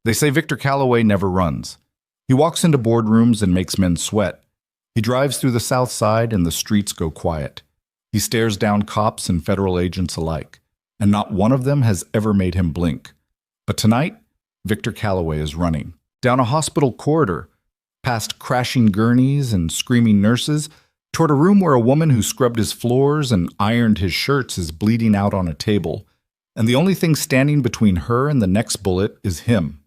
They say Victor Calloway never runs. He walks into boardrooms and makes men sweat. He drives through the South Side and the streets go quiet. He stares down cops and federal agents alike, and not one of them has ever made him blink. But tonight, Victor Calloway is running. Down a hospital corridor, past crashing gurneys and screaming nurses, toward a room where a woman who scrubbed his floors and ironed his shirts is bleeding out on a table. And the only thing standing between her and the next bullet is him.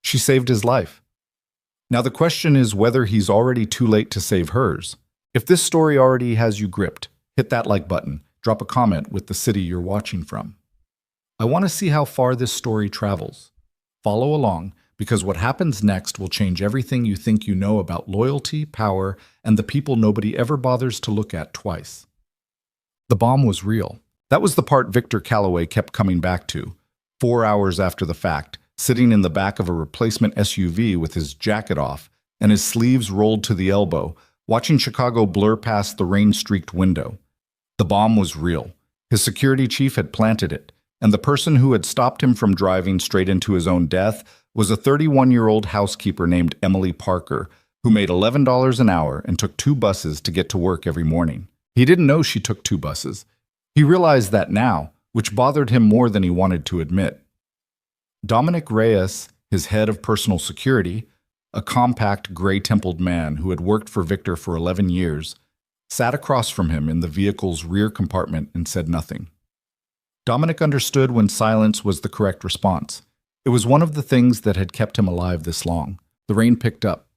She saved his life. Now the question is whether he's already too late to save hers. If this story already has you gripped, hit that like button, drop a comment with the city you're watching from. I want to see how far this story travels. Follow along, because what happens next will change everything you think you know about loyalty, power, and the people nobody ever bothers to look at twice. The bomb was real. That was the part Victor Calloway kept coming back to, 4 hours after the fact, sitting in the back of a replacement SUV with his jacket off and his sleeves rolled to the elbow, watching Chicago blur past the rain-streaked window. The bomb was real. His security chief had planted it, and the person who had stopped him from driving straight into his own death was a 31-year-old housekeeper named Emily Parker, who made $11 an hour and took 2 buses to get to work every morning. He didn't know she took 2 buses. He realized that now, which bothered him more than he wanted to admit. Dominic Reyes, his head of personal security, a compact, gray-templed man who had worked for Victor for 11 years, sat across from him in the vehicle's rear compartment and said nothing. Dominic understood when silence was the correct response. It was one of the things that had kept him alive this long. The rain picked up.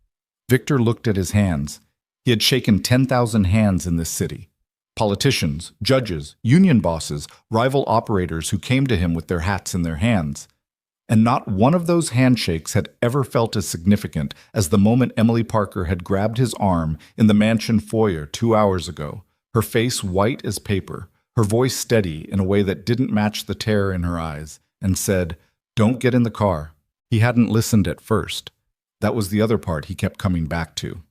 Victor looked at his hands. He had shaken 10,000 hands in this city. Politicians, judges, union bosses, rival operators who came to him with their hats in their hands. And not one of those handshakes had ever felt as significant as the moment Emily Parker had grabbed his arm in the mansion foyer 2 hours ago, her face white as paper, her voice steady in a way that didn't match the terror in her eyes, and said, "Don't get in the car." He hadn't listened at first. That was the other part he kept coming back to.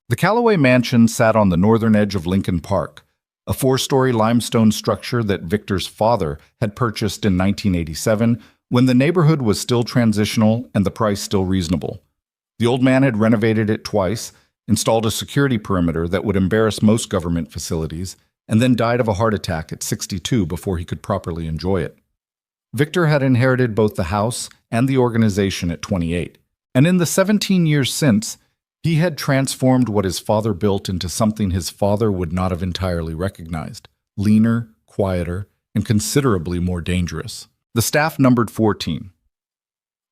The Calloway mansion sat on the northern edge of Lincoln Park, a 4-story limestone structure that Victor's father had purchased in 1987 when the neighborhood was still transitional and the price still reasonable. The old man had renovated it twice, installed a security perimeter that would embarrass most government facilities, and then died of a heart attack at 62 before he could properly enjoy it. Victor had inherited both the house and the organization at 28, and in the 17 years since, he had transformed what his father built into something his father would not have entirely recognized: leaner, quieter, and considerably more dangerous. The staff numbered 14.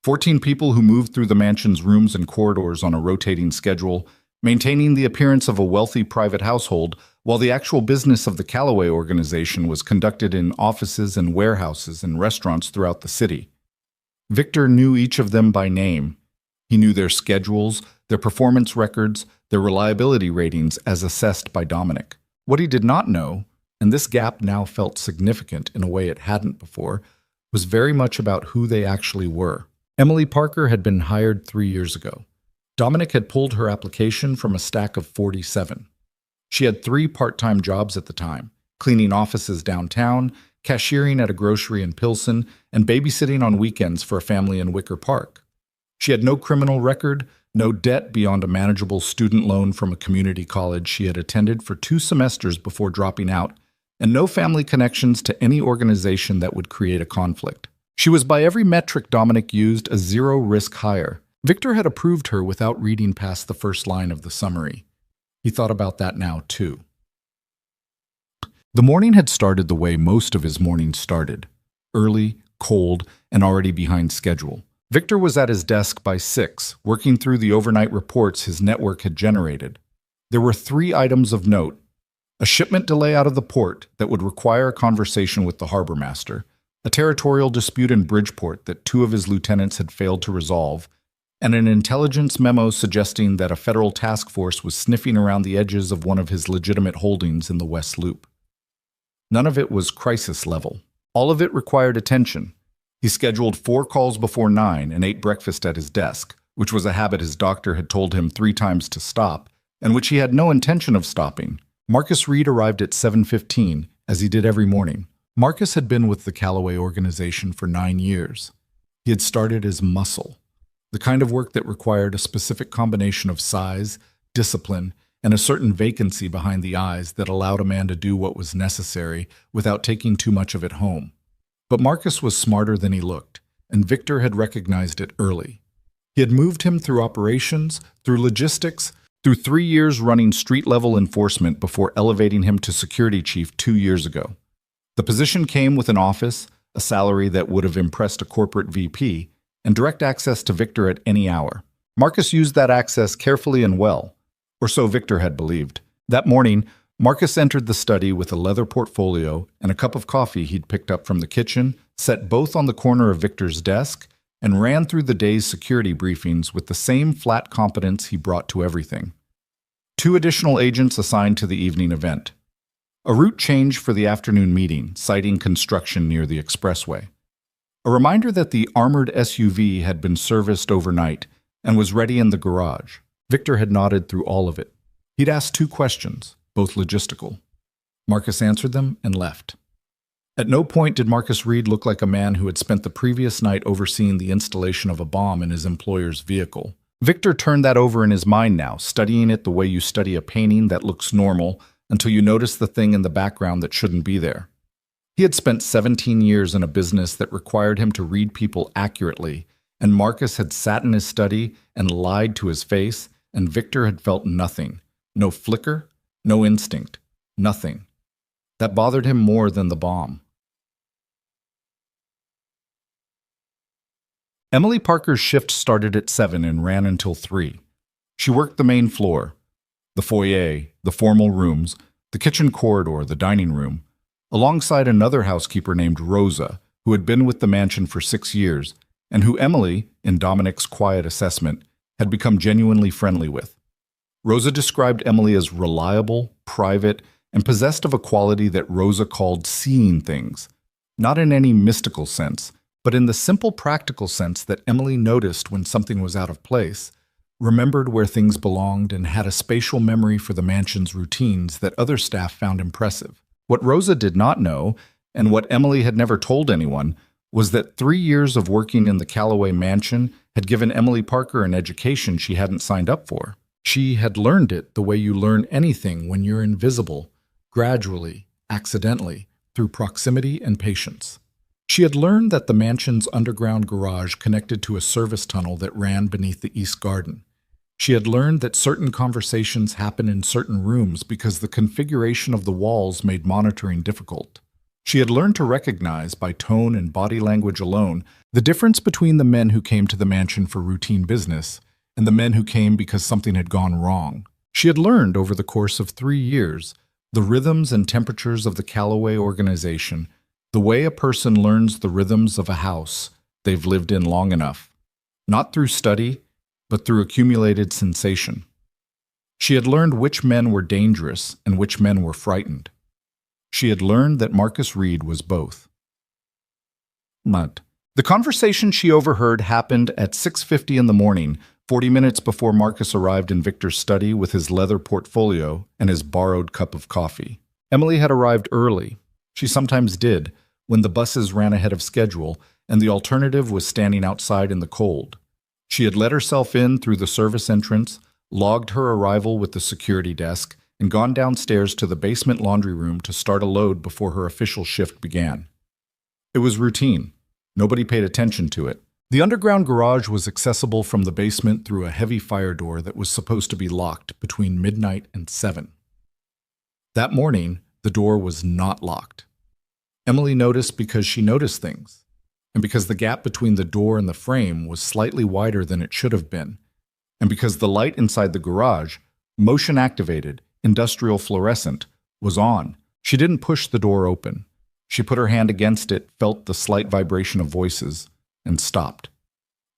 14 people who moved through the mansion's rooms and corridors on a rotating schedule, maintaining the appearance of a wealthy private household, while the actual business of the Calloway organization was conducted in offices and warehouses and restaurants throughout the city. Victor knew each of them by name. He knew their schedules, their performance records, their reliability ratings as assessed by Dominic. What he did not know, and this gap now felt significant in a way it hadn't before, was very much about who they actually were. Emily Parker had been hired 3 years ago. Dominic had pulled her application from a stack of 47. She had 3 part-time jobs at the time: cleaning offices downtown, cashiering at a grocery in Pilsen, and babysitting on weekends for a family in Wicker Park. She had no criminal record, no debt beyond a manageable student loan from a community college she had attended for 2 semesters before dropping out, and no family connections to any organization that would create a conflict. She was by every metric Dominic used a zero-risk hire. Victor had approved her without reading past the first line of the summary. He thought about that now, too. The morning had started the way most of his mornings started: early, cold, and already behind schedule. Victor was at his desk by 6, working through the overnight reports his network had generated. There were 3 items of note: a shipment delay out of the port that would require a conversation with the harbor master, a territorial dispute in Bridgeport that 2 of his lieutenants had failed to resolve, and an intelligence memo suggesting that a federal task force was sniffing around the edges of one of his legitimate holdings in the West Loop. None of it was crisis level. All of it required attention. He scheduled 4 calls before 9 and ate breakfast at his desk, which was a habit his doctor had told him 3 times to stop, and which he had no intention of stopping. Marcus Reed arrived at 7:15, as he did every morning. Marcus had been with the Calloway organization for 9 years. He had started as muscle, the kind of work that required a specific combination of size, discipline, and a certain vacancy behind the eyes that allowed a man to do what was necessary without taking too much of it home. But Marcus was smarter than he looked, and Victor had recognized it early. He had moved him through operations, through logistics, through 3 years running street-level enforcement before elevating him to security chief 2 years ago. The position came with an office, a salary that would have impressed a corporate VP, and direct access to Victor at any hour. Marcus used that access carefully and well, or so Victor had believed. That morning, Marcus entered the study with a leather portfolio and a cup of coffee he'd picked up from the kitchen, set both on the corner of Victor's desk, and ran through the day's security briefings with the same flat competence he brought to everything. 2 additional agents assigned to the evening event. A route change for the afternoon meeting, citing construction near the expressway. A reminder that the armored SUV had been serviced overnight and was ready in the garage. Victor had nodded through all of it. He'd asked 2 questions, both logistical. Marcus answered them and left. At no point did Marcus Reed look like a man who had spent the previous night overseeing the installation of a bomb in his employer's vehicle. Victor turned that over in his mind now, studying it the way you study a painting that looks normal until you notice the thing in the background that shouldn't be there. He had spent 17 years in a business that required him to read people accurately, and Marcus had sat in his study and lied to his face, and Victor had felt nothing. No flicker, no instinct, nothing. That bothered him more than the bomb. Emily Parker's shift started at 7 and ran until 3. She worked the main floor, the foyer, the formal rooms, the kitchen corridor, the dining room, alongside another housekeeper named Rosa, who had been with the mansion for 6 years, and who Emily, in Dominic's quiet assessment, had become genuinely friendly with. Rosa described Emily as reliable, private, and possessed of a quality that Rosa called seeing things, not in any mystical sense, but in the simple practical sense that Emily noticed when something was out of place, remembered where things belonged, and had a spatial memory for the mansion's routines that other staff found impressive. What Rosa did not know, and what Emily had never told anyone, was that 3 years of working in the Calloway mansion had given Emily Parker an education she hadn't signed up for. She had learned it the way you learn anything when you're invisible, gradually, accidentally, through proximity and patience. She had learned that the mansion's underground garage connected to a service tunnel that ran beneath the east garden. She had learned that certain conversations happen in certain rooms because the configuration of the walls made monitoring difficult. She had learned to recognize, by tone and body language alone, the difference between the men who came to the mansion for routine business and the men who came because something had gone wrong. She had learned over the course of 3 years the rhythms and temperatures of the Calloway organization, the way a person learns the rhythms of a house they've lived in long enough, not through study, but through accumulated sensation. She had learned which men were dangerous and which men were frightened. She had learned that Marcus Reed was both. The conversation she overheard happened at 6:50 in the morning, 40 minutes before Marcus arrived in Victor's study with his leather portfolio and his borrowed cup of coffee. Emily had arrived early. She sometimes did, when the buses ran ahead of schedule and the alternative was standing outside in the cold. She had let herself in through the service entrance, logged her arrival with the security desk, and gone downstairs to the basement laundry room to start a load before her official shift began. It was routine. Nobody paid attention to it. The underground garage was accessible from the basement through a heavy fire door that was supposed to be locked between midnight and 7. That morning, the door was not locked. Emily noticed because she noticed things, and because the gap between the door and the frame was slightly wider than it should have been, and because the light inside the garage, motion-activated, industrial fluorescent, was on. She didn't push the door open. She put her hand against it, felt the slight vibration of voices, and stopped.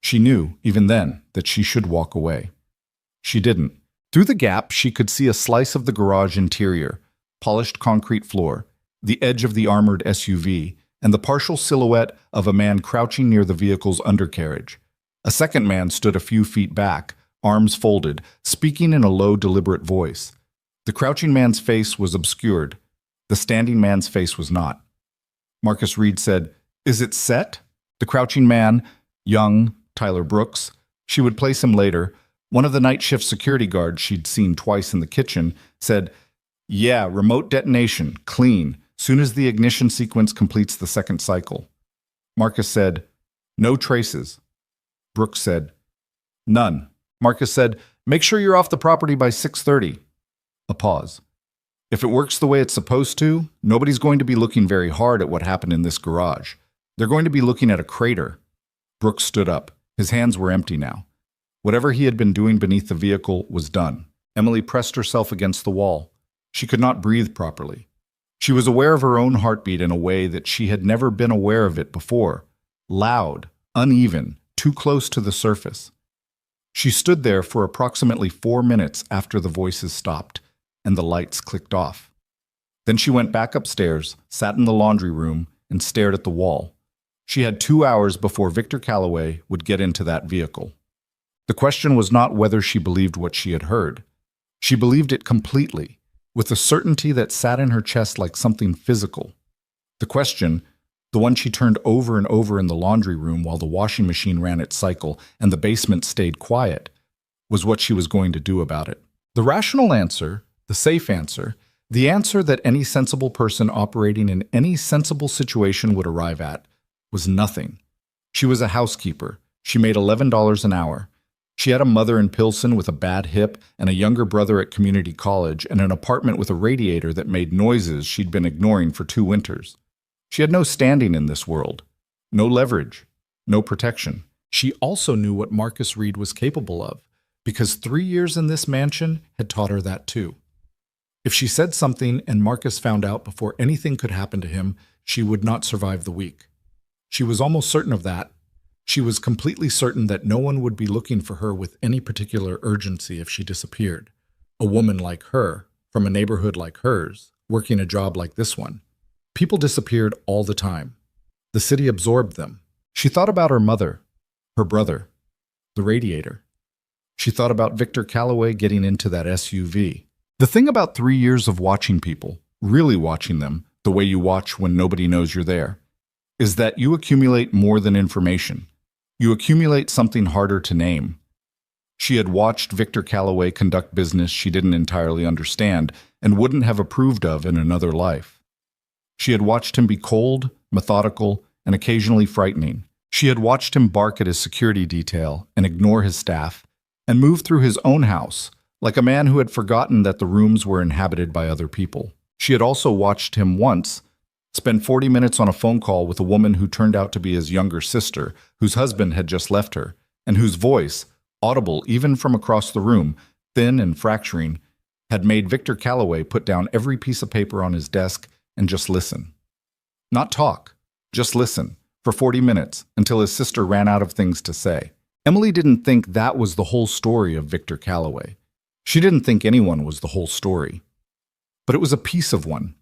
She knew, even then, that she should walk away. She didn't. Through the gap, she could see a slice of the garage interior, polished concrete floor, the edge of the armored SUV, and the partial silhouette of a man crouching near the vehicle's undercarriage. A second man stood a few feet back, arms folded, speaking in a low, deliberate voice. The crouching man's face was obscured. The standing man's face was not. Marcus Reed said, "Is it set?" The crouching man, Young, Tyler Brooks. She would place him later. One of the night shift security guards she'd seen twice in the kitchen said, "Yeah, remote detonation, clean, soon as the ignition sequence completes the second cycle." Marcus said, "No traces." Brooks said, "None." Marcus said, "Make sure you're off the property by 6:30. A pause. "If it works the way it's supposed to, nobody's going to be looking very hard at what happened in this garage. They're going to be looking at a crater." Brooks stood up. His hands were empty now. Whatever he had been doing beneath the vehicle was done. Emily pressed herself against the wall. She could not breathe properly. She was aware of her own heartbeat in a way that she had never been aware of it before. Loud, uneven, too close to the surface. She stood there for approximately 4 minutes after the voices stopped and the lights clicked off. Then she went back upstairs, sat in the laundry room, and stared at the wall. She had 2 hours before Victor Calloway would get into that vehicle. The question was not whether she believed what she had heard. She believed it completely, with a certainty that sat in her chest like something physical. The question, the one she turned over and over in the laundry room while the washing machine ran its cycle and the basement stayed quiet, was what she was going to do about it. The rational answer, the safe answer, the answer that any sensible person operating in any sensible situation would arrive at, was nothing. She was a housekeeper. She made $11 an hour. She had a mother in Pilsen with a bad hip and a younger brother at community college and an apartment with a radiator that made noises she'd been ignoring for 2 winters. She had no standing in this world, no leverage, no protection. She also knew what Marcus Reed was capable of, because 3 years in this mansion had taught her that too. If she said something and Marcus found out before anything could happen to him, she would not survive the week. She was almost certain of that. She was completely certain that no one would be looking for her with any particular urgency if she disappeared. A woman like her, from a neighborhood like hers, working a job like this one. People disappeared all the time. The city absorbed them. She thought about her mother, her brother, the radiator. She thought about Victor Calloway getting into that SUV. The thing about 3 years of watching people, really watching them, the way you watch when nobody knows you're there, is that you accumulate more than information. You accumulate something harder to name. She had watched Victor Calloway conduct business she didn't entirely understand and wouldn't have approved of in another life. She had watched him be cold, methodical, and occasionally frightening. She had watched him bark at his security detail and ignore his staff, and move through his own house, like a man who had forgotten that the rooms were inhabited by other people. She had also watched him once spend 40 minutes on a phone call with a woman who turned out to be his younger sister, whose husband had just left her, and whose voice, audible even from across the room, thin and fracturing, had made Victor Calloway put down every piece of paper on his desk and just listen. Not talk, just listen, for 40 minutes, until his sister ran out of things to say. Emily didn't think that was the whole story of Victor Calloway. She didn't think anyone was the whole story. But it was a piece of one.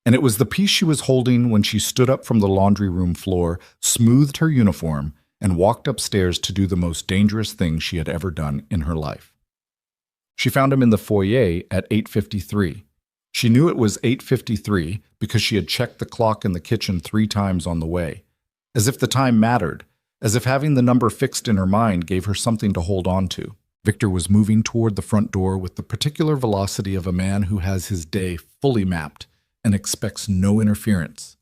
And it was the piece she was holding when she stood up from the laundry room floor, smoothed her uniform, and walked upstairs to do the most dangerous thing she had ever done in her life. She found him in the foyer at 8:53. She knew it was 8:53 because she had checked the clock in the kitchen 3 times on the way, as if the time mattered, as if having the number fixed in her mind gave her something to hold on to. Victor was moving toward the front door with the particular velocity of a man who has his day fully mapped and expects no interference.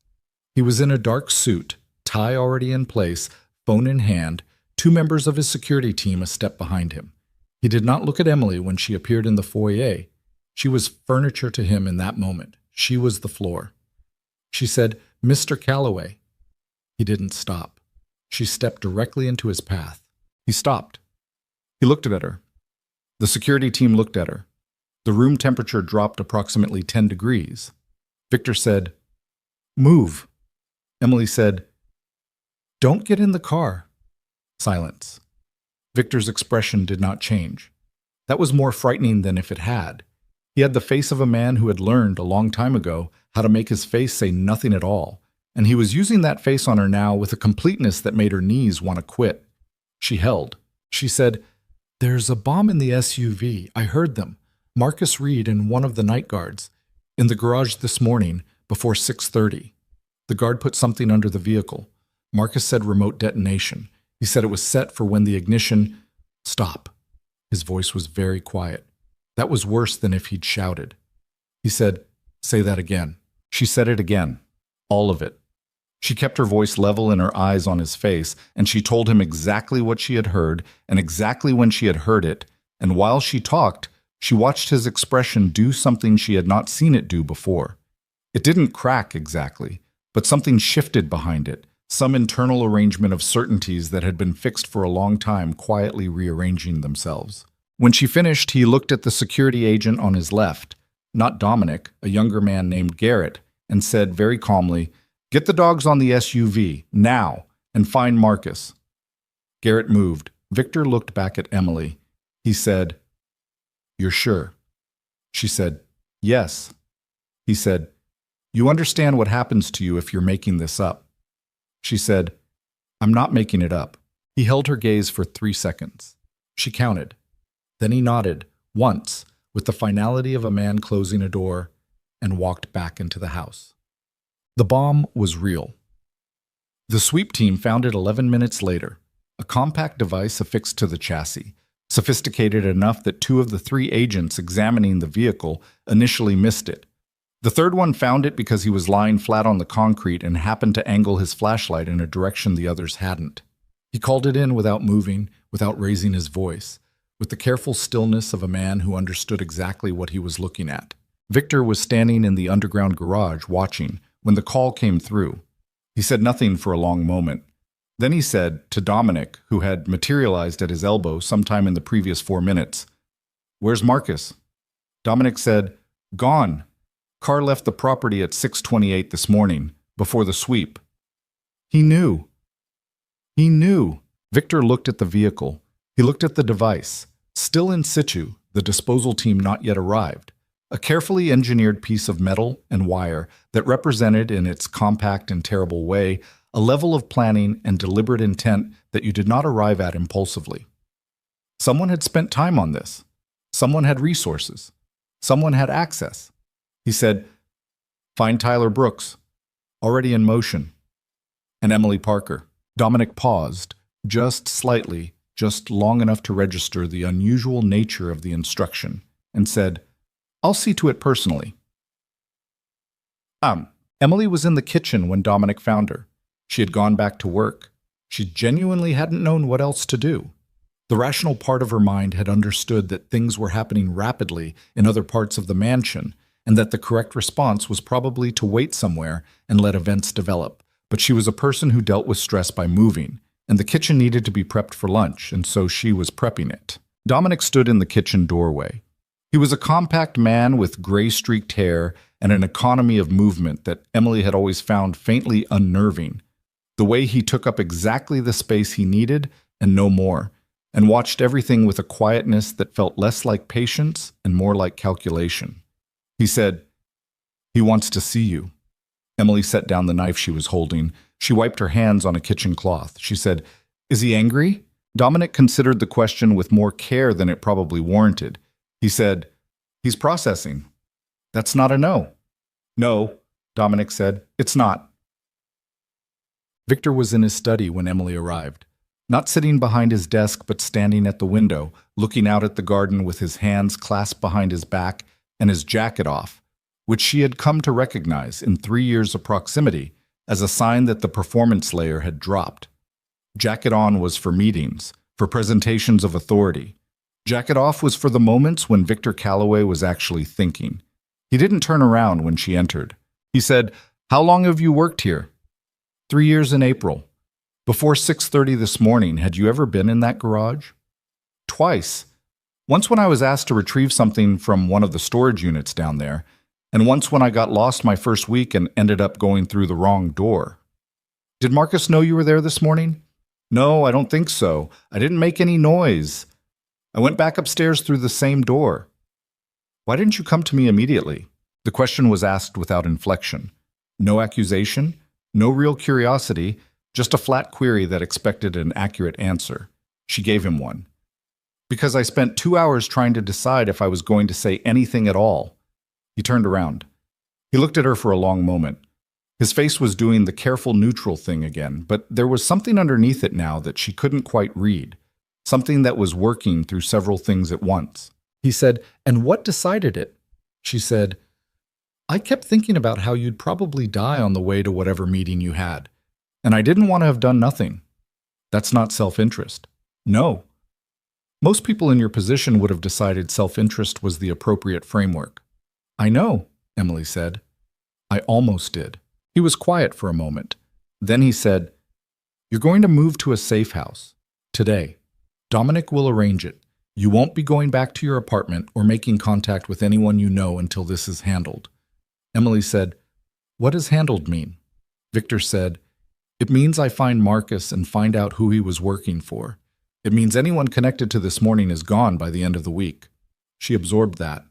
He was in a dark suit, tie already in place, phone in hand, 2 members of his security team a step behind him. He did not look at Emily when she appeared in the foyer. She was furniture to him in that moment. She was the floor. She said, "Mr. Calloway." He didn't stop. She stepped directly into his path. He stopped. He looked at her. The security team looked at her. The room temperature dropped approximately 10 degrees. Victor said, "Move." Emily said, "Don't get in the car." Silence. Victor's expression did not change. That was more frightening than if it had. He had the face of a man who had learned a long time ago how to make his face say nothing at all, and he was using that face on her now with a completeness that made her knees want to quit. She held. She said, "There's a bomb in the SUV. I heard them. Marcus Reed and one of the night guards. In the garage this morning, before 6:30. The guard put something under the vehicle. Marcus said remote detonation. He said it was set for when the ignition... Stop. His voice was very quiet. That was worse than if he'd shouted. He said, "Say that again." She said it again. All of it. She kept her voice level and her eyes on his face, and she told him exactly what she had heard and exactly when she had heard it, and while she talked, she watched his expression do something she had not seen it do before. It didn't crack exactly, but something shifted behind it, some internal arrangement of certainties that had been fixed for a long time quietly rearranging themselves. When she finished, he looked at the security agent on his left, not Dominic, a younger man named Garrett, and said very calmly, "Get the dogs on the SUV, now, and find Marcus." Garrett moved. Victor looked back at Emily. He said, "You're sure?" She said, "Yes." He said, "You understand what happens to you if you're making this up?" She said, "I'm not making it up." He held her gaze for 3 seconds. She counted. Then he nodded, once, with the finality of a man closing a door, and walked back into the house. The bomb was real. The sweep team found it 11 minutes later, a compact device affixed to the chassis, sophisticated enough that 2 of the 3 agents examining the vehicle initially missed it. The third one found it because he was lying flat on the concrete and happened to angle his flashlight in a direction the others hadn't. He called it in without moving, without raising his voice, with the careful stillness of a man who understood exactly what he was looking at. Victor was standing in the underground garage watching when the call came through. He said nothing for a long moment. Then he said to Dominic, who had materialized at his elbow sometime in the previous 4 minutes, "Where's Marcus?" Dominic said, "Gone. Car left the property at 6:28 this morning, before the sweep." He knew. He knew. Victor looked at the vehicle. He looked at the device. Still in situ, the disposal team not yet arrived. A carefully engineered piece of metal and wire that represented in its compact and terrible way a level of planning and deliberate intent that you did not arrive at impulsively. Someone had spent time on this. Someone had resources. Someone had access. He said, "Find Tyler Brooks, already in motion, and Emily Parker." Dominic paused, just slightly, just long enough to register the unusual nature of the instruction, and said, "I'll see to it personally." Emily was in the kitchen when Dominic found her. She had gone back to work. She genuinely hadn't known what else to do. The rational part of her mind had understood that things were happening rapidly in other parts of the mansion, and that the correct response was probably to wait somewhere and let events develop. But she was a person who dealt with stress by moving, and the kitchen needed to be prepped for lunch, and so she was prepping it. Dominic stood in the kitchen doorway. He was a compact man with gray-streaked hair and an economy of movement that Emily had always found faintly unnerving. The way he took up exactly the space he needed and no more, and watched everything with a quietness that felt less like patience and more like calculation. He said, "He wants to see you." Emily set down the knife she was holding. She wiped her hands on a kitchen cloth. She said, "Is he angry?" Dominic considered the question with more care than it probably warranted. He said, "He's processing." "That's not a no." "No," Dominic said, "it's not." Victor was in his study when Emily arrived. Not sitting behind his desk, but standing at the window, looking out at the garden with his hands clasped behind his back and his jacket off, which she had come to recognize in 3 years of proximity as a sign that the performance layer had dropped. Jacket on was for meetings, for presentations of authority. Jacket off was for the moments when Victor Calloway was actually thinking. He didn't turn around when she entered. He said, "How long have you worked here?" 3 years in April. "Before 6:30 this morning, had you ever been in that garage?" "Twice. Once when I was asked to retrieve something from one of the storage units down there, and once when I got lost my first week and ended up going through the wrong door." "Did Marcus know you were there this morning?" "No, I don't think so. I didn't make any noise. I went back upstairs through the same door." "Why didn't you come to me immediately?" The question was asked without inflection. No accusation, no real curiosity, just a flat query that expected an accurate answer. She gave him one. "Because I spent 2 hours trying to decide if I was going to say anything at all." He turned around. He looked at her for a long moment. His face was doing the careful neutral thing again, but there was something underneath it now that she couldn't quite read, something that was working through several things at once. He said, "And what decided it?" She said, "I kept thinking about how you'd probably die on the way to whatever meeting you had, and I didn't want to have done nothing. That's not self-interest." "No. Most people in your position would have decided self-interest was the appropriate framework." "I know," Emily said. "I almost did." He was quiet for a moment. Then he said, "You're going to move to a safe house. Today. Dominic will arrange it. You won't be going back to your apartment or making contact with anyone you know until this is handled." Emily said, "What does handled mean?" Victor said, "It means I find Marcus and find out who he was working for. It means anyone connected to this morning is gone by the end of the week." She absorbed that.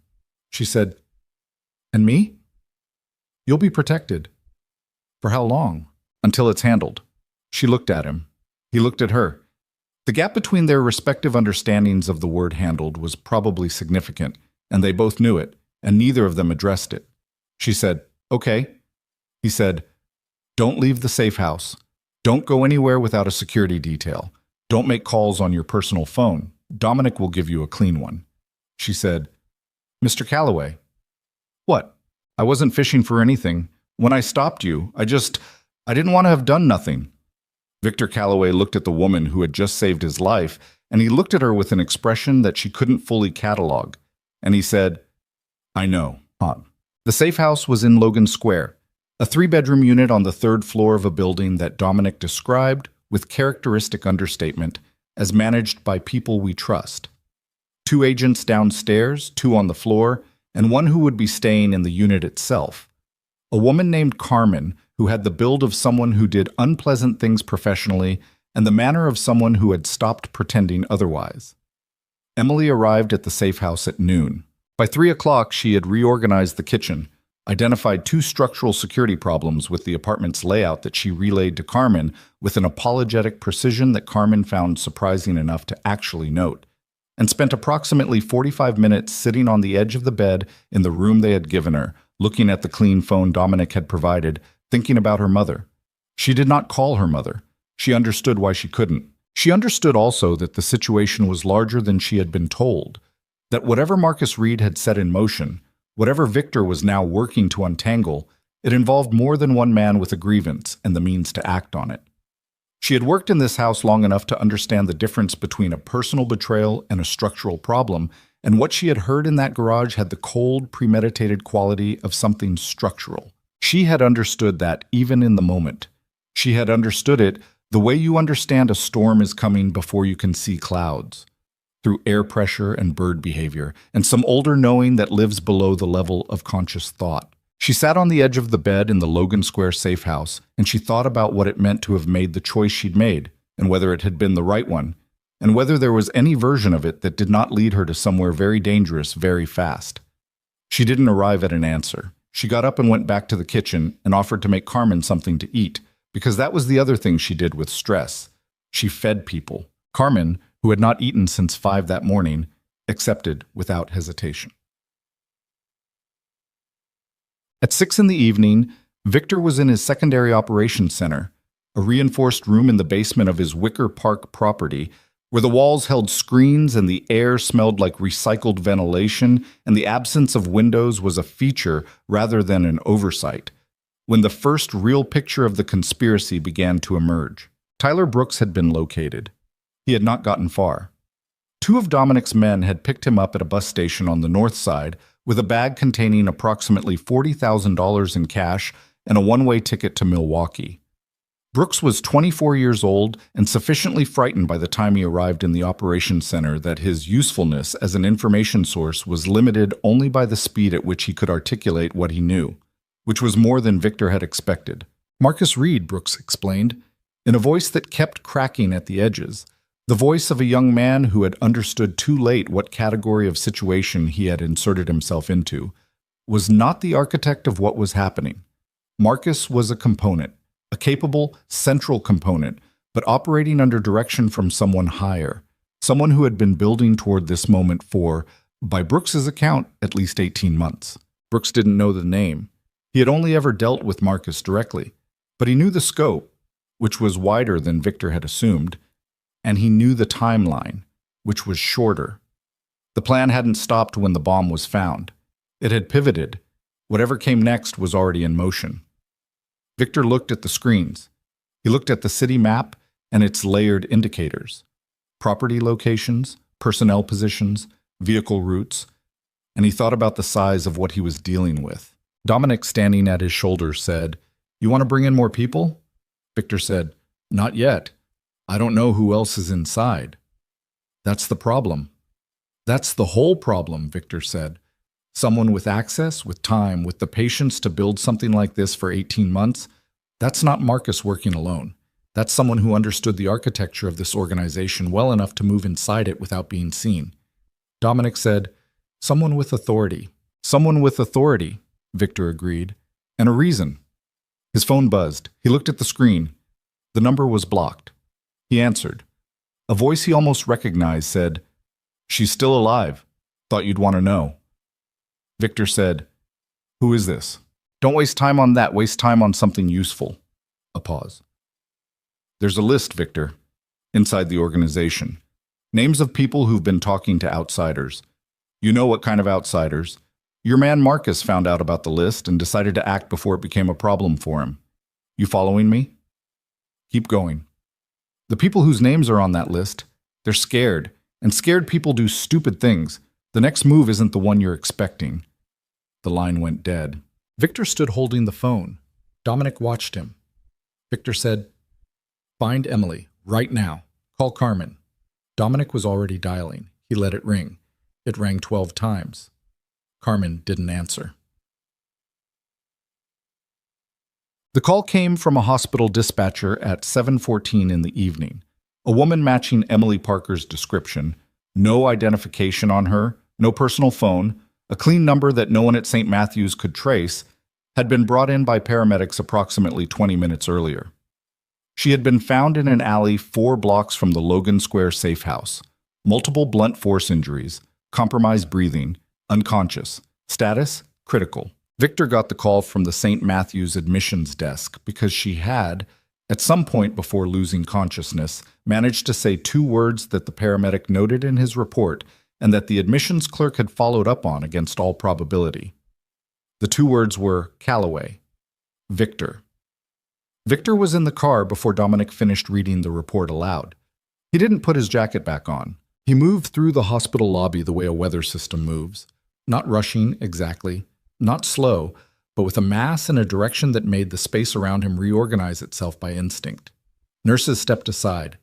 She said, "And me?" "You'll be protected." "For how long?" "Until it's handled." She looked at him. He looked at her. The gap between their respective understandings of the word handled was probably significant, and they both knew it, and neither of them addressed it. She said, "Okay." He said, "Don't leave the safe house. Don't go anywhere without a security detail. Don't make calls on your personal phone. Dominic will give you a clean one." She said, "Mr. Calloway." "What?" "I wasn't fishing for anything. When I stopped you, I didn't want to have done nothing." Victor Calloway looked at the woman who had just saved his life, and he looked at her with an expression that she couldn't fully catalog. And he said, "I know, huh?" The safe house was in Logan Square, a 3-bedroom unit on the 3rd floor of a building that Dominic described, with characteristic understatement, as managed by people we trust. 2 agents downstairs, 2 on the floor, and 1 who would be staying in the unit itself. A woman named Carmen, who had the build of someone who did unpleasant things professionally and the manner of someone who had stopped pretending otherwise. Emily arrived at the safe house at noon. By 3 o'clock, she had reorganized the kitchen, identified 2 structural security problems with the apartment's layout that she relayed to Carmen with an apologetic precision that Carmen found surprising enough to actually note, and spent approximately 45 minutes sitting on the edge of the bed in the room they had given her, looking at the clean phone Dominic had provided, thinking about her mother. She did not call her mother. She understood why she couldn't. She understood also that the situation was larger than she had been told, that whatever Marcus Reed had set in motion, whatever Victor was now working to untangle, it involved more than one man with a grievance and the means to act on it. She had worked in this house long enough to understand the difference between a personal betrayal and a structural problem, and what she had heard in that garage had the cold, premeditated quality of something structural. She had understood that even in the moment. She had understood it the way you understand a storm is coming before you can see clouds, through air pressure and bird behavior, and some older knowing that lives below the level of conscious thought. She sat on the edge of the bed in the Logan Square safe house, and she thought about what it meant to have made the choice she'd made, and whether it had been the right one, and whether there was any version of it that did not lead her to somewhere very dangerous very fast. She didn't arrive at an answer. She got up and went back to the kitchen and offered to make Carmen something to eat, because that was the other thing she did with stress. She fed people. Carmen, who had not eaten since 5 that morning, accepted without hesitation. At 6 in the evening, Victor was in his secondary operations center, a reinforced room in the basement of his Wicker Park property, where the walls held screens and the air smelled like recycled ventilation and the absence of windows was a feature rather than an oversight, when the first real picture of the conspiracy began to emerge. Tyler Brooks had been located. He had not gotten far. 2 of Dominic's men had picked him up at a bus station on the north side with a bag containing approximately $40,000 in cash and a one-way ticket to Milwaukee. Brooks was 24 years old and sufficiently frightened by the time he arrived in the operations center that his usefulness as an information source was limited only by the speed at which he could articulate what he knew, which was more than Victor had expected. "Marcus Reed," Brooks explained, in a voice that kept cracking at the edges, the voice of a young man who had understood too late what category of situation he had inserted himself into, was not the architect of what was happening. Marcus was a component, a capable, central component, but operating under direction from someone higher, someone who had been building toward this moment for, by Brooks's account, at least 18 months. Brooks didn't know the name. He had only ever dealt with Marcus directly, but he knew the scope, which was wider than Victor had assumed, and he knew the timeline, which was shorter. The plan hadn't stopped when the bomb was found. It had pivoted. Whatever came next was already in motion. Victor looked at the screens. He looked at the city map and its layered indicators: property locations, personnel positions, vehicle routes, and he thought about the size of what he was dealing with. Dominic, standing at his shoulder, said, "You want to bring in more people?" Victor said, "Not yet. I don't know who else is inside." "That's the problem." "That's the whole problem," Victor said. "Someone with access, with time, with the patience to build something like this for 18 months, that's not Marcus working alone. That's someone who understood the architecture of this organization well enough to move inside it without being seen." Dominic said, "Someone with authority." "Someone with authority," Victor agreed, "and a reason." His phone buzzed. He looked at the screen. The number was blocked. He answered. A voice he almost recognized said, "She's still alive. Thought you'd want to know." Victor said, "Who is this?" "Don't waste time on that. Waste time on something useful." A pause. "There's a list, Victor, inside the organization. Names of people who've been talking to outsiders. You know what kind of outsiders. Your man Marcus found out about the list and decided to act before it became a problem for him. You following me? Keep going. The people whose names are on that list, they're scared, and scared people do stupid things. The next move isn't the one you're expecting." The line went dead. Victor stood holding the phone. Dominic watched him. Victor said, "Find Emily, right now. Call Carmen." Dominic was already dialing. He let it ring. It rang 12 times. Carmen didn't answer. The call came from a hospital dispatcher at 7:14 in the evening. A woman matching Emily Parker's description. No identification on her, no personal phone, a clean number that no one at St. Matthew's could trace, had been brought in by paramedics approximately 20 minutes earlier. She had been found in an alley 4 blocks from the Logan Square safe house. Multiple blunt force injuries, compromised breathing, unconscious. Status: critical. Victor got the call from the St. Matthew's admissions desk because she had, at some point before losing consciousness, managed to say 2 words that the paramedic noted in his report and that the admissions clerk had followed up on against all probability. The 2 words were Calloway. Victor. Victor was in the car before Dominic finished reading the report aloud. He didn't put his jacket back on. He moved through the hospital lobby the way a weather system moves. Not rushing, exactly. Not slow, but with a mass and a direction that made the space around him reorganize itself by instinct. Nurses stepped aside.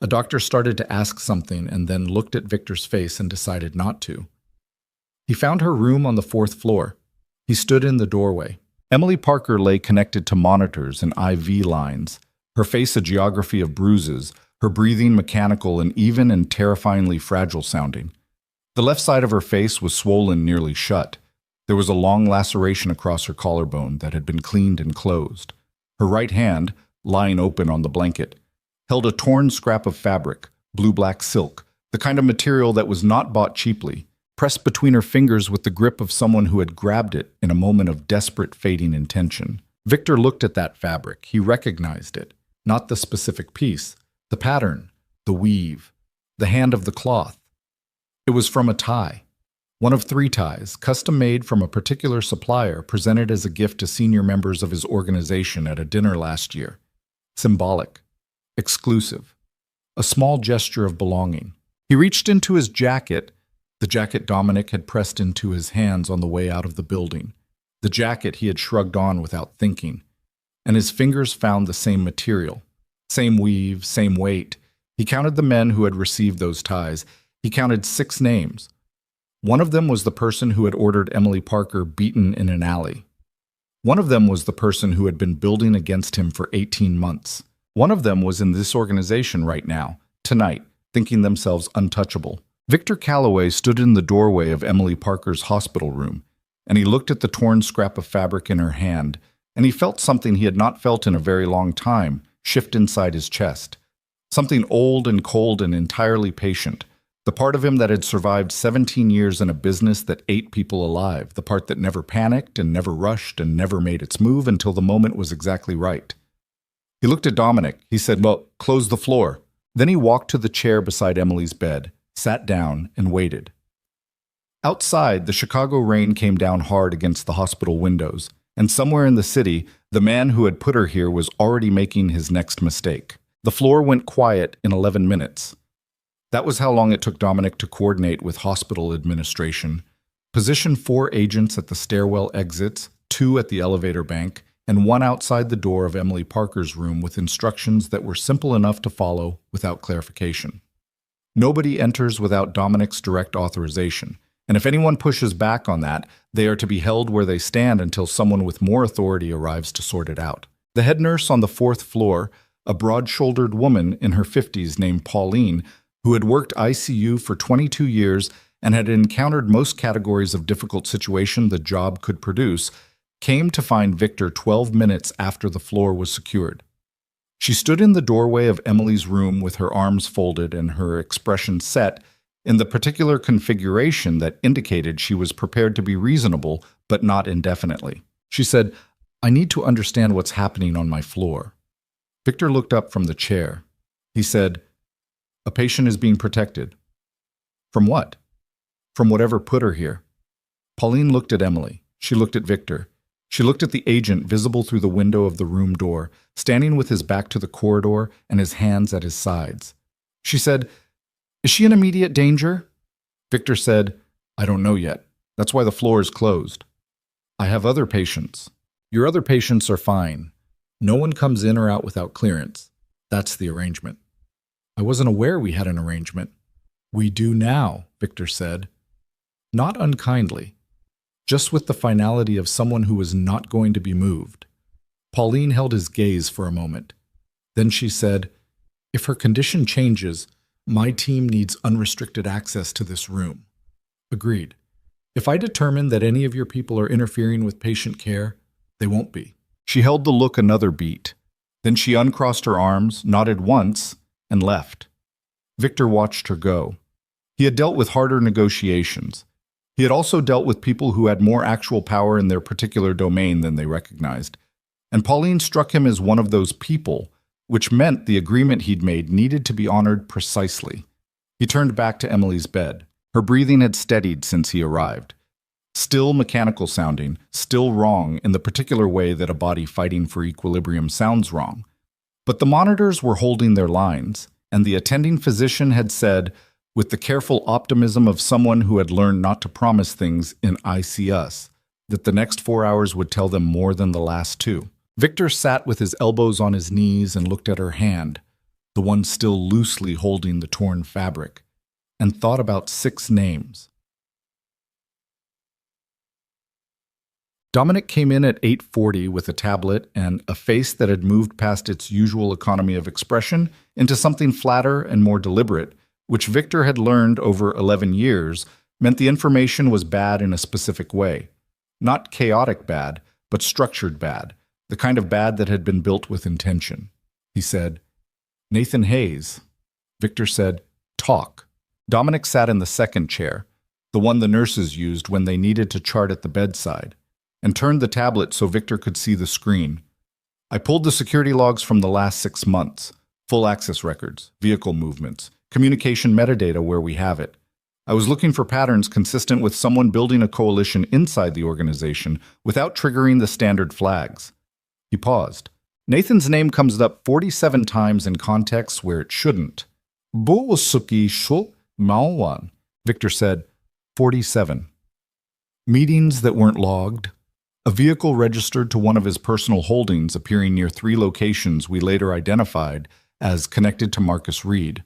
A doctor started to ask something and then looked at Victor's face and decided not to. He found her room on the 4th floor. He stood in the doorway. Emily Parker lay connected to monitors and IV lines, her face a geography of bruises, her breathing mechanical and even and terrifyingly fragile sounding. The left side of her face was swollen nearly shut. There was a long laceration across her collarbone that had been cleaned and closed. Her right hand, lying open on the blanket, held a torn scrap of fabric, blue-black silk, the kind of material that was not bought cheaply, pressed between her fingers with the grip of someone who had grabbed it in a moment of desperate fading intention. Victor looked at that fabric. He recognized it, not the specific piece, the pattern, the weave, the hand of the cloth. It was from a tie. One of 3 ties, custom made from a particular supplier, presented as a gift to senior members of his organization at a dinner last year. Symbolic. Exclusive. A small gesture of belonging. He reached into his jacket, the jacket Dominic had pressed into his hands on the way out of the building, the jacket he had shrugged on without thinking, and his fingers found the same material, same weave, same weight. He counted the men who had received those ties. He counted 6 names. One of them was the person who had ordered Emily Parker beaten in an alley. One of them was the person who had been building against him for 18 months. One of them was in this organization right now, tonight, thinking themselves untouchable. Victor Calloway stood in the doorway of Emily Parker's hospital room, and he looked at the torn scrap of fabric in her hand, and he felt something he had not felt in a very long time shift inside his chest. Something old and cold and entirely patient, The part of him that had survived 17 years in a business that ate people alive, the part that never panicked and never rushed and never made its move until the moment was exactly right. He looked at Dominic. He said, "Well, close the floor." Then he walked to the chair beside Emily's bed, sat down, and waited. Outside, the Chicago rain came down hard against the hospital windows, and somewhere in the city, the man who had put her here was already making his next mistake. The floor went quiet in 11 minutes. That was how long it took Dominic to coordinate with hospital administration, position 4 agents at the stairwell exits, 2 at the elevator bank, and 1 outside the door of Emily Parker's room with instructions that were simple enough to follow without clarification. Nobody enters without Dominic's direct authorization, and if anyone pushes back on that, they are to be held where they stand until someone with more authority arrives to sort it out. The head nurse on the 4th floor, a broad-shouldered woman in her 50s named Pauline, who had worked ICU for 22 years and had encountered most categories of difficult situation the job could produce, came to find Victor 12 minutes after the floor was secured. She stood in the doorway of Emily's room with her arms folded and her expression set in the particular configuration that indicated she was prepared to be reasonable, but not indefinitely. She said, "I need to understand what's happening on my floor." Victor looked up from the chair. He said, "A patient is being protected." "From what?" "From whatever put her here." Pauline looked at Emily. She looked at Victor. She looked at the agent visible through the window of the room door, standing with his back to the corridor and his hands at his sides. She said, "Is she in immediate danger?" Victor said, "I don't know yet. That's why the floor is closed. I have other patients. Your other patients are fine. No one comes in or out without clearance. That's the arrangement." "I wasn't aware we had an arrangement." "We do now," Victor said. Not unkindly, just with the finality of someone who was not going to be moved. Pauline held his gaze for a moment. Then she said, "If her condition changes, my team needs unrestricted access to this room." "Agreed. If I determine that any of your people are interfering with patient care, they won't be." She held the look another beat. Then she uncrossed her arms, nodded once, and left. Victor watched her go. He had dealt with harder negotiations. He had also dealt with people who had more actual power in their particular domain than they recognized. And Pauline struck him as one of those people, which meant the agreement he'd made needed to be honored precisely. He turned back to Emily's bed. Her breathing had steadied since he arrived. Still mechanical sounding, still wrong in the particular way that a body fighting for equilibrium sounds wrong. But the monitors were holding their lines, and the attending physician had said, with the careful optimism of someone who had learned not to promise things in ICU, that the next 4 hours would tell them more than the last 2. Victor sat with his elbows on his knees and looked at her hand, the one still loosely holding the torn fabric, and thought about 6 names. Dominic came in at 8:40 with a tablet and a face that had moved past its usual economy of expression into something flatter and more deliberate, which Victor had learned over 11 years meant the information was bad in a specific way. Not chaotic bad, but structured bad, the kind of bad that had been built with intention. He said, "Nathan Hayes." Victor said, "Talk." Dominic sat in the second chair, the one the nurses used when they needed to chart at the bedside, and turned the tablet so Victor could see the screen. "I pulled the security logs from the last 6 months, full access records, vehicle movements, communication metadata where we have it. I was looking for patterns consistent with someone building a coalition inside the organization without triggering the standard flags." He paused. "Nathan's name comes up 47 times in contexts where it shouldn't." Victor said, 47. Meetings that weren't logged. A vehicle registered to one of his personal holdings appearing near 3 locations we later identified as connected to Marcus Reed.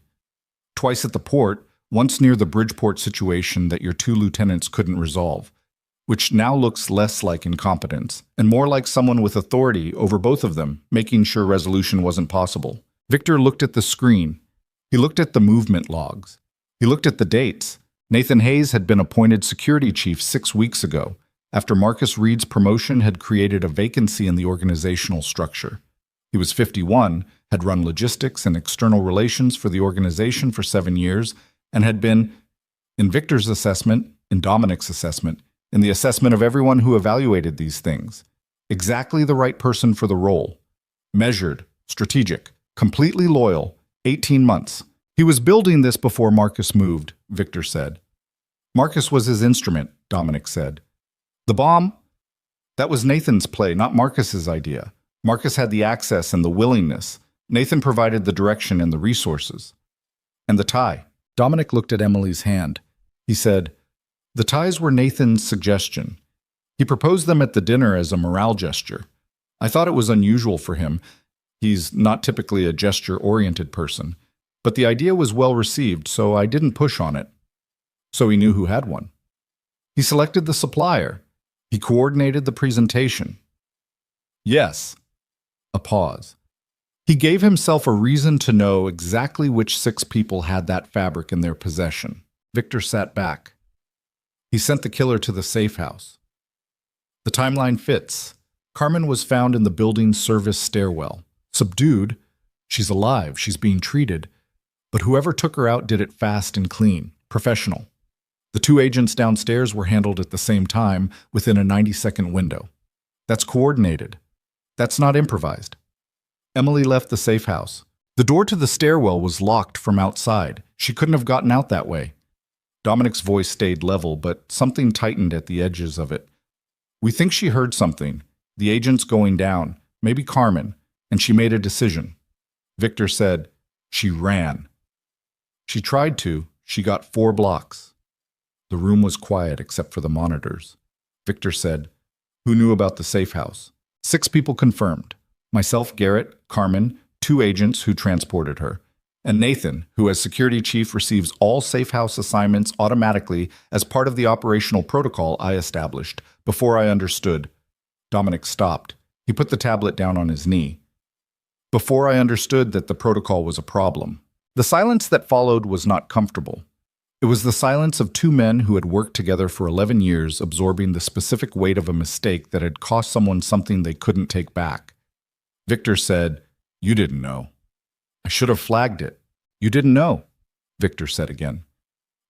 Twice at the port, once near the Bridgeport situation that your 2 lieutenants couldn't resolve, which now looks less like incompetence and more like someone with authority over both of them, making sure resolution wasn't possible. Victor looked at the screen. He looked at the movement logs. He looked at the dates. Nathan Hayes had been appointed security chief 6 weeks ago, after Marcus Reed's promotion had created a vacancy in the organizational structure. He was 51, had run logistics and external relations for the organization for 7 years, and had been, in Victor's assessment, in Dominic's assessment, in the assessment of everyone who evaluated these things, exactly the right person for the role. Measured, strategic, completely loyal, 18 months. He was building this before Marcus moved, Victor said. Marcus was his instrument, Dominic said. The bomb? That was Nathan's play, not Marcus's idea. Marcus had the access and the willingness. Nathan provided the direction and the resources. And the tie. Dominic looked at Emily's hand. He said, the ties were Nathan's suggestion. He proposed them at the dinner as a morale gesture. I thought it was unusual for him. He's not typically a gesture-oriented person. But the idea was well received, so I didn't push on it. So he knew who had one. He selected the supplier. He coordinated the presentation. Yes. A pause. He gave himself a reason to know exactly which 6 people had that fabric in their possession. Victor sat back. He sent the killer to the safe house. The timeline fits. Carmen was found in the building's service stairwell. Subdued. She's alive. She's being treated. But whoever took her out did it fast and clean. Professional. The 2 agents downstairs were handled at the same time within a 90-second window. That's coordinated. That's not improvised. Emily left the safe house. The door to the stairwell was locked from outside. She couldn't have gotten out that way. Dominic's voice stayed level, but something tightened at the edges of it. We think she heard something. The agent's going down. Maybe Carmen. And she made a decision. Victor said, she ran. She tried to. She got 4 blocks. The room was quiet except for the monitors. Victor said, who knew about the safe house? 6 people confirmed. Myself, Garrett, Carmen, 2 agents who transported her, and Nathan, who as security chief receives all safe house assignments automatically as part of the operational protocol I established before I understood. Dominic stopped. He put the tablet down on his knee. Before I understood that the protocol was a problem. The silence that followed was not comfortable. It was the silence of 2 men who had worked together for 11 years, absorbing the specific weight of a mistake that had cost someone something they couldn't take back. Victor said, you didn't know. I should have flagged it. You didn't know, Victor said again.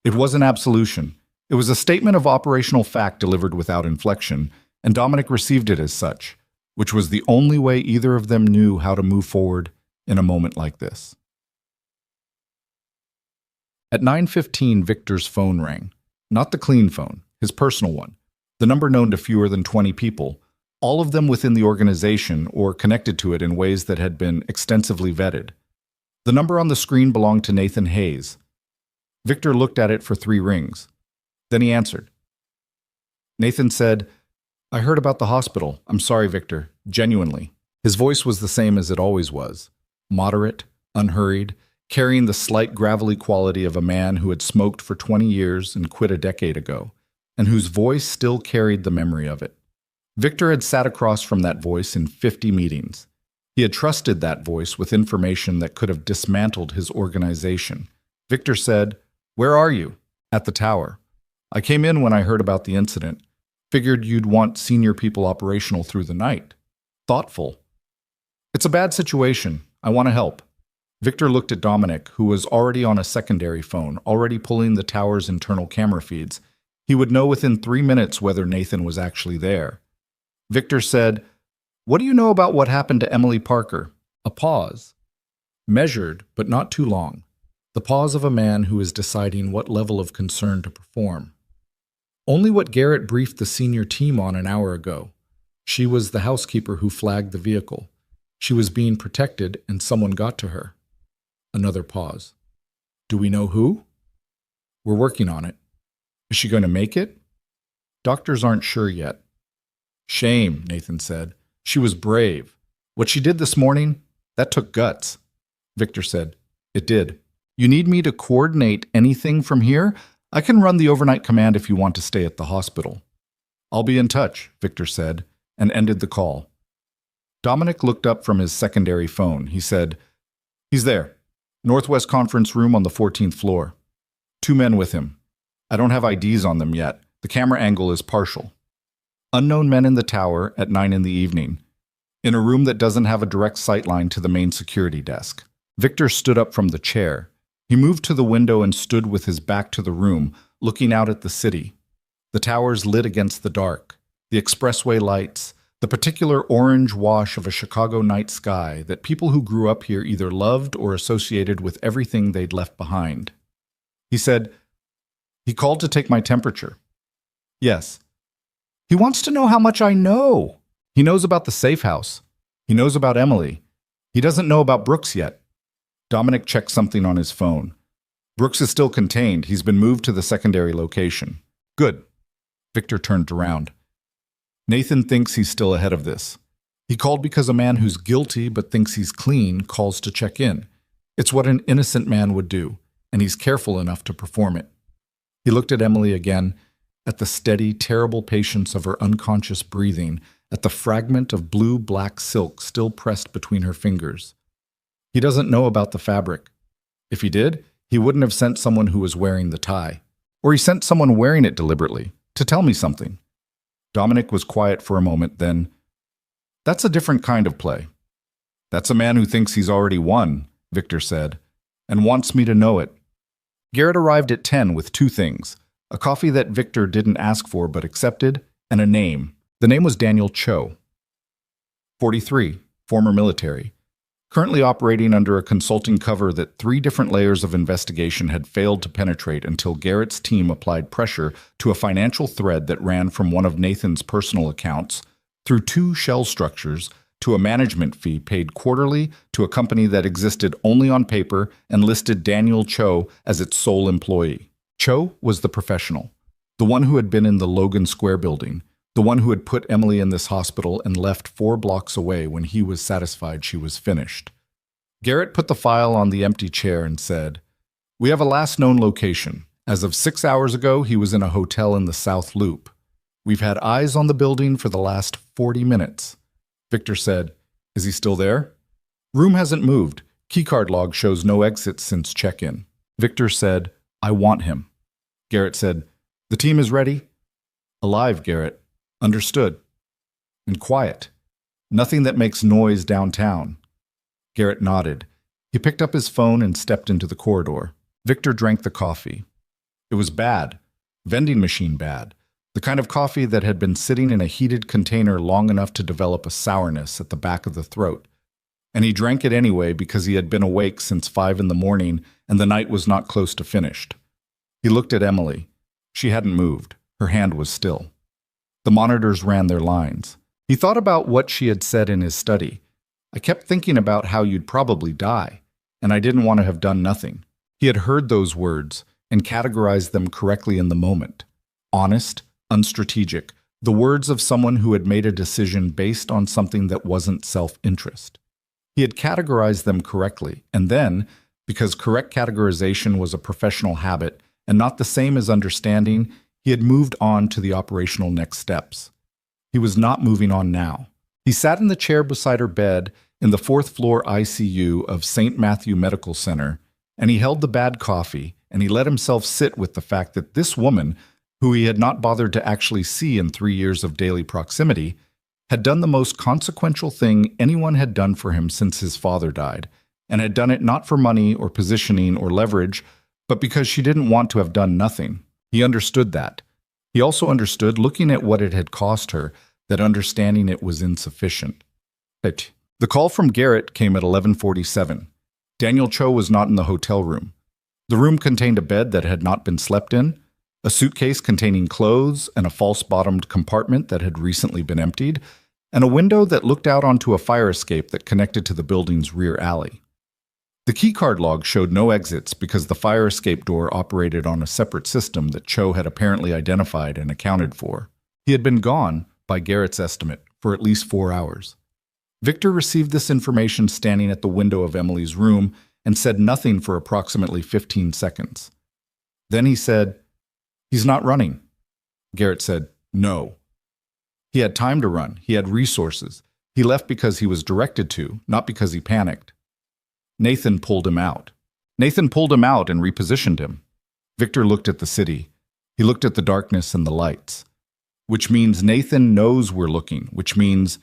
It wasn't absolution. It was a statement of operational fact delivered without inflection, and Dominic received it as such, which was the only way either of them knew how to move forward in a moment like this. At 9:15, Victor's phone rang. Not the clean phone, his personal one, the number known to fewer than 20 people, all of them within the organization or connected to it in ways that had been extensively vetted. The number on the screen belonged to Nathan Hayes. Victor looked at it for 3 rings. Then he answered. Nathan said, I heard about the hospital. I'm sorry, Victor. Genuinely. His voice was the same as it always was. Moderate, unhurried, carrying the slight gravelly quality of a man who had smoked for 20 years and quit a decade ago, and whose voice still carried the memory of it. Victor had sat across from that voice in 50 meetings. He had trusted that voice with information that could have dismantled his organization. Victor said, Where are you? At the tower. I came in when I heard about the incident. Figured you'd want senior people operational through the night. Thoughtful. It's a bad situation. I want to help. Victor looked at Dominic, who was already on a secondary phone, already pulling the tower's internal camera feeds. He would know within 3 minutes whether Nathan was actually there. Victor said, What do you know about what happened to Emily Parker? A pause. Measured, but not too long. The pause of a man who is deciding what level of concern to perform. Only what Garrett briefed the senior team on an hour ago. She was the housekeeper who flagged the vehicle. She was being protected and someone got to her. Another pause. Do we know who? We're working on it. Is she going to make it? Doctors aren't sure yet. Shame, Nathan said. She was brave. What she did this morning, that took guts. Victor said, It did. You need me to coordinate anything from here? I can run the overnight command if you want to stay at the hospital. I'll be in touch, Victor said, and ended the call. Dominic looked up from his secondary phone. He said, He's there. Northwest conference room on the 14th floor. 2 men with him. I don't have IDs on them yet. The camera angle is partial. Unknown men in the tower at 9 in the evening. In a room that doesn't have a direct sight line to the main security desk. Victor stood up from the chair. He moved to the window and stood with his back to the room, looking out at the city. The towers lit against the dark, the expressway lights, the particular orange wash of a Chicago night sky that people who grew up here either loved or associated with everything they'd left behind. He said, "He called to take my temperature." "Yes." "He wants to know how much I know." "He knows about the safe house. He knows about Emily. He doesn't know about Brooks yet." Dominic checked something on his phone. "Brooks is still contained. He's been moved to the secondary location." "Good." Victor turned around. "Nathan thinks he's still ahead of this. He called because a man who's guilty but thinks he's clean calls to check in. It's what an innocent man would do, and he's careful enough to perform it." He looked at Emily again, at the steady, terrible patience of her unconscious breathing, at the fragment of blue-black silk still pressed between her fingers. "He doesn't know about the fabric. If he did, he wouldn't have sent someone who was wearing the tie. Or he sent someone wearing it deliberately, to tell me something." Dominic was quiet for a moment, then, "That's a different kind of play." "That's a man who thinks he's already won," Victor said, "and wants me to know it." Garrett arrived at 10 with two things: a coffee that Victor didn't ask for but accepted, and a name. The name was Daniel Cho. 43, former military. Currently operating under a consulting cover that 3 different layers of investigation had failed to penetrate until Garrett's team applied pressure to a financial thread that ran from one of Nathan's personal accounts through 2 shell structures to a management fee paid quarterly to a company that existed only on paper and listed Daniel Cho as its sole employee. Cho was the professional, the one who had been in the Logan Square building, the one who had put Emily in this hospital and left 4 blocks away when he was satisfied she was finished. Garrett put the file on the empty chair and said, "We have a last known location. As of 6 hours ago, he was in a hotel in the South Loop. We've had eyes on the building for the last 40 minutes. Victor said, "Is he still there?" "Room hasn't moved. Keycard log shows no exits since check-in." Victor said, "I want him." Garrett said, "The team is ready?" "Alive, Garrett." "Understood." "And quiet. Nothing that makes noise downtown." Garrett nodded. He picked up his phone and stepped into the corridor. Victor drank the coffee. It was bad. Vending machine bad. The kind of coffee that had been sitting in a heated container long enough to develop a sourness at the back of the throat. And he drank it anyway because he had been awake since 5 in the morning and the night was not close to finished. He looked at Emily. She hadn't moved. Her hand was still. The monitors ran their lines. He thought about what she had said in his study. "I kept thinking about how you'd probably die, and I didn't want to have done nothing." He had heard those words and categorized them correctly in the moment. Honest, unstrategic, the words of someone who had made a decision based on something that wasn't self-interest. He had categorized them correctly, and then, because correct categorization was a professional habit and not the same as understanding, he had moved on to the operational next steps. He was not moving on now. He sat in the chair beside her bed in the 4th-floor ICU of St. Matthew Medical Center, and he held the bad coffee, and he let himself sit with the fact that this woman, who he had not bothered to actually see in 3 years of daily proximity, had done the most consequential thing anyone had done for him since his father died, and had done it not for money or positioning or leverage, but because she didn't want to have done nothing. He understood that. He also understood, looking at what it had cost her, that understanding it was insufficient. The call from Garrett came at 11:47. Daniel Cho was not in the hotel room. The room contained a bed that had not been slept in, a suitcase containing clothes and a false-bottomed compartment that had recently been emptied, and a window that looked out onto a fire escape that connected to the building's rear alley. The keycard log showed no exits because the fire escape door operated on a separate system that Cho had apparently identified and accounted for. He had been gone, by Garrett's estimate, for at least 4 hours. Victor received this information standing at the window of Emily's room and said nothing for approximately 15 seconds. Then he said, "He's not running." Garrett said, "No." He had time to run. He had resources. He left because he was directed to, not because he panicked. Nathan pulled him out. Nathan pulled him out and repositioned him. Victor looked at the city. He looked at the darkness and the lights. Which means Nathan knows we're looking, which means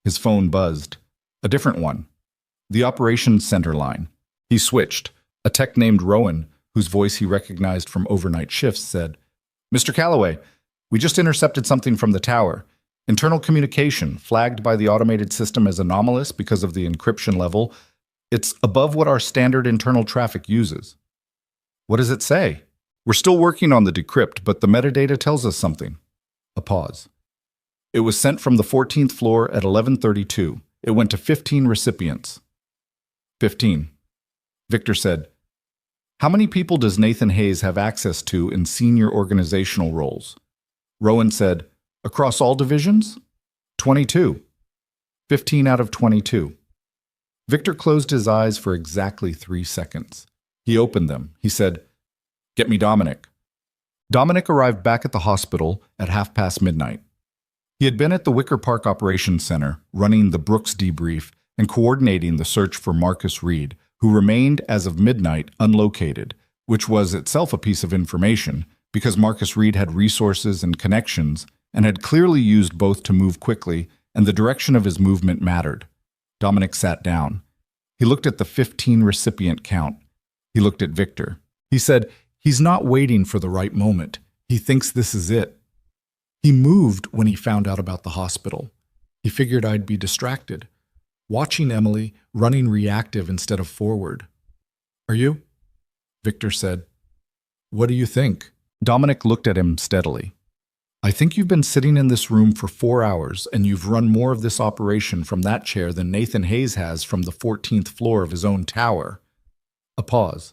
his phone buzzed. A different one. The operations center line. He switched. A tech named Rowan, whose voice he recognized from overnight shifts, said, "Mr. Calloway, we just intercepted something from the tower. Internal communication, flagged by the automated system as anomalous because of the encryption level. It's above what our standard internal traffic uses." "What does it say?" "We're still working on the decrypt, but the metadata tells us something." A pause. "It was sent from the 14th floor at 11:32. It went to 15 recipients." 15. Victor said, "How many people does Nathan Hayes have access to in senior organizational roles?" Rowan said, "Across all divisions?" 22. 15 out of 22. Victor closed his eyes for exactly 3 seconds. He opened them. He said, "Get me Dominic." Dominic arrived back at the hospital at midnight. He had been at the Wicker Park Operations Center, running the Brooks debrief and coordinating the search for Marcus Reed, who remained as of midnight unlocated, which was itself a piece of information because Marcus Reed had resources and connections and had clearly used both to move quickly, and the direction of his movement mattered. Dominic sat down. He looked at the 15 recipient count. He looked at Victor. He said, "He's not waiting for the right moment. He thinks this is it." He moved when he found out about the hospital. He figured I'd be distracted, watching Emily running reactive instead of forward. "Are you?" Victor said. "What do you think?" Dominic looked at him steadily. "I think you've been sitting in this room for 4 hours, and you've run more of this operation from that chair than Nathan Hayes has from the 14th floor of his own tower." A pause.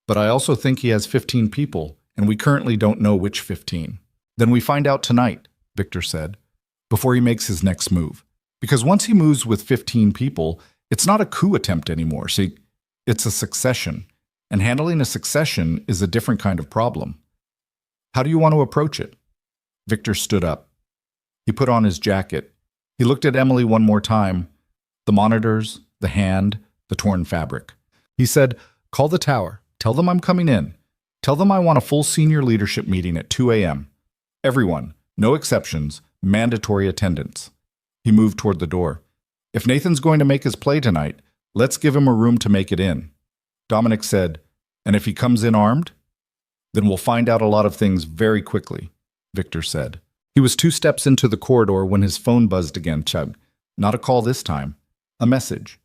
"But I also think he has 15 people, and we currently don't know which 15. "Then we find out tonight," Victor said, "before he makes his next move. Because once he moves with 15 people, it's not a coup attempt anymore. See, it's a succession, and handling a succession is a different kind of problem. How do you want to approach it?" Victor stood up. He put on his jacket. He looked at Emily one more time, the monitors, the hand, the torn fabric. He said, "Call the tower. Tell them I'm coming in. Tell them I want a full senior leadership meeting at 2 a.m. Everyone, no exceptions, mandatory attendance." He moved toward the door. "If Nathan's going to make his play tonight, let's give him a room to make it in." Dominic said, "And if he comes in armed?" "Then we'll find out a lot of things very quickly," Victor said. He was 2 steps into the corridor when his phone buzzed again. Chug. Not a call this time. A message.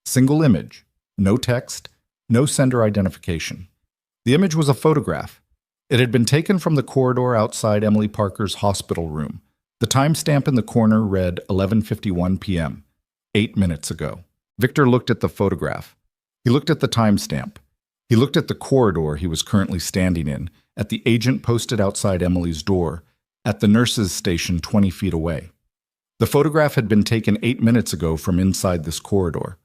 Single image. No text. No sender identification. The image was a photograph. It had been taken from the corridor outside Emily Parker's hospital room. The timestamp in the corner read 11:51 p.m., 8 minutes ago. Victor looked at the photograph. He looked at the timestamp. He looked at the corridor he was currently standing in, at the agent posted outside Emily's door, at the nurse's station 20 feet away. The photograph had been taken 8 minutes ago from inside this corridor,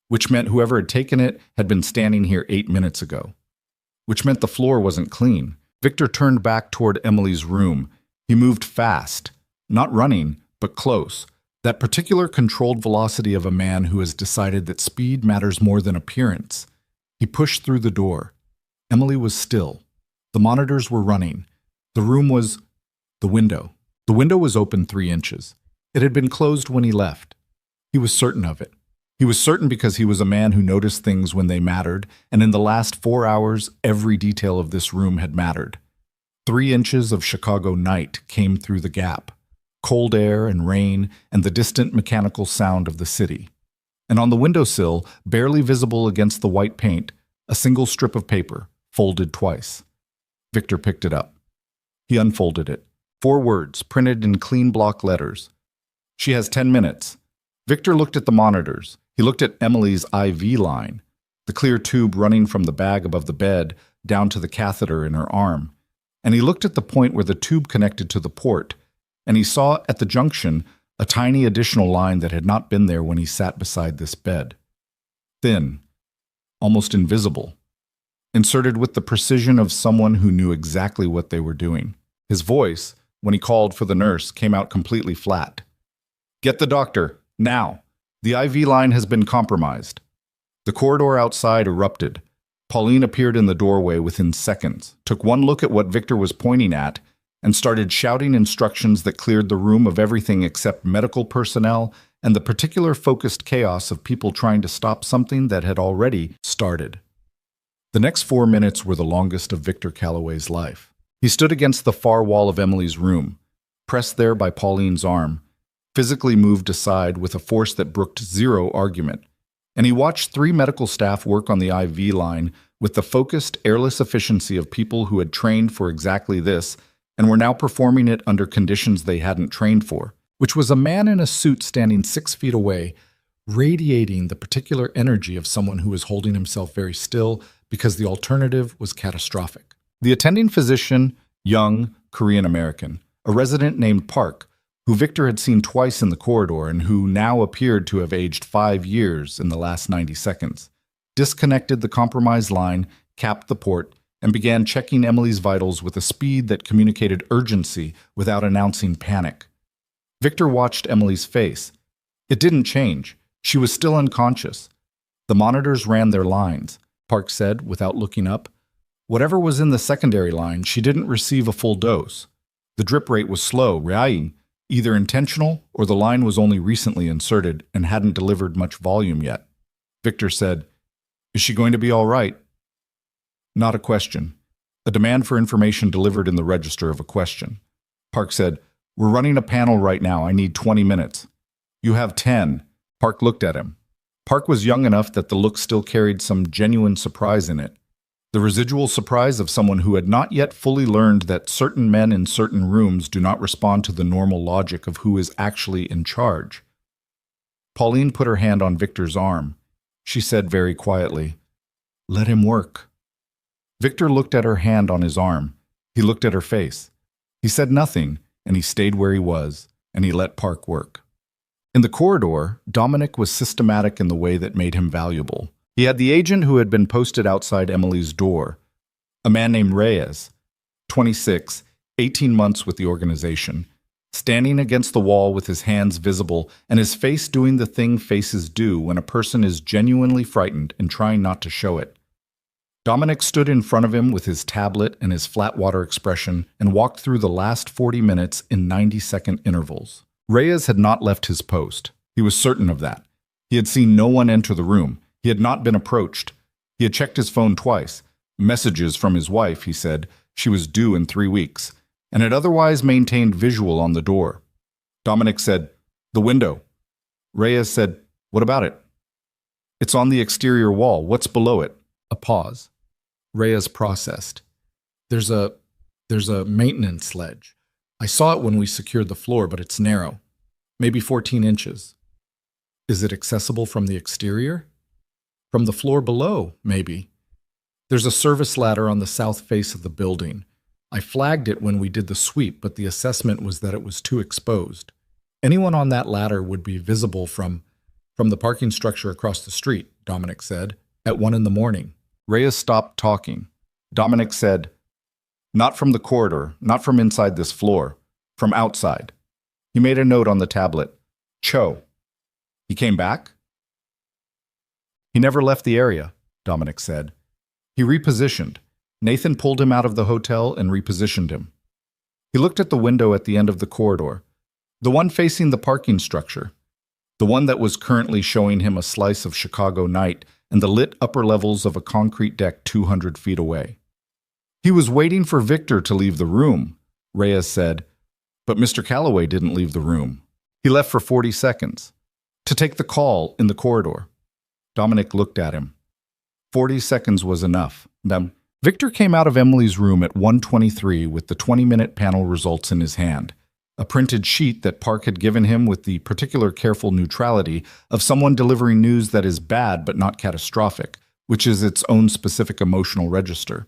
which meant whoever had taken it had been standing here 8 minutes ago, which meant the floor wasn't clean. Victor turned back toward Emily's room. He moved fast, not running, but close, that particular controlled velocity of a man who has decided that speed matters more than appearance. He pushed through the door. Emily was still. The monitors were running. The room was the window. The window was open 3 inches. It had been closed when he left. He was certain of it. He was certain because he was a man who noticed things when they mattered, and in the last 4 hours, every detail of this room had mattered. 3 inches of Chicago night came through the gap. Cold air and rain and the distant mechanical sound of the city. And on the windowsill, barely visible against the white paint, a single strip of paper, folded twice. Victor picked it up. He unfolded it. 4 words, printed in clean block letters. "She has 10 minutes. Victor looked at the monitors. He looked at Emily's IV line, the clear tube running from the bag above the bed down to the catheter in her arm. And he looked at the point where the tube connected to the port, and he saw at the junction a tiny additional line that had not been there when he sat beside this bed. Thin, almost invisible, inserted with the precision of someone who knew exactly what they were doing. His voice, when he called for the nurse, came out completely flat. "Get the doctor, now. The IV line has been compromised." The corridor outside erupted. Pauline appeared in the doorway within seconds, took one look at what Victor was pointing at, and started shouting instructions that cleared the room of everything except medical personnel and the particular focused chaos of people trying to stop something that had already started. The next 4 minutes were the longest of Victor Calloway's life. He stood against the far wall of Emily's room, pressed there by Pauline's arm, physically moved aside with a force that brooked zero argument, and he watched 3 medical staff work on the IV line with the focused, airless efficiency of people who had trained for exactly this and were now performing it under conditions they hadn't trained for, which was a man in a suit standing 6 feet away, radiating the particular energy of someone who was holding himself very still because the alternative was catastrophic. The attending physician, young, Korean-American, a resident named Park, who Victor had seen twice in the corridor and who now appeared to have aged 5 years in the last 90 seconds, disconnected the compromised line, capped the port, and began checking Emily's vitals with a speed that communicated urgency without announcing panic. Victor watched Emily's face. It didn't change. She was still unconscious. The monitors ran their lines, Park said without looking up. Whatever was in the secondary line, she didn't receive a full dose. The drip rate was slow, either intentional or the line was only recently inserted and hadn't delivered much volume yet. Victor said, "Is she going to be all right?" Not a question. A demand for information delivered in the register of a question. Park said, "We're running a panel right now. I need 20 minutes. "You have 10. Park looked at him. Park was young enough that the look still carried some genuine surprise in it. The residual surprise of someone who had not yet fully learned that certain men in certain rooms do not respond to the normal logic of who is actually in charge. Pauline put her hand on Victor's arm. She said very quietly, "Let him work." Victor looked at her hand on his arm. He looked at her face. He said nothing, and he stayed where he was, and he let Park work. In the corridor, Dominic was systematic in the way that made him valuable. He had the agent who had been posted outside Emily's door, a man named Reyes, 26, 18 months with the organization, standing against the wall with his hands visible and his face doing the thing faces do when a person is genuinely frightened and trying not to show it. Dominic stood in front of him with his tablet and his flat water expression and walked through the last 40 minutes in 90-second intervals. Reyes had not left his post. He was certain of that. He had seen no one enter the room. He had not been approached. He had checked his phone twice. Messages from his wife, he said. She was due in 3 weeks. And had otherwise maintained visual on the door. Dominic said, "The window." Reyes said, "What about it?" "It's on the exterior wall. What's below it?" A pause. Reyes processed. There's a maintenance ledge. I saw it when we secured the floor, but it's narrow. Maybe 14 inches. Is it accessible from the exterior? From the floor below, maybe. There's a service ladder on the south face of the building. I flagged it when we did the sweep, but the assessment was that it was too exposed. Anyone on that ladder would be visible from the parking structure across the street, Dominic said, at 1 a.m. Reyes stopped talking. Dominic said, "Not from the corridor, not from inside this floor, from outside." He made a note on the tablet. "Cho." "He came back?" "He never left the area," Dominic said. "He repositioned. Nathan pulled him out of the hotel and repositioned him." He looked at the window at the end of the corridor, the one facing the parking structure, the one that was currently showing him a slice of Chicago night and the lit upper levels of a concrete deck 200 feet away. "He was waiting for Victor to leave the room," Reyes said, "but Mr. Calloway didn't leave the room. He left for 40 seconds. To take the call in the corridor." Dominic looked at him. 40 seconds was enough. Then Victor came out of Emily's room at 1:23 with the 20-minute panel results in his hand, a printed sheet that Park had given him with the particular careful neutrality of someone delivering news that is bad but not catastrophic, which is its own specific emotional register,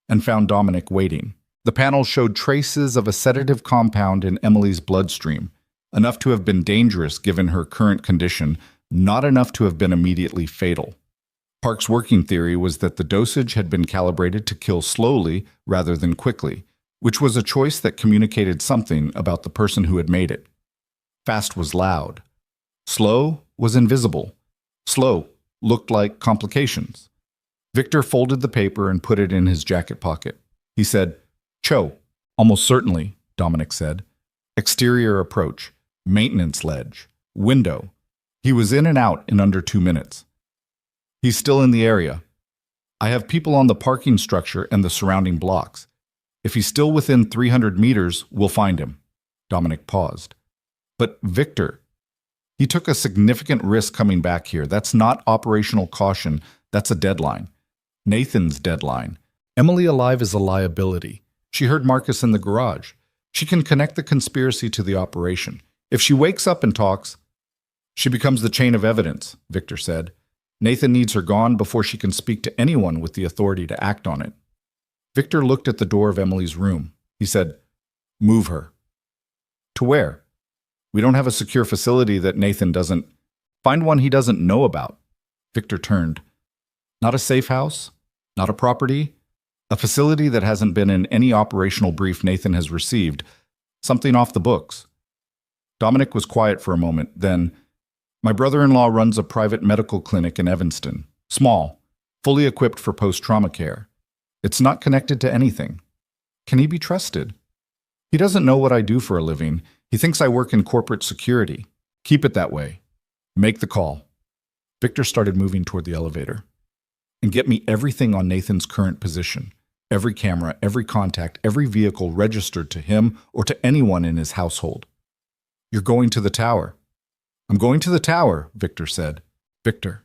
and found Dominic waiting. The panel showed traces of a sedative compound in Emily's bloodstream, enough to have been dangerous given her current condition, not enough to have been immediately fatal. Park's working theory was that the dosage had been calibrated to kill slowly rather than quickly, which was a choice that communicated something about the person who had made it. Fast was loud. Slow was invisible. Slow looked like complications. Victor folded the paper and put it in his jacket pocket. He said, "Cho." "Almost certainly," Dominic said. "Exterior approach. Maintenance ledge. Window. He was in and out in under 2 minutes. He's still in the area." I have people on the parking structure and the surrounding blocks. If he's still within 300 meters, we'll find him. Dominic paused. But Victor, he took a significant risk coming back here. That's not operational caution. That's a deadline. Nathan's deadline. Emily alive is a liability. She heard Marcus in the garage. She can connect the conspiracy to the operation. If she wakes up and talks, she becomes the chain of evidence, Victor said. Nathan needs her gone before she can speak to anyone with the authority to act on it. Victor looked at the door of Emily's room. He said, "Move her." "To where?" "We don't have a secure facility that Nathan doesn't. Find one he doesn't know about." Victor turned. "Not a safe house? Not a property? A facility that hasn't been in any operational brief Nathan has received. Something off the books." Dominic was quiet for a moment, then, "My brother-in-law runs a private medical clinic in Evanston. Small, fully equipped for post-trauma care. It's not connected to anything. Can he be trusted? He doesn't know what I do for a living. He thinks I work in corporate security. Keep it that way. Make the call." Victor started moving toward the elevator. "And get me everything on Nathan's current position. Every camera, every contact, every vehicle registered to him or to anyone in his household." "You're going to the tower." "I'm going to the tower," Victor said. "Victor."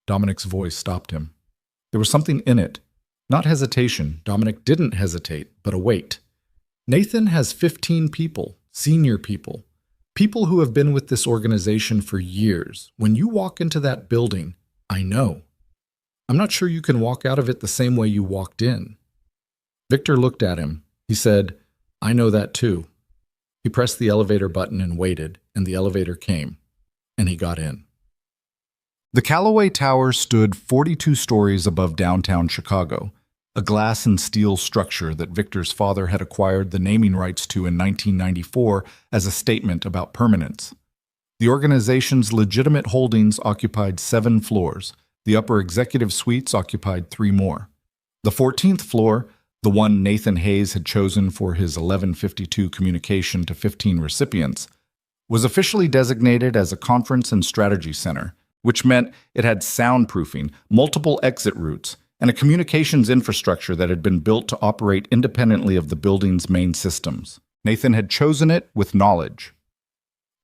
Dominic's voice stopped him. There was something in it. Not hesitation. Dominic didn't hesitate, but a weight. Nathan has 15 people, senior people, people who have been with this organization for years. When you walk into that building, I know. I'm not sure you can walk out of it the same way you walked in. Victor looked at him. He said, "I know that too." He pressed the elevator button and waited, and the elevator came, and he got in. The Callaway Tower stood 42 stories above downtown Chicago, a glass and steel structure that Victor's father had acquired the naming rights to in 1994 as a statement about permanence. The organization's legitimate holdings occupied 7 floors. The upper executive suites occupied 3 more. The 14th floor, the one Nathan Hayes had chosen for his 1152 communication to 15 recipients, was officially designated as a conference and strategy center, which meant it had soundproofing, multiple exit routes, and a communications infrastructure that had been built to operate independently of the building's main systems. Nathan had chosen it with knowledge.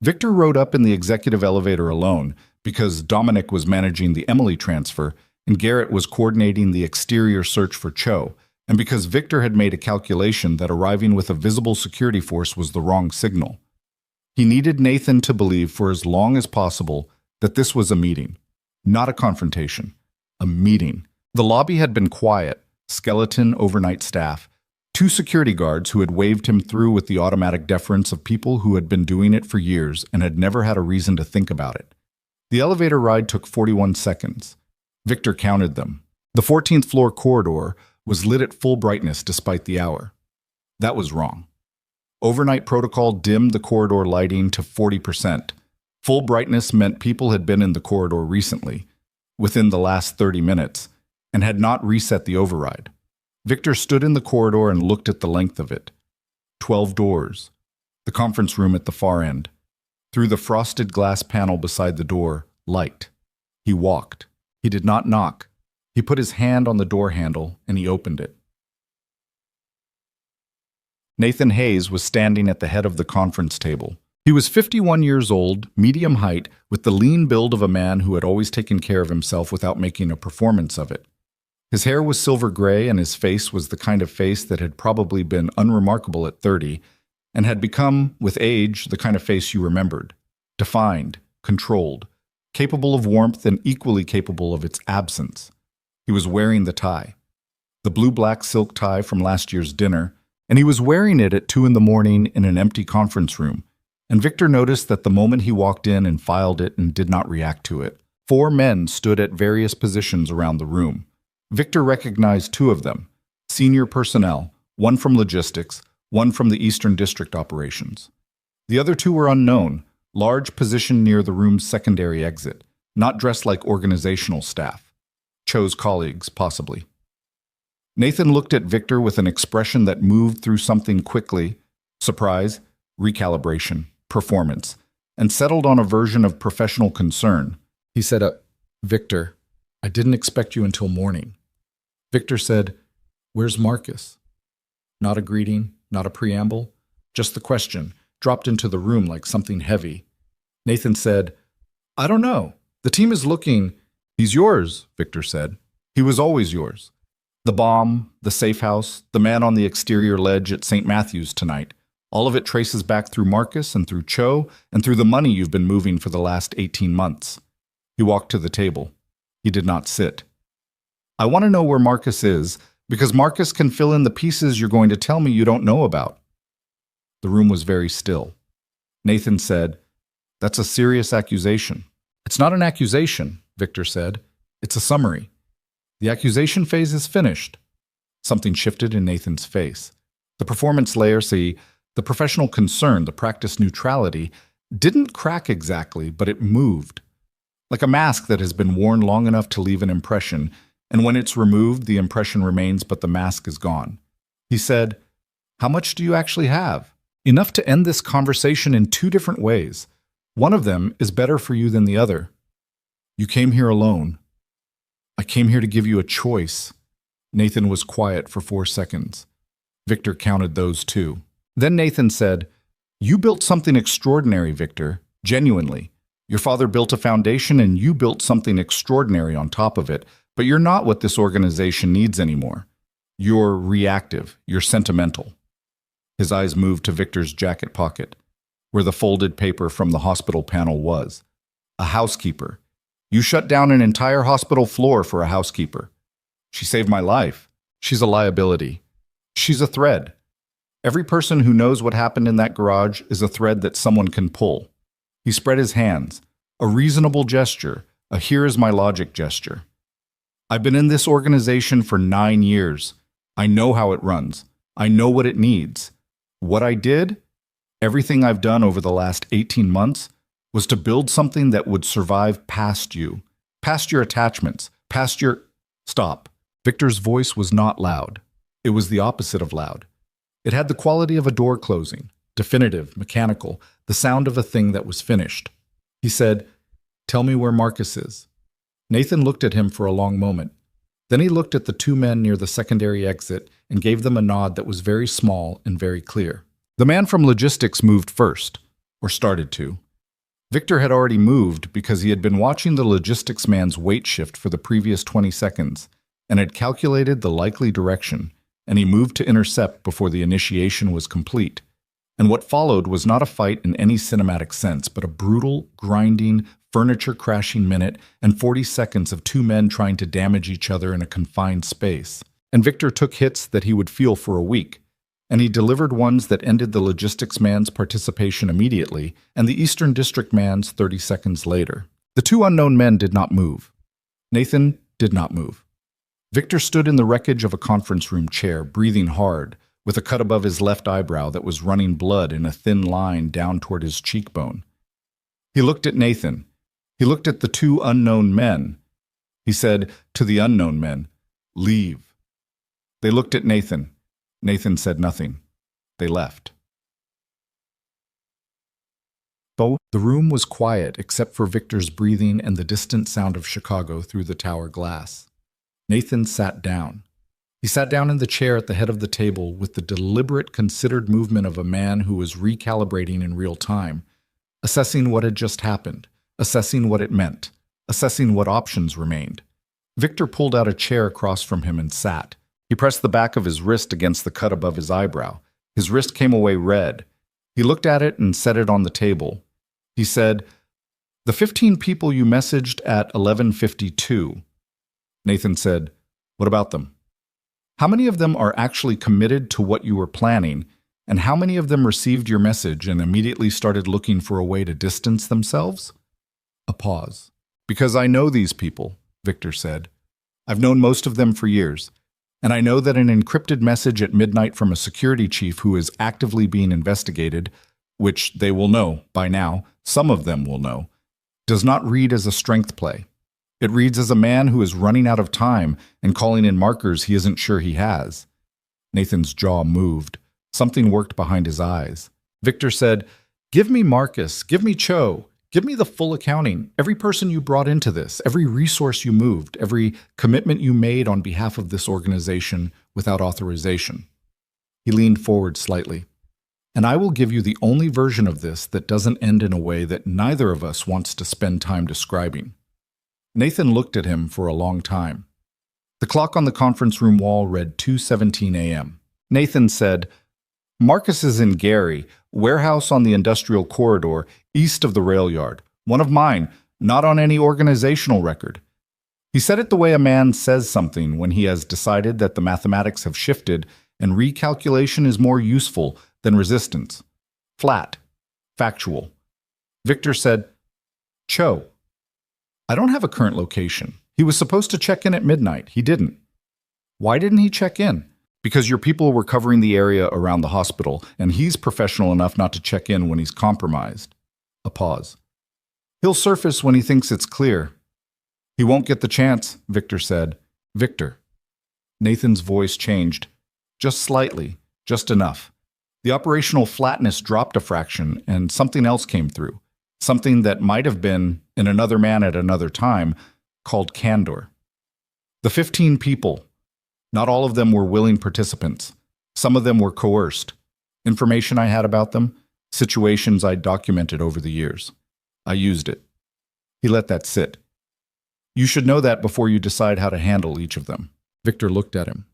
Victor rode up in the executive elevator alone because Dominic was managing the Emily transfer and Garrett was coordinating the exterior search for Cho, and because Victor had made a calculation that arriving with a visible security force was the wrong signal. He needed Nathan to believe for as long as possible that this was a meeting, not a confrontation, a meeting. The lobby had been quiet, skeleton overnight staff, 2 security guards who had waved him through with the automatic deference of people who had been doing it for years and had never had a reason to think about it. The elevator ride took 41 seconds. Victor counted them. The 14th floor corridor was lit at full brightness despite the hour. That was wrong. Overnight protocol dimmed the corridor lighting to 40%. Full brightness meant people had been in the corridor recently, within the last 30 minutes, and had not reset the override. Victor stood in the corridor and looked at the length of it. 12 doors. The conference room at the far end. Through the frosted glass panel beside the door, light. He walked. He did not knock. He put his hand on the door handle and he opened it. Nathan Hayes was standing at the head of the conference table. He was 51 years old, medium height, with the lean build of a man who had always taken care of himself without making a performance of it. His hair was silver gray and his face was the kind of face that had probably been unremarkable at 30 and had become, with age, the kind of face you remembered. Defined, controlled, capable of warmth and equally capable of its absence. He was wearing the tie. The blue-black silk tie from last year's dinner, and he was wearing it at 2 a.m. in an empty conference room. And Victor noticed that the moment he walked in and filed it and did not react to it, 4 men stood at various positions around the room. Victor recognized 2 of them, senior personnel, one from logistics, one from the Eastern District operations. The other 2 were unknown, large position near the room's secondary exit, not dressed like organizational staff. Cho's colleagues, possibly. Nathan looked at Victor with an expression that moved through something quickly, surprise, recalibration, performance, and settled on a version of professional concern. He said, Victor, I didn't expect you until morning. Victor said, "Where's Marcus?" Not a greeting, not a preamble, just the question, dropped into the room like something heavy. Nathan said, "I don't know. The team is looking." "He's yours," Victor said. "He was always yours. The bomb, the safe house, the man on the exterior ledge at St. Matthew's tonight. All of it traces back through Marcus and through Cho and through the money you've been moving for the last 18 months. He walked to the table. He did not sit. "I want to know where Marcus is, because Marcus can fill in the pieces you're going to tell me you don't know about." The room was very still. Nathan said, "That's a serious accusation." "It's not an accusation," Victor said. "It's a summary. The accusation phase is finished." Something shifted in Nathan's face. The performance layer, the professional concern, the practice neutrality, didn't crack exactly, but it moved. Like a mask that has been worn long enough to leave an impression, and when it's removed, the impression remains, but the mask is gone. He said, "How much do you actually have?" "Enough to end this conversation in two different ways. One of them is better for you than the other. You came here alone. I came here to give you a choice." Nathan was quiet for 4 seconds. Victor counted those too. Then Nathan said, "You built something extraordinary, Victor, genuinely. Your father built a foundation and you built something extraordinary on top of it, but you're not what this organization needs anymore. You're reactive, you're sentimental." His eyes moved to Victor's jacket pocket, where the folded paper from the hospital panel was. "A housekeeper. You shut down an entire hospital floor for a housekeeper. She saved my life. She's a liability. She's a thread. Every person who knows what happened in that garage is a thread that someone can pull." He spread his hands, a reasonable gesture, a here is my logic gesture. "I've been in this organization for 9 years. I know how it runs. I know what it needs. What I did, everything I've done over the last 18 months, was to build something that would survive past you, past your attachments, past your—" "Stop." Victor's voice was not loud. It was the opposite of loud. It had the quality of a door closing, definitive, mechanical, the sound of a thing that was finished. He said, "Tell me where Marcus is." Nathan looked at him for a long moment. Then he looked at the 2 men near the secondary exit and gave them a nod that was very small and very clear. The man from logistics moved first, or started to. Victor had already moved because he had been watching the logistics man's weight shift for the previous 20 seconds and had calculated the likely direction, and he moved to intercept before the initiation was complete. And what followed was not a fight in any cinematic sense, but a brutal, grinding, furniture-crashing minute and 40 seconds of 2 men trying to damage each other in a confined space. And Victor took hits that he would feel for a week, and he delivered ones that ended the logistics man's participation immediately and the Eastern District man's 30 seconds later. The 2 unknown men did not move. Nathan did not move. Victor stood in the wreckage of a conference room chair, breathing hard, with a cut above his left eyebrow that was running blood in a thin line down toward his cheekbone. He looked at Nathan. He looked at the 2 unknown men. He said to the unknown men, "Leave." They looked at Nathan. Nathan said nothing. They left. The room was quiet except for Victor's breathing and the distant sound of Chicago through the tower glass. Nathan sat down. He sat down in the chair at the head of the table with the deliberate, considered movement of a man who was recalibrating in real time, assessing what had just happened, assessing what it meant, assessing what options remained. Victor pulled out a chair across from him and sat. He pressed the back of his wrist against the cut above his eyebrow. His wrist came away red. He looked at it and set it on the table. He said, "The 15 people you messaged at 11:52. Nathan said, "What about them? How many of them are actually committed to what you were planning, and how many of them received your message and immediately started looking for a way to distance themselves?" A pause. "Because I know these people," Victor said. "I've known most of them for years, and I know that an encrypted message at midnight from a security chief who is actively being investigated, which they will know by now, some of them will know, does not read as a strength play. It reads as a man who is running out of time and calling in markers he isn't sure he has." Nathan's jaw moved. Something worked behind his eyes. Victor said, "Give me Marcus, give me Cho, Give me the full accounting. Every person you brought into this, every resource you moved, every commitment you made on behalf of this organization without authorization. He leaned forward slightly. And I will give you the only version of this that doesn't end in a way that neither of us wants to spend time describing. Nathan looked at him for a long time. The clock on the conference room wall read 2:17 a.m. Nathan said, "Marcus is in Gary, warehouse on the industrial corridor, east of the rail yard. One of mine, not on any organizational record." He said it the way a man says something when he has decided that the mathematics have shifted and recalculation is more useful than resistance. Flat. Factual. Victor said, "Cho, I don't have a current location. He was supposed to check in at midnight. He didn't." "Why didn't he check in?" "Because your people were covering the area around the hospital, and he's professional enough not to check in when he's compromised." A pause. "He'll surface when he thinks it's clear." "He won't get the chance," Victor said. "Victor." Nathan's voice changed. Just slightly. Just enough. The operational flatness dropped a fraction, and something else came through. Something that might have been, in another man at another time, called candor. The 15 people. Not all of them were willing participants. Some of them were coerced. Information I had about them, situations I'd documented over the years. I used it. He let that sit. "You should know that before you decide how to handle each of them." Victor looked at him.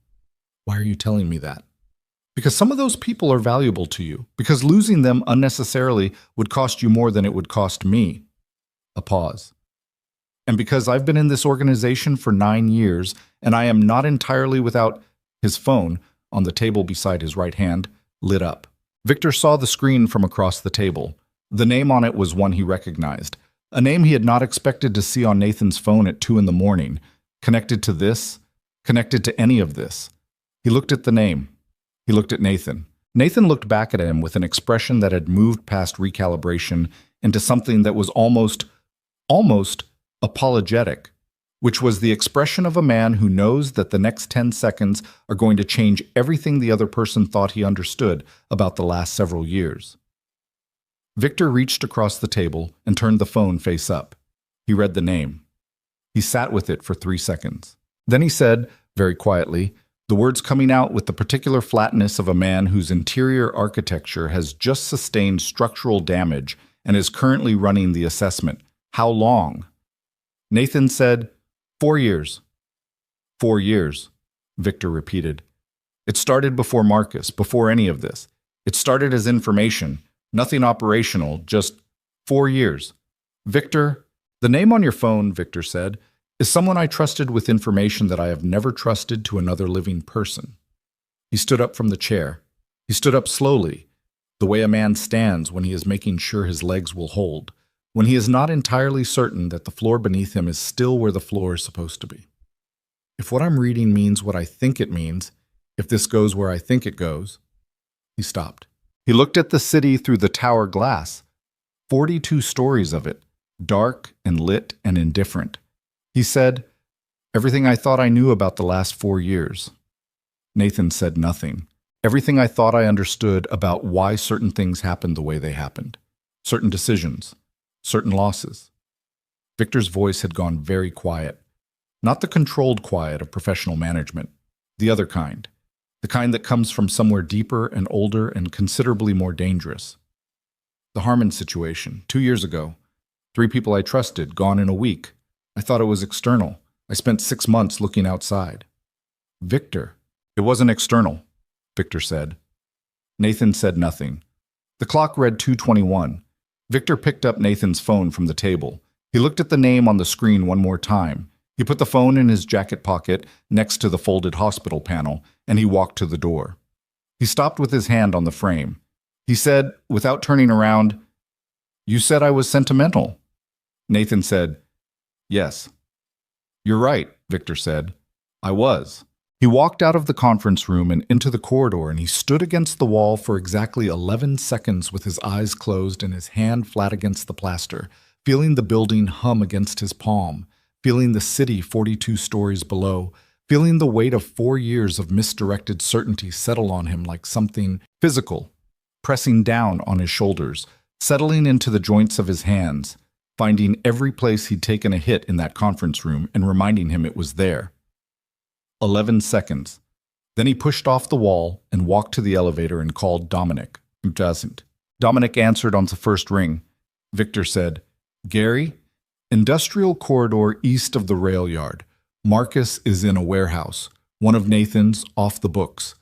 "Why are you telling me that?" "Because some of those people are valuable to you. Because losing them unnecessarily would cost you more than it would cost me." A pause. "And because I've been in this organization for 9 years, and I am not entirely without—" His phone, on the table beside his right hand, lit up. Victor saw the screen from across the table. The name on it was one he recognized. A name he had not expected to see on Nathan's phone at 2 in the morning. Connected to this. Connected to any of this. He looked at the name. He looked at Nathan. Nathan looked back at him with an expression that had moved past recalibration into something that was almost apologetic, which was the expression of a man who knows that the next 10 seconds are going to change everything the other person thought he understood about the last several years. Victor reached across the table and turned the phone face up. He read the name. He sat with it for 3 seconds. Then he said, very quietly, the words coming out with the particular flatness of a man whose interior architecture has just sustained structural damage and is currently running the assessment. "How long?" Nathan said, 4 years. 4 years, Victor repeated. "It started before Marcus, before any of this. It started as information, nothing operational, just 4 years. Victor, the name on your phone," Victor said, "is someone I trusted with information that I have never trusted to another living person." He stood up from the chair. He stood up slowly, the way a man stands when he is making sure his legs will hold, when he is not entirely certain that the floor beneath him is still where the floor is supposed to be. "If what I'm reading means what I think it means, if this goes where I think it goes—" He stopped. He looked at the city through the tower glass, 42 stories of it, dark and lit and indifferent. He said, "Everything I thought I knew about the last 4 years." Nathan said nothing. "Everything I thought I understood about why certain things happened the way they happened. Certain decisions. Certain losses." Victor's voice had gone very quiet. Not the controlled quiet of professional management. The other kind. The kind that comes from somewhere deeper and older and considerably more dangerous. The Harmon situation, 2 years ago. 3 people I trusted, gone in a week. I thought it was external. I spent 6 months looking outside. "Victor." "It wasn't external," Victor said. Nathan said nothing. The clock read 2:21. Victor picked up Nathan's phone from the table. He looked at the name on the screen one more time. He put the phone in his jacket pocket next to the folded hospital panel, and he walked to the door. He stopped with his hand on the frame. He said, without turning around, "You said I was sentimental." Nathan said, "Yes." "You're right," Victor said. "I was." He walked out of the conference room and into the corridor, and he stood against the wall for exactly 11 seconds with his eyes closed and his hand flat against the plaster, feeling the building hum against his palm, feeling the city 42 stories below, feeling the weight of 4 years of misdirected certainty settle on him like something physical, pressing down on his shoulders, settling into the joints of his hands, finding every place he'd taken a hit in that conference room and reminding him it was there. 11 seconds. Then he pushed off the wall and walked to the elevator and called Dominic. Dominic answered on the first ring. Victor said, "Gary, industrial corridor east of the rail yard. Marcus is in a warehouse, one of Nathan's, off the books.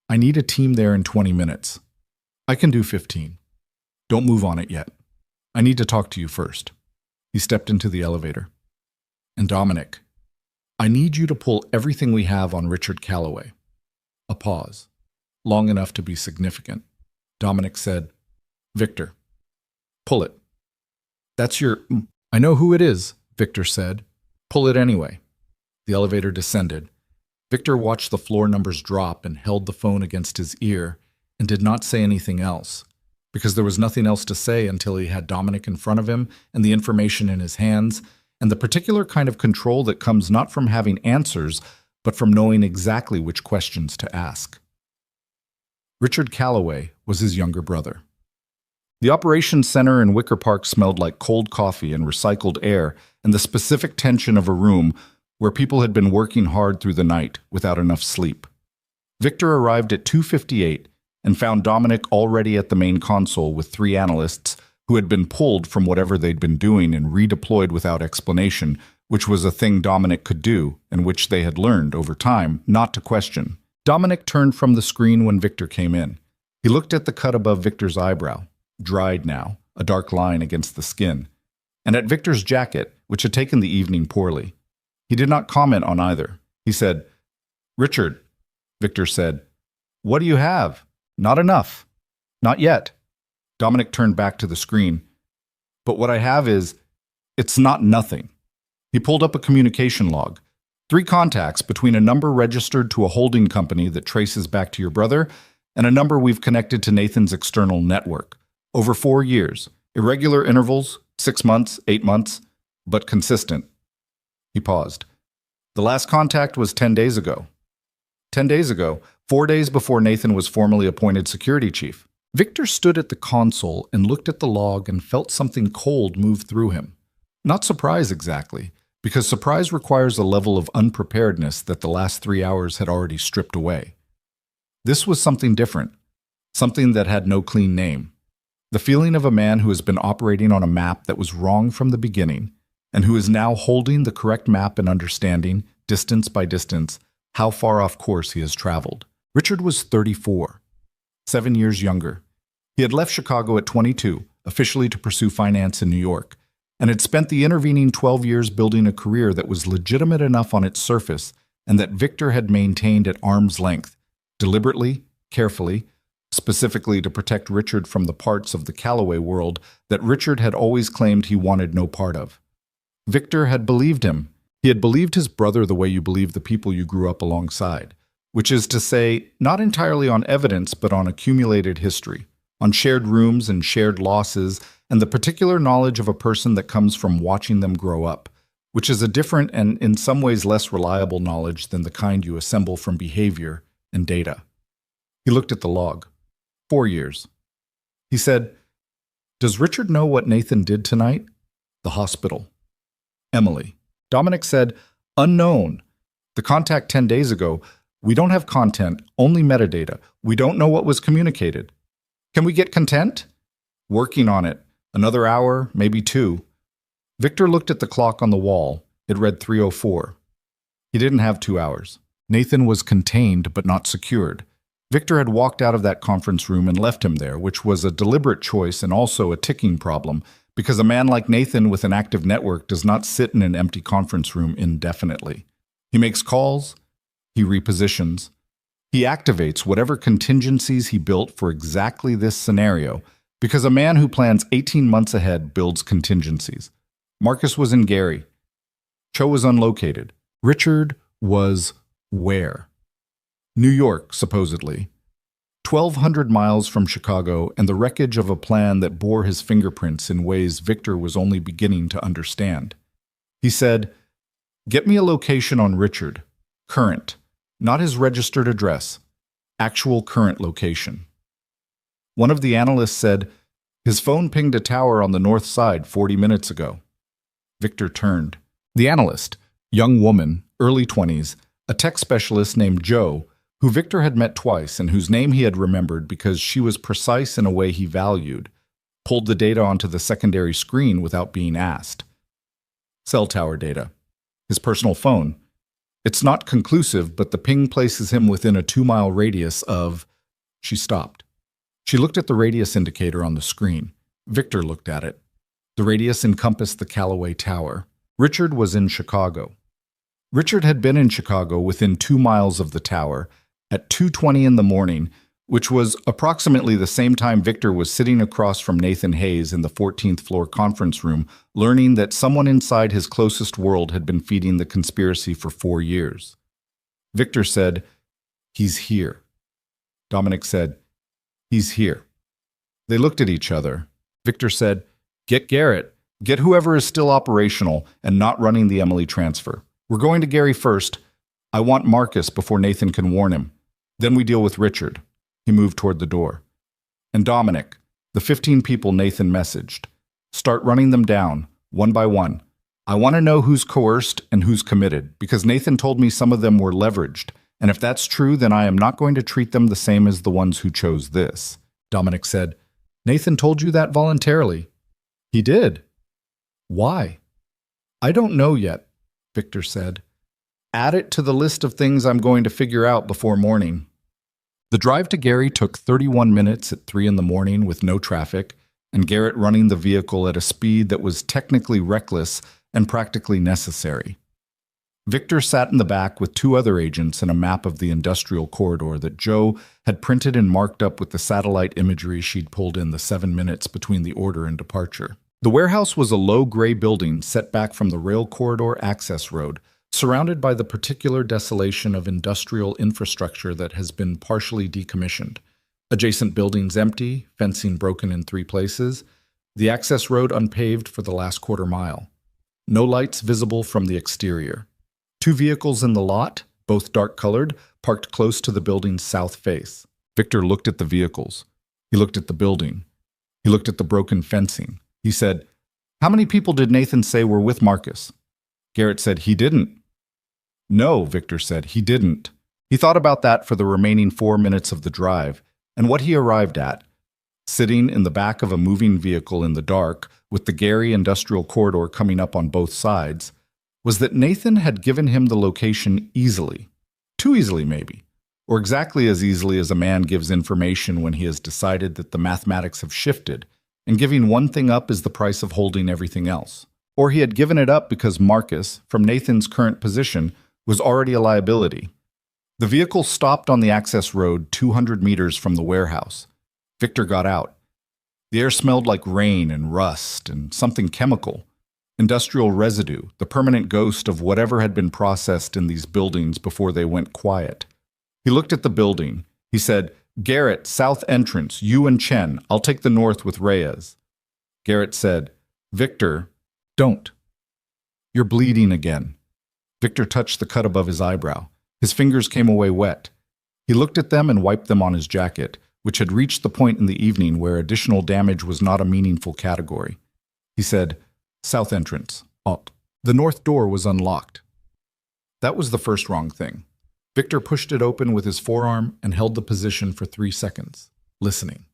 I need a team there in 20 minutes. I can do 15. Don't move on it yet. I need to talk to you first." He stepped into the elevator. "And Dominic, I need you to pull everything we have on Richard Calloway." A pause, long enough to be significant. Dominic said, "Victor, pull it." "That's your—" "I know who it is," Victor said. "Pull it anyway." The elevator descended. Victor watched the floor numbers drop and held the phone against his ear and did not say anything else, because there was nothing else to say until he had Dominic in front of him and the information in his hands, and the particular kind of control that comes not from having answers, but from knowing exactly which questions to ask. Richard Calloway was his younger brother. The operations center in Wicker Park smelled like cold coffee and recycled air and the specific tension of a room where people had been working hard through the night without enough sleep. Victor arrived at 2:58 and found Dominic already at the main console with 3 analysts who had been pulled from whatever they'd been doing and redeployed without explanation, which was a thing Dominic could do and which they had learned over time not to question. Dominic turned from the screen when Victor came in. He looked at the cut above Victor's eyebrow, dried now, a dark line against the skin, and at Victor's jacket, which had taken the evening poorly. He did not comment on either. He said, "Richard," Victor said, "what do you have?" "Not enough." "Not yet." Dominic turned back to the screen. "But what I have is, it's not nothing." He pulled up a communication log. 3 contacts between a number registered to a holding company that traces back to your brother and a number we've connected to Nathan's external network. Over 4 years. Irregular intervals, 6 months, 8 months, but consistent. He paused. "The last contact was 10 days ago." 10 days ago, 4 days before Nathan was formally appointed security chief. Victor stood at the console and looked at the log and felt something cold move through him. Not surprise exactly, because surprise requires a level of unpreparedness that the last 3 hours had already stripped away. This was something different, something that had no clean name. The feeling of a man who has been operating on a map that was wrong from the beginning, and who is now holding the correct map and understanding, distance by distance, how far off course he has traveled. Richard was 34, 7 years younger. He had left Chicago at 22, officially to pursue finance in New York, and had spent the intervening 12 years building a career that was legitimate enough on its surface and that Victor had maintained at arm's length, deliberately, carefully, specifically to protect Richard from the parts of the Calloway world that Richard had always claimed he wanted no part of. Victor had believed him. He had believed his brother the way you believe the people you grew up alongside, which is to say, not entirely on evidence, but on accumulated history, on shared rooms and shared losses, and the particular knowledge of a person that comes from watching them grow up, which is a different and in some ways less reliable knowledge than the kind you assemble from behavior and data. He looked at the log. 4 years. He said, "Does Richard know what Nathan did tonight?" "The hospital." "Emily." Dominic said, "Unknown. The contact 10 days ago, we don't have content, only metadata. We don't know what was communicated. Can we get content?" "Working on it. Another hour, maybe 2. Victor looked at the clock on the wall. It read 3:04. He didn't have 2 hours. Nathan was contained but not secured. Victor had walked out of that conference room and left him there, which was a deliberate choice and also a ticking problem, because a man like Nathan with an active network does not sit in an empty conference room indefinitely. He makes calls, he repositions, he activates whatever contingencies he built for exactly this scenario, because a man who plans 18 months ahead builds contingencies. Marcus was in Gary. Cho was unlocated. Richard was where? New York, supposedly. 1,200 miles from Chicago and the wreckage of a plan that bore his fingerprints in ways Victor was only beginning to understand. He said, "Get me a location on Richard. Current. Not his registered address. Actual current location." One of the analysts said, "His phone pinged a tower on the north side 40 minutes ago." Victor turned. The analyst, young woman, early 20s, a tech specialist named Jo, who Victor had met twice and whose name he had remembered because she was precise in a way he valued, pulled the data onto the secondary screen without being asked. Cell tower data. His personal phone. It's not conclusive, but the ping places him within a 2-mile radius of... She stopped. She looked at the radius indicator on the screen. Victor looked at it. The radius encompassed the Callaway Tower. Richard was in Chicago. Richard had been in Chicago within 2 miles of the tower at 2:20 in the morning, which was approximately the same time Victor was sitting across from Nathan Hayes in the 14th floor conference room, learning that someone inside his closest world had been feeding the conspiracy for 4 years. Victor said, "He's here." Dominic said, "He's here." They looked at each other. Victor said, "Get Garrett. Get whoever is still operational and not running the Emily transfer. We're going to Gary first. I want Marcus before Nathan can warn him. Then we deal with Richard." He moved toward the door. "And Dominic, the 15 people Nathan messaged. Start running them down, one by one. I want to know who's coerced and who's committed, because Nathan told me some of them were leveraged, and if that's true, then I am not going to treat them the same as the ones who chose this." Dominic said, "Nathan told you that voluntarily." "He did." "Why?" "I don't know yet," Victor said. "Add it to the list of things I'm going to figure out before morning." The drive to Gary took 31 minutes at 3 in the morning with no traffic, and Garrett running the vehicle at a speed that was technically reckless and practically necessary. Victor sat in the back with 2 other agents and a map of the industrial corridor that Jo had printed and marked up with the satellite imagery she'd pulled in the 7 minutes between the order and departure. The warehouse was a low gray building set back from the rail corridor access road, surrounded by the particular desolation of industrial infrastructure that has been partially decommissioned. Adjacent buildings empty, fencing broken in 3 places, the access road unpaved for the last quarter mile. No lights visible from the exterior. 2 vehicles in the lot, both dark-colored, parked close to the building's south face. Victor looked at the vehicles. He looked at the building. He looked at the broken fencing. He said, "How many people did Nathan say were with Marcus?" Garrett said, "He didn't." "No," Victor said, "he didn't." He thought about that for the remaining 4 minutes of the drive, and what he arrived at, sitting in the back of a moving vehicle in the dark, with the Gary industrial corridor coming up on both sides, was that Nathan had given him the location easily. Too easily, maybe. Or exactly as easily as a man gives information when he has decided that the mathematics have shifted, and giving one thing up is the price of holding everything else. Or he had given it up because Marcus, from Nathan's current position, was already a liability. The vehicle stopped on the access road 200 meters from the warehouse. Victor got out. The air smelled like rain and rust and something chemical. Industrial residue, the permanent ghost of whatever had been processed in these buildings before they went quiet. He looked at the building. He said, "Garrett, south entrance, you and Chen. I'll take the north with Reyes." Garrett said, "Victor, don't. You're bleeding again." Victor touched the cut above his eyebrow. His fingers came away wet. He looked at them and wiped them on his jacket, which had reached the point in the evening where additional damage was not a meaningful category. He said, "South entrance, alt." The north door was unlocked. That was the first wrong thing. Victor pushed it open with his forearm and held the position for 3 seconds, listening.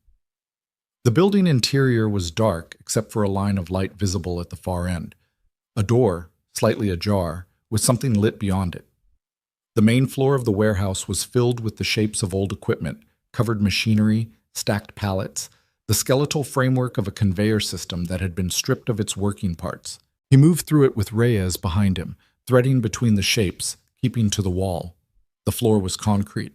The building interior was dark except for a line of light visible at the far end. A door, slightly ajar, with something lit beyond it. The main floor of the warehouse was filled with the shapes of old equipment, covered machinery, stacked pallets, the skeletal framework of a conveyor system that had been stripped of its working parts. He moved through it with Reyes behind him, threading between the shapes, keeping to the wall. The floor was concrete.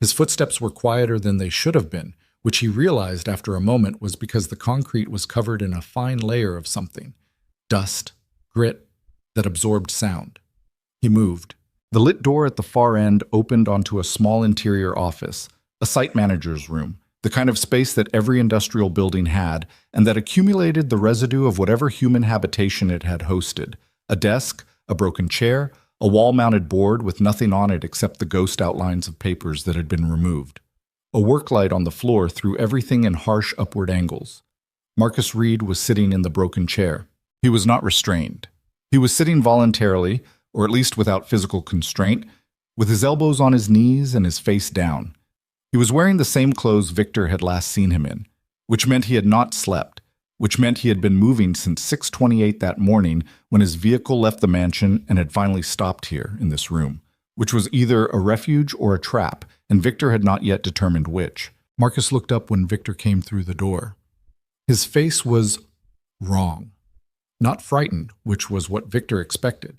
His footsteps were quieter than they should have been, which he realized after a moment was because the concrete was covered in a fine layer of something, dust, grit, that absorbed sound. He moved. The lit door at the far end opened onto a small interior office, a site manager's room, the kind of space that every industrial building had, and that accumulated the residue of whatever human habitation it had hosted. A desk, a broken chair, a wall-mounted board with nothing on it except the ghost outlines of papers that had been removed. A work light on the floor threw everything in harsh upward angles. Marcus Reed was sitting in the broken chair. He was not restrained. He was sitting voluntarily, or at least without physical constraint, with his elbows on his knees and his face down. He was wearing the same clothes Victor had last seen him in, which meant he had not slept, which meant he had been moving since 6:28 that morning when his vehicle left the mansion and had finally stopped here in this room, which was either a refuge or a trap, and Victor had not yet determined which. Marcus looked up when Victor came through the door. His face was wrong. Not frightened, which was what Victor expected.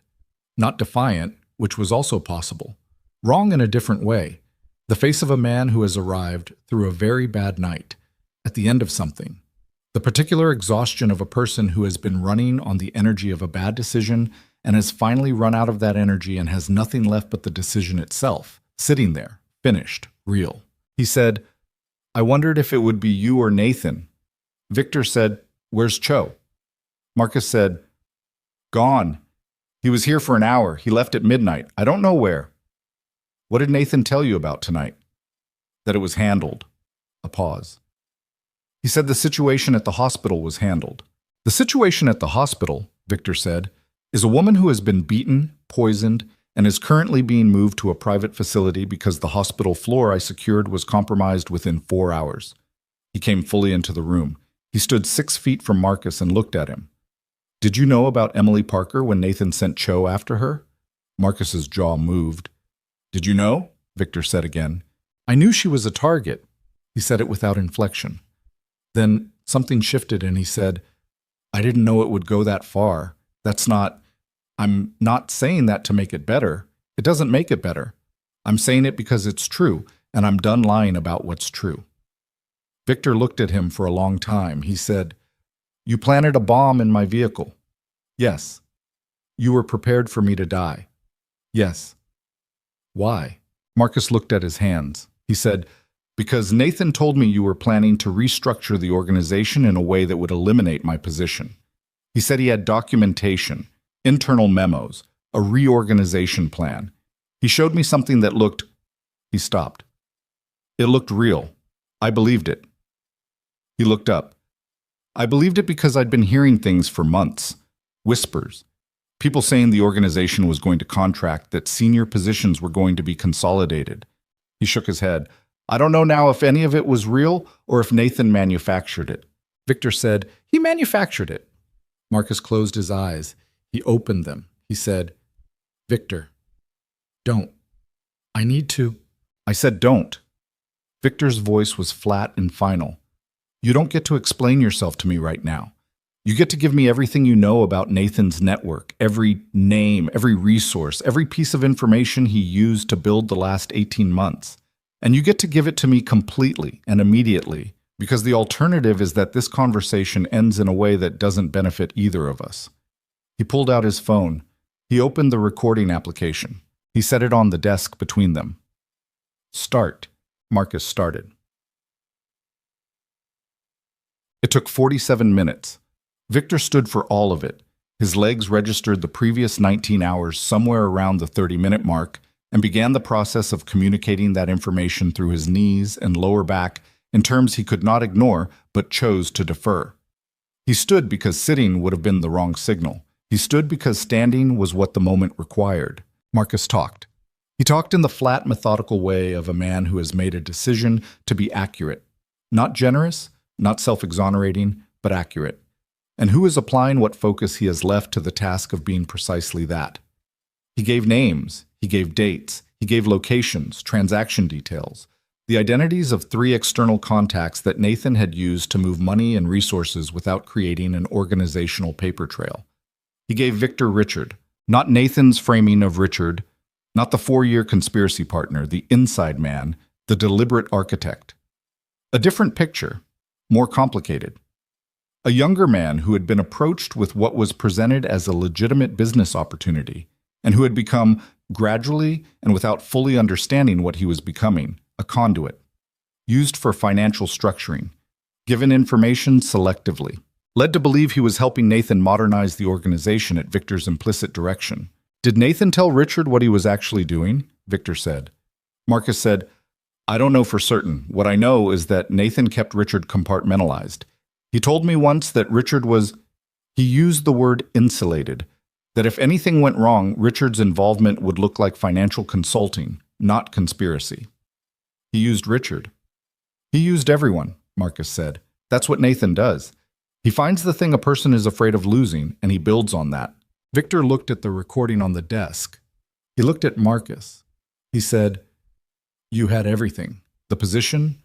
Not defiant, which was also possible. Wrong in a different way. The face of a man who has arrived through a very bad night, at the end of something. The particular exhaustion of a person who has been running on the energy of a bad decision and has finally run out of that energy and has nothing left but the decision itself, sitting there, finished, real. He said, "I wondered if it would be you or Nathan." Victor said, "Where's Cho?" Marcus said, "Gone. He was here for an hour. He left at midnight. I don't know where." "What did Nathan tell you about tonight?" "That it was handled." A pause. "He said the situation at the hospital was handled." "The situation at the hospital," Victor said, "is a woman who has been beaten, poisoned, and is currently being moved to a private facility because the hospital floor I secured was compromised within 4 hours." He came fully into the room. He stood 6 feet from Marcus and looked at him. "Did you know about Emily Parker when Nathan sent Cho after her?" Marcus's jaw moved. "Did you know?" Victor said again. "I knew she was a target." He said it without inflection. Then something shifted and he said, "I didn't know it would go that far. I'm not saying that to make it better. It doesn't make it better. I'm saying it because it's true, and I'm done lying about what's true." Victor looked at him for a long time. He said, "You planted a bomb in my vehicle." "Yes." "You were prepared for me to die." "Yes." "Why?" Marcus looked at his hands. He said, "Because Nathan told me you were planning to restructure the organization in a way that would eliminate my position. He said he had documentation, internal memos, a reorganization plan. He showed me something that looked—" He stopped. "It looked real. I believed it." He looked up. "I believed it because I'd been hearing things for months. Whispers. People saying the organization was going to contract, that senior positions were going to be consolidated." He shook his head. "I don't know now if any of it was real or if Nathan manufactured it." Victor said, "He manufactured it." Marcus closed his eyes. He opened them. He said, "Victor, don't. I need to." I said, "Don't." Victor's voice was flat and final. "You don't get to explain yourself to me right now. You get to give me everything you know about Nathan's network, every name, every resource, every piece of information he used to build the last 18 months. And you get to give it to me completely and immediately, because the alternative is that this conversation ends in a way that doesn't benefit either of us." He pulled out his phone. He opened the recording application. He set it on the desk between them. "Start." Marcus started. It took 47 minutes. Victor stood for all of it. His legs registered the previous 19 hours somewhere around the 30-minute mark and began the process of communicating that information through his knees and lower back in terms he could not ignore but chose to defer. He stood because sitting would have been the wrong signal. He stood because standing was what the moment required. Marcus talked. He talked in the flat, methodical way of a man who has made a decision to be accurate. Not generous, not self-exonerating, but accurate. And who is applying what focus he has left to the task of being precisely that. He gave names, he gave dates, he gave locations, transaction details, the identities of 3 external contacts that Nathan had used to move money and resources without creating an organizational paper trail. He gave Victor Richard, not Nathan's framing of Richard, not the 4-year conspiracy partner, the inside man, the deliberate architect. A different picture, more complicated. A younger man who had been approached with what was presented as a legitimate business opportunity, and who had become, gradually and without fully understanding what he was becoming, a conduit, used for financial structuring, given information selectively, led to believe he was helping Nathan modernize the organization at Victor's implicit direction. "Did Nathan tell Richard what he was actually doing?" Victor said. Marcus said, "I don't know for certain. What I know is that Nathan kept Richard compartmentalized. He told me once that Richard was—" he used the word insulated, That if anything went wrong, Richard's involvement would look like financial consulting, not conspiracy. He used Richard. He used everyone, Marcus said. That's what Nathan does. He finds the thing a person is afraid of losing, and he builds on that. Victor looked at the recording on the desk. He looked at Marcus. He said, "You had everything. The position,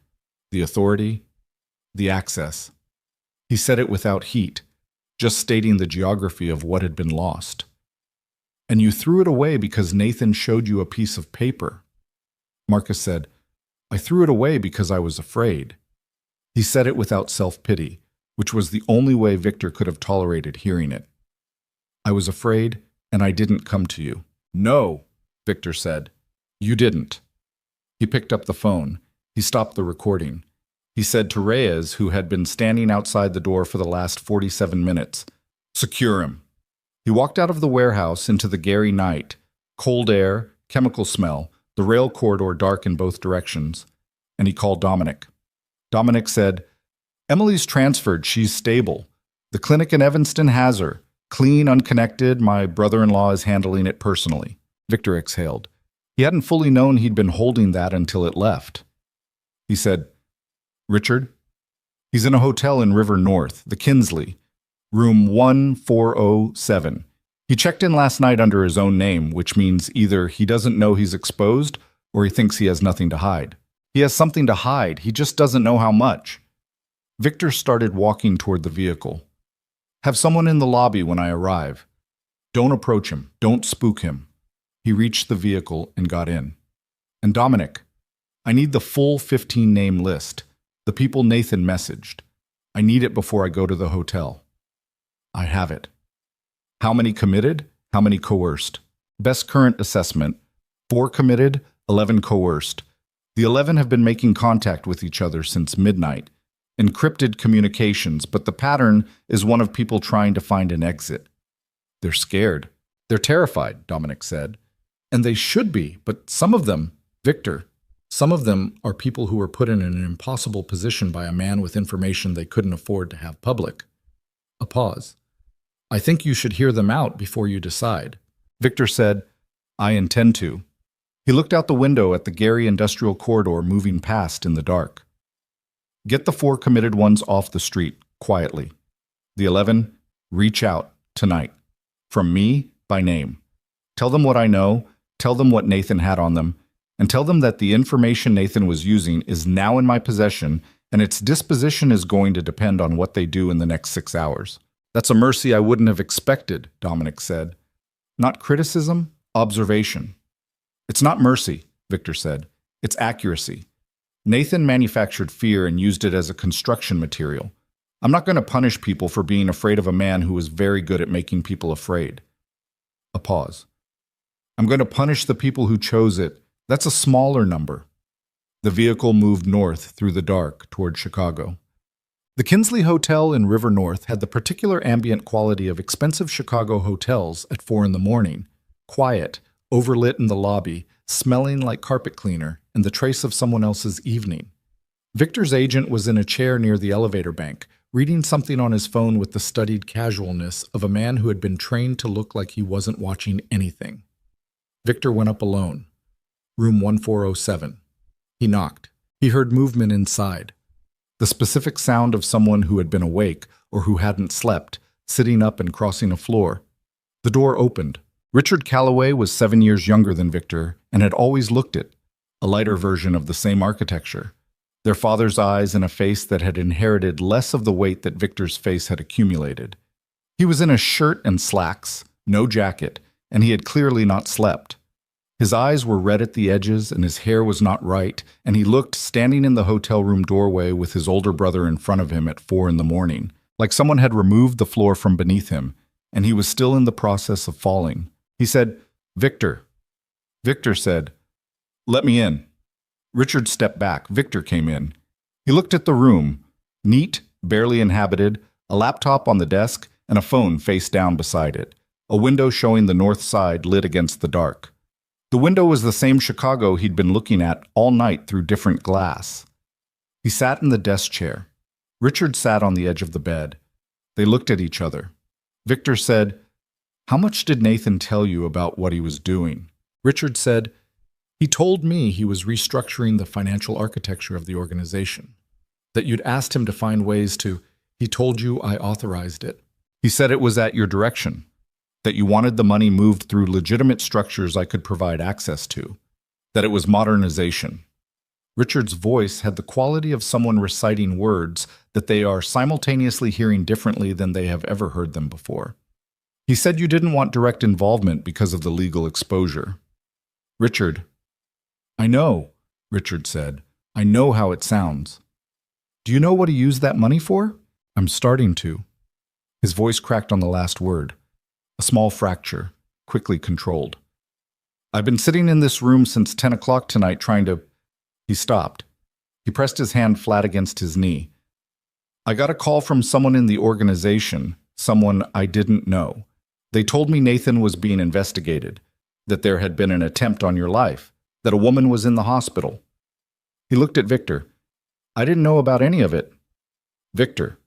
the authority, the access." He said it without heat, just stating the geography of what had been lost. "And you threw it away because Nathan showed you a piece of paper." Marcus said, "I threw it away because I was afraid." He said it without self-pity, which was the only way Victor could have tolerated hearing it. "I was afraid, and I didn't come to you." "No," Victor said. "You didn't." He picked up the phone. He stopped the recording. He said to Reyes, who had been standing outside the door for the last 47 minutes, "Secure him." He walked out of the warehouse into the Gary night. Cold air, chemical smell, the rail corridor dark in both directions. And he called Dominic. Dominic said, "Emily's transferred. She's stable. The clinic in Evanston has her. Clean, unconnected. My brother-in-law is handling it personally." Victor exhaled. He hadn't fully known he'd been holding that until it left. He said, "Richard? He's in a hotel in River North, the Kinsley, room 1407. He checked in last night under his own name, which means either he doesn't know he's exposed or he thinks he has nothing to hide. He has something to hide, he just doesn't know how much." Victor started walking toward the vehicle. "Have someone in the lobby when I arrive. Don't approach him, don't spook him." He reached the vehicle and got in. "And Dominic, I need the full 15-name list, the people Nathan messaged. I need it before I go to the hotel." "I have it." "How many committed? How many coerced?" "Best current assessment, 4 committed, 11 coerced. The 11 have been making contact with each other since midnight. Encrypted communications, but the pattern is one of people trying to find an exit." "They're scared. They're terrified," Dominic said. "And they should be, but some of them, Victor, some of them are people who were put in an impossible position by a man with information they couldn't afford to have public." A pause. "I think you should hear them out before you decide." Victor said, "I intend to." He looked out the window at the Gary industrial corridor moving past in the dark. "Get the 4 committed ones off the street, quietly. The 11, reach out, tonight. From me, by name. Tell them what I know, tell them what Nathan had on them, and tell them that the information Nathan was using is now in my possession, and its disposition is going to depend on what they do in the next 6 hours. That's a mercy I wouldn't have expected," Dominic said. "Not criticism, observation." "It's not mercy," Victor said. "It's accuracy. Nathan manufactured fear and used it as a construction material. I'm not going to punish people for being afraid of a man who was very good at making people afraid." A pause. "I'm going to punish the people who chose it. That's a smaller number." The vehicle moved north through the dark toward Chicago. The Kinsley Hotel in River North had the particular ambient quality of expensive Chicago hotels at 4 in the morning. Quiet, overlit in the lobby, smelling like carpet cleaner and the trace of someone else's evening. Victor's agent was in a chair near the elevator bank, reading something on his phone with the studied casualness of a man who had been trained to look like he wasn't watching anything. Victor went up alone. Room 1407. He knocked. He heard movement inside. The specific sound of someone who had been awake or who hadn't slept, sitting up and crossing a floor. The door opened. Richard Calloway was 7 years younger than Victor and had always looked it, a lighter version of the same architecture. Their father's eyes and a face that had inherited less of the weight that Victor's face had accumulated. He was in a shirt and slacks, no jacket, and he had clearly not slept. His eyes were red at the edges and his hair was not right, and he looked standing in the hotel room doorway with his older brother in front of him at 4 in the morning, like someone had removed the floor from beneath him, and he was still in the process of falling. He said, "Victor." Victor said, "Let me in." Richard stepped back. Victor came in. He looked at the room, neat, barely inhabited, a laptop on the desk, and a phone face down beside it, a window showing the north side lit against the dark. The window was the same Chicago he'd been looking at all night through different glass. He sat in the desk chair. Richard sat on the edge of the bed. They looked at each other. Victor said, How much did Nathan tell you about what he was doing? Richard said, he told me he was restructuring the financial architecture of the organization, that you'd asked him to find ways to. He told you I authorized it. He said it was at your direction, that you wanted the money moved through legitimate structures I could provide access to, that it was modernization. Richard's voice had the quality of someone reciting words that they are simultaneously hearing differently than they have ever heard them before. He said you didn't want direct involvement because of the legal exposure. Richard, I know, Richard said. I know how it sounds. Do you know what he used that money for? I'm starting to. His voice cracked on the last word. A small fracture, quickly controlled. I've been sitting in this room since 10 o'clock tonight trying to... He stopped. He pressed his hand flat against his knee. I got a call from someone in the organization, someone I didn't know. They told me Nathan was being investigated, that there had been an attempt on your life, that a woman was in the hospital. He looked at Victor. I didn't know about any of it. Victor.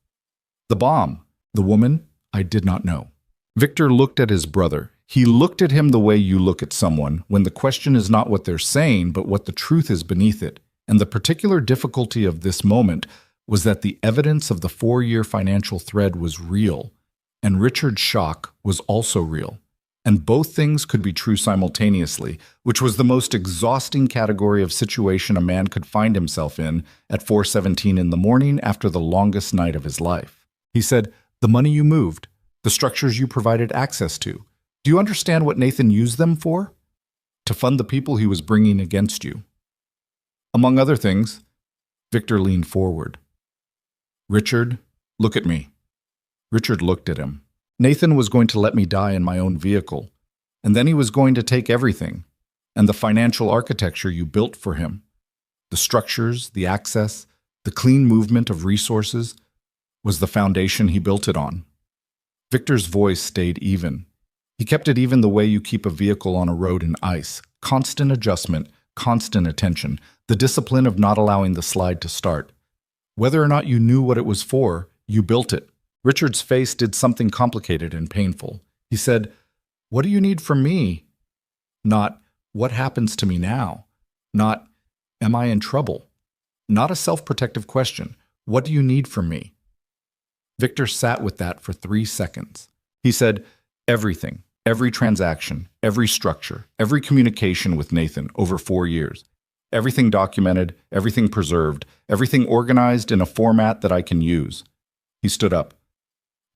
The bomb. The woman, I did not know. Victor looked at his brother. He looked at him the way you look at someone when the question is not what they're saying, but what the truth is beneath it. And the particular difficulty of this moment was that the evidence of the 4-year financial thread was real, and Richard's shock was also real. And both things could be true simultaneously, which was the most exhausting category of situation a man could find himself in at 4:17 in the morning after the longest night of his life. He said, the money you moved, the structures you provided access to, do you understand what Nathan used them for? To fund the people he was bringing against you. Among other things, Victor leaned forward. Richard, look at me. Richard looked at him. Nathan was going to let me die in my own vehicle, and then he was going to take everything, and the financial architecture you built for him, the structures, the access, the clean movement of resources, was the foundation he built it on. Victor's voice stayed even. He kept it even the way you keep a vehicle on a road in ice, constant adjustment, constant attention, the discipline of not allowing the slide to start. Whether or not you knew what it was for, you built it. Richard's face did something complicated and painful. He said, what do you need from me? Not, what happens to me now? Not, am I in trouble? Not a self-protective question. What do you need from me? Victor sat with that for 3 seconds. He said, everything, every transaction, every structure, every communication with Nathan over 4 years. Everything documented, everything preserved, everything organized in a format that I can use. He stood up.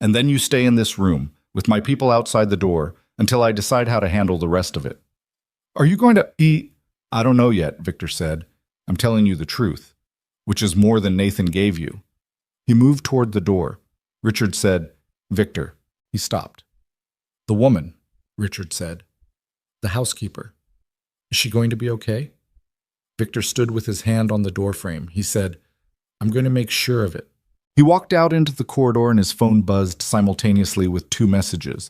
And then you stay in this room, with my people outside the door, until I decide how to handle the rest of it. Are you going to eat? I don't know yet, Victor said. I'm telling you the truth, which is more than Nathan gave you. He moved toward the door. Richard said, Victor. He stopped. The woman, Richard said. The housekeeper. Is she going to be okay? Victor stood with his hand on the doorframe. He said, I'm going to make sure of it. He walked out into the corridor and his phone buzzed simultaneously with 2 messages.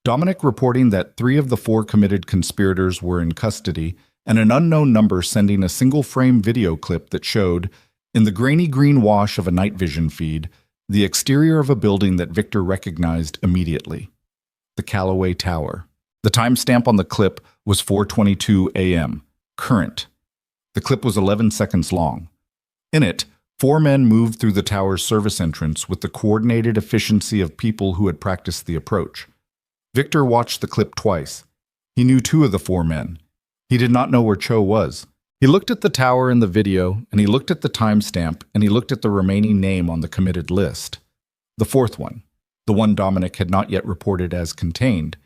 Dominic reporting that 3 of the 4 committed conspirators were in custody, and an unknown number sending a single-frame video clip that showed, in the grainy green wash of a night vision feed, the exterior of a building that Victor recognized immediately. The Callaway Tower. The timestamp on the clip was 4:22 a.m. Current. The clip was 11 seconds long. In it, 4 men moved through the tower's service entrance with the coordinated efficiency of people who had practiced the approach. Victor watched the clip twice. He knew 2 of the 4 men. He did not know where Cho was. He looked at the tower in the video, and he looked at the timestamp, and he looked at the remaining name on the committed list. The 4th one, the one Dominic had not yet reported as contained,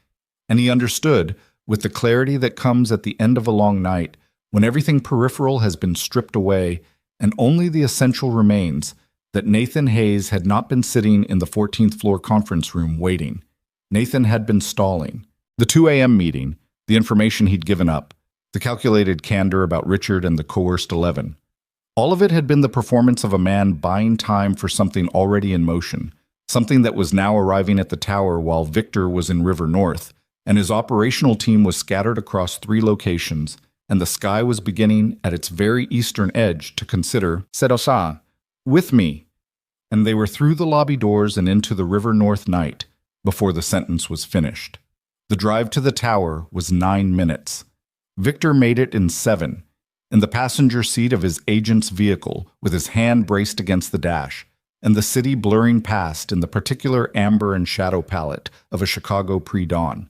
and he understood, with the clarity that comes at the end of a long night, when everything peripheral has been stripped away and only the essential remains, that Nathan Hayes had not been sitting in the 14th floor conference room waiting. Nathan had been stalling. The 2 a.m. meeting, the information he'd given up, the calculated candor about Richard and the coerced 11. All of it had been the performance of a man buying time for something already in motion, something that was now arriving at the tower while Victor was in River North, and his operational team was scattered across 3 locations, and the sky was beginning at its very eastern edge to consider Sedosa, with me. And they were through the lobby doors and into the River North night before the sentence was finished. The drive to the tower was 9 minutes. Victor made it in 7, in the passenger seat of his agent's vehicle, with his hand braced against the dash, and the city blurring past in the particular amber and shadow palette of a Chicago pre-dawn.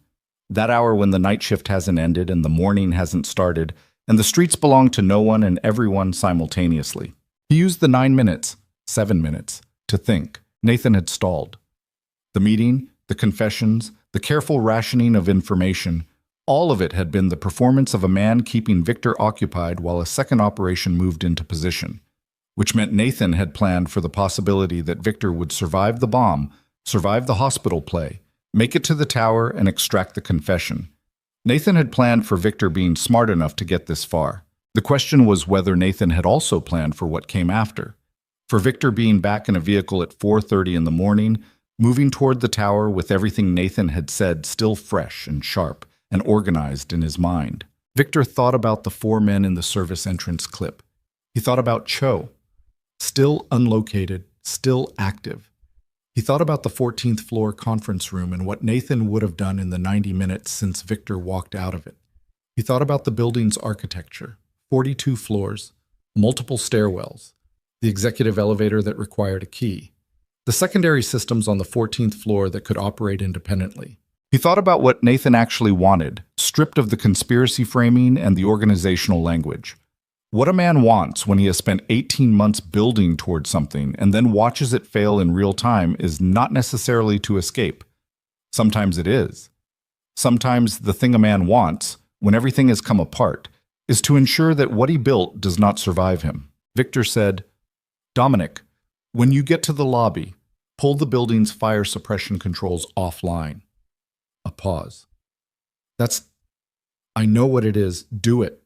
That hour when the night shift hasn't ended and the morning hasn't started, and the streets belong to no one and everyone simultaneously. He used the 9 minutes, 7 minutes, to think. Nathan had stalled. The meeting, the confessions, the careful rationing of information, all of it had been the performance of a man keeping Victor occupied while a second operation moved into position, which meant Nathan had planned for the possibility that Victor would survive the bomb, survive the hospital play, make it to the tower, and extract the confession. Nathan had planned for Victor being smart enough to get this far. The question was whether Nathan had also planned for what came after. For Victor being back in a vehicle at 4:30 in the morning, moving toward the tower with everything Nathan had said still fresh and sharp and organized in his mind. Victor thought about the 4 men in the service entrance clip. He thought about Cho, still unlocated, still active. He thought about the 14th floor conference room and what Nathan would have done in the 90 minutes since Victor walked out of it. He thought about the building's architecture, 42 floors, multiple stairwells, the executive elevator that required a key, the secondary systems on the 14th floor that could operate independently. He thought about what Nathan actually wanted, stripped of the conspiracy framing and the organizational language. What a man wants when he has spent 18 months building towards something and then watches it fail in real time is not necessarily to escape. Sometimes it is. Sometimes the thing a man wants, when everything has come apart, is to ensure that what he built does not survive him. Victor said, "Dominic, when you get to the lobby, pull the building's fire suppression controls offline." A pause. I know what it is. Do it.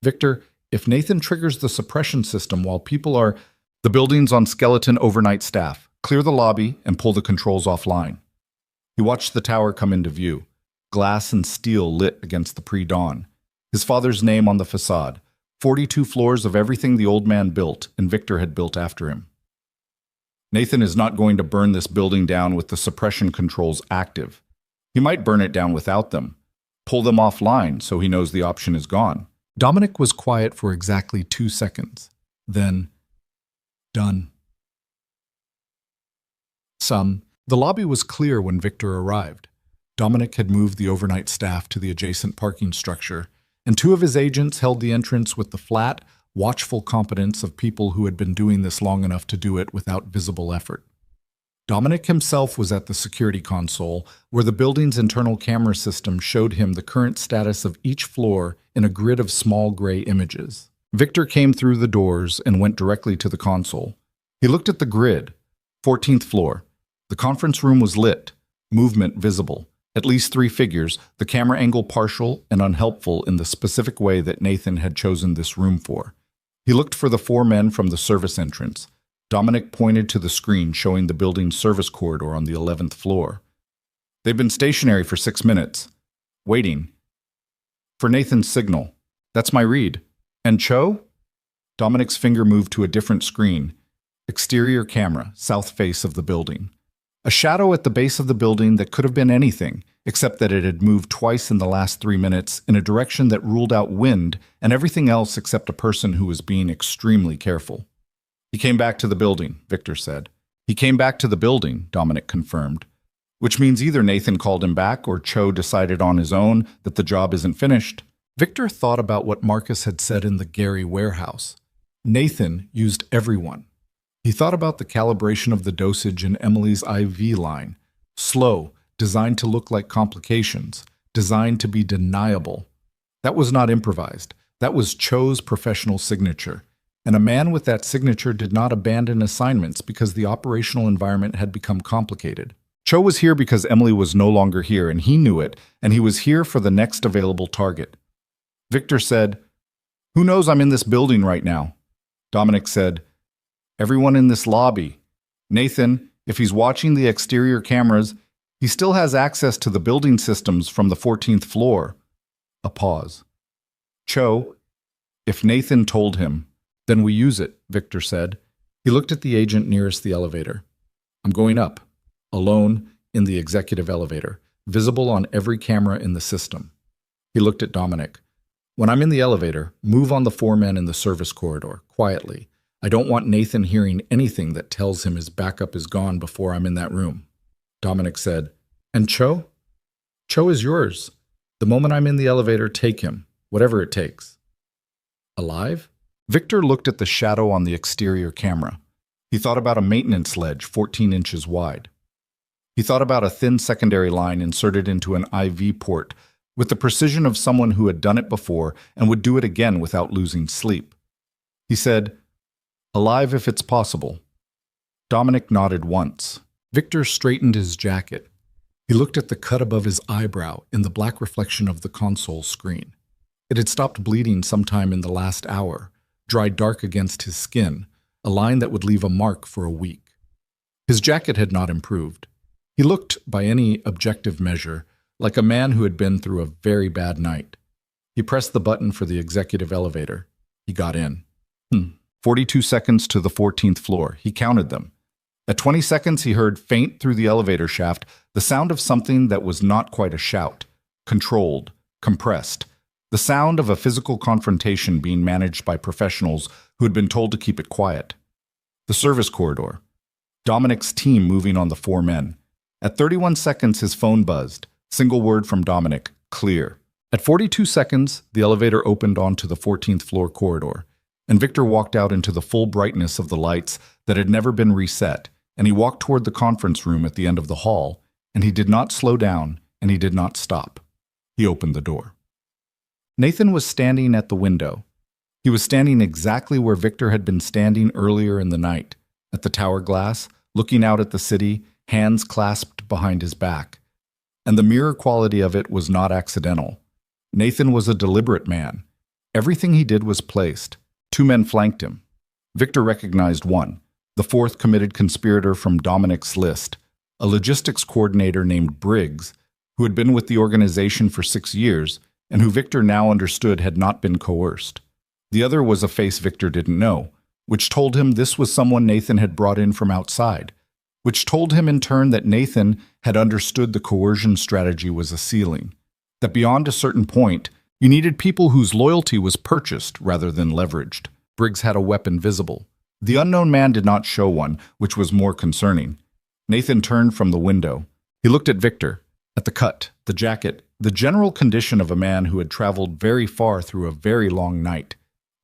Victor, if Nathan triggers the suppression system while the building's on skeleton overnight staff, clear the lobby and pull the controls offline. He watched the tower come into view, glass and steel lit against the pre-dawn. His father's name on the facade, 42 floors of everything the old man built and Victor had built after him. Nathan is not going to burn this building down with the suppression controls active. He might burn it down without them, pull them offline so he knows the option is gone. Dominic was quiet for exactly 2 seconds. Then, done. The lobby was clear when Victor arrived. Dominic had moved the overnight staff to the adjacent parking structure, and 2 of his agents held the entrance with the flat, watchful competence of people who had been doing this long enough to do it without visible effort. Dominic himself was at the security console, where the building's internal camera system showed him the current status of each floor in a grid of small gray images. Victor came through the doors and went directly to the console. He looked at the grid. 14th floor. The conference room was lit, movement visible. At least 3 figures, the camera angle partial and unhelpful in the specific way that Nathan had chosen this room for. He looked for the 4 men from the service entrance. Dominic pointed to the screen showing the building's service corridor on the 11th floor. They've been stationary for 6 minutes, waiting for Nathan's signal. That's my read. And Cho? Dominic's finger moved to a different screen. Exterior camera, south face of the building. A shadow at the base of the building that could have been anything, except that it had moved twice in the last 3 minutes in a direction that ruled out wind and everything else except a person who was being extremely careful. He came back to the building, Victor said. He came back to the building, Dominic confirmed. Which means either Nathan called him back or Cho decided on his own that the job isn't finished. Victor thought about what Marcus had said in the Gary warehouse. Nathan used everyone. He thought about the calibration of the dosage in Emily's IV line. Slow, designed to look like complications, designed to be deniable. That was not improvised. That was Cho's professional signature. And a man with that signature did not abandon assignments because the operational environment had become complicated. Cho was here because Emily was no longer here, and he knew it, and he was here for the next available target. Victor said, "Who knows I'm in this building right now?" Dominic said, "Everyone in this lobby. Nathan, if he's watching the exterior cameras, he still has access to the building systems from the 14th floor." A pause. "Cho, if Nathan told him, then we use it," Victor said. He looked at the agent nearest the elevator. "I'm going up, alone, in the executive elevator. visible on every camera in the system. He looked at Dominic. When I'm in the elevator, move on the 4 men in the service corridor, quietly. I don't want Nathan hearing anything that tells him his backup is gone before I'm in that room. Dominic said, And Cho? Cho is yours. The moment I'm in the elevator, take him, whatever it takes. Alive? Victor looked at the shadow on the exterior camera. He thought about a maintenance ledge 14 inches wide. He thought about a thin secondary line inserted into an IV port with the precision of someone who had done it before and would do it again without losing sleep. He said, Alive if it's possible. Dominic nodded once. Victor straightened his jacket. He looked at the cut above his eyebrow in the black reflection of the console screen. It had stopped bleeding sometime in the last hour, dried dark against his skin, a line that would leave a mark for a week. His jacket had not improved. He looked, by any objective measure, like a man who had been through a very bad night. He pressed the button for the executive elevator. He got in. 42 seconds to the 14th floor. He counted them. At 20 seconds, he heard, faint through the elevator shaft, the sound of something that was not quite a shout. Controlled, compressed. The sound of a physical confrontation being managed by professionals who had been told to keep it quiet. The service corridor. Dominic's team moving on the 4 men. At 31 seconds, his phone buzzed. Single word from Dominic, clear. At 42 seconds, the elevator opened onto the 14th floor corridor, and Victor walked out into the full brightness of the lights that had never been reset, and he walked toward the conference room at the end of the hall, and he did not slow down, and he did not stop. He opened the door. Nathan was standing at the window. He was standing exactly where Victor had been standing earlier in the night, at the tower glass, looking out at the city, hands clasped behind his back. And the mirror quality of it was not accidental. Nathan was a deliberate man. Everything he did was placed. 2 men flanked him. Victor recognized one, the 4th committed conspirator from Dominic's list, a logistics coordinator named Briggs, who had been with the organization for 6 years and who Victor now understood had not been coerced. The other was a face Victor didn't know, which told him this was someone Nathan had brought in from outside, which told him in turn that Nathan had understood the coercion strategy was a ceiling, that beyond a certain point, you needed people whose loyalty was purchased rather than leveraged. Briggs had a weapon visible. The unknown man did not show one, which was more concerning. Nathan turned from the window. He looked at Victor, at the cut, the jacket, the general condition of a man who had traveled very far through a very long night,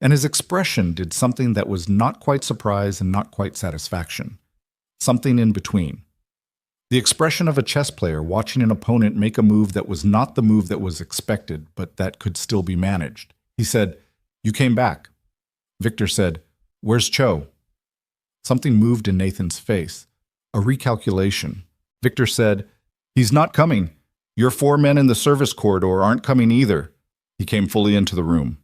and his expression did something that was not quite surprise and not quite satisfaction. Something in between. The expression of a chess player watching an opponent make a move that was not the move that was expected, but that could still be managed. He said, "You came back." Victor said, "Where's Cho?" Something moved in Nathan's face. A recalculation. Victor said, "He's not coming. Your 4 men in the service corridor aren't coming either." He came fully into the room.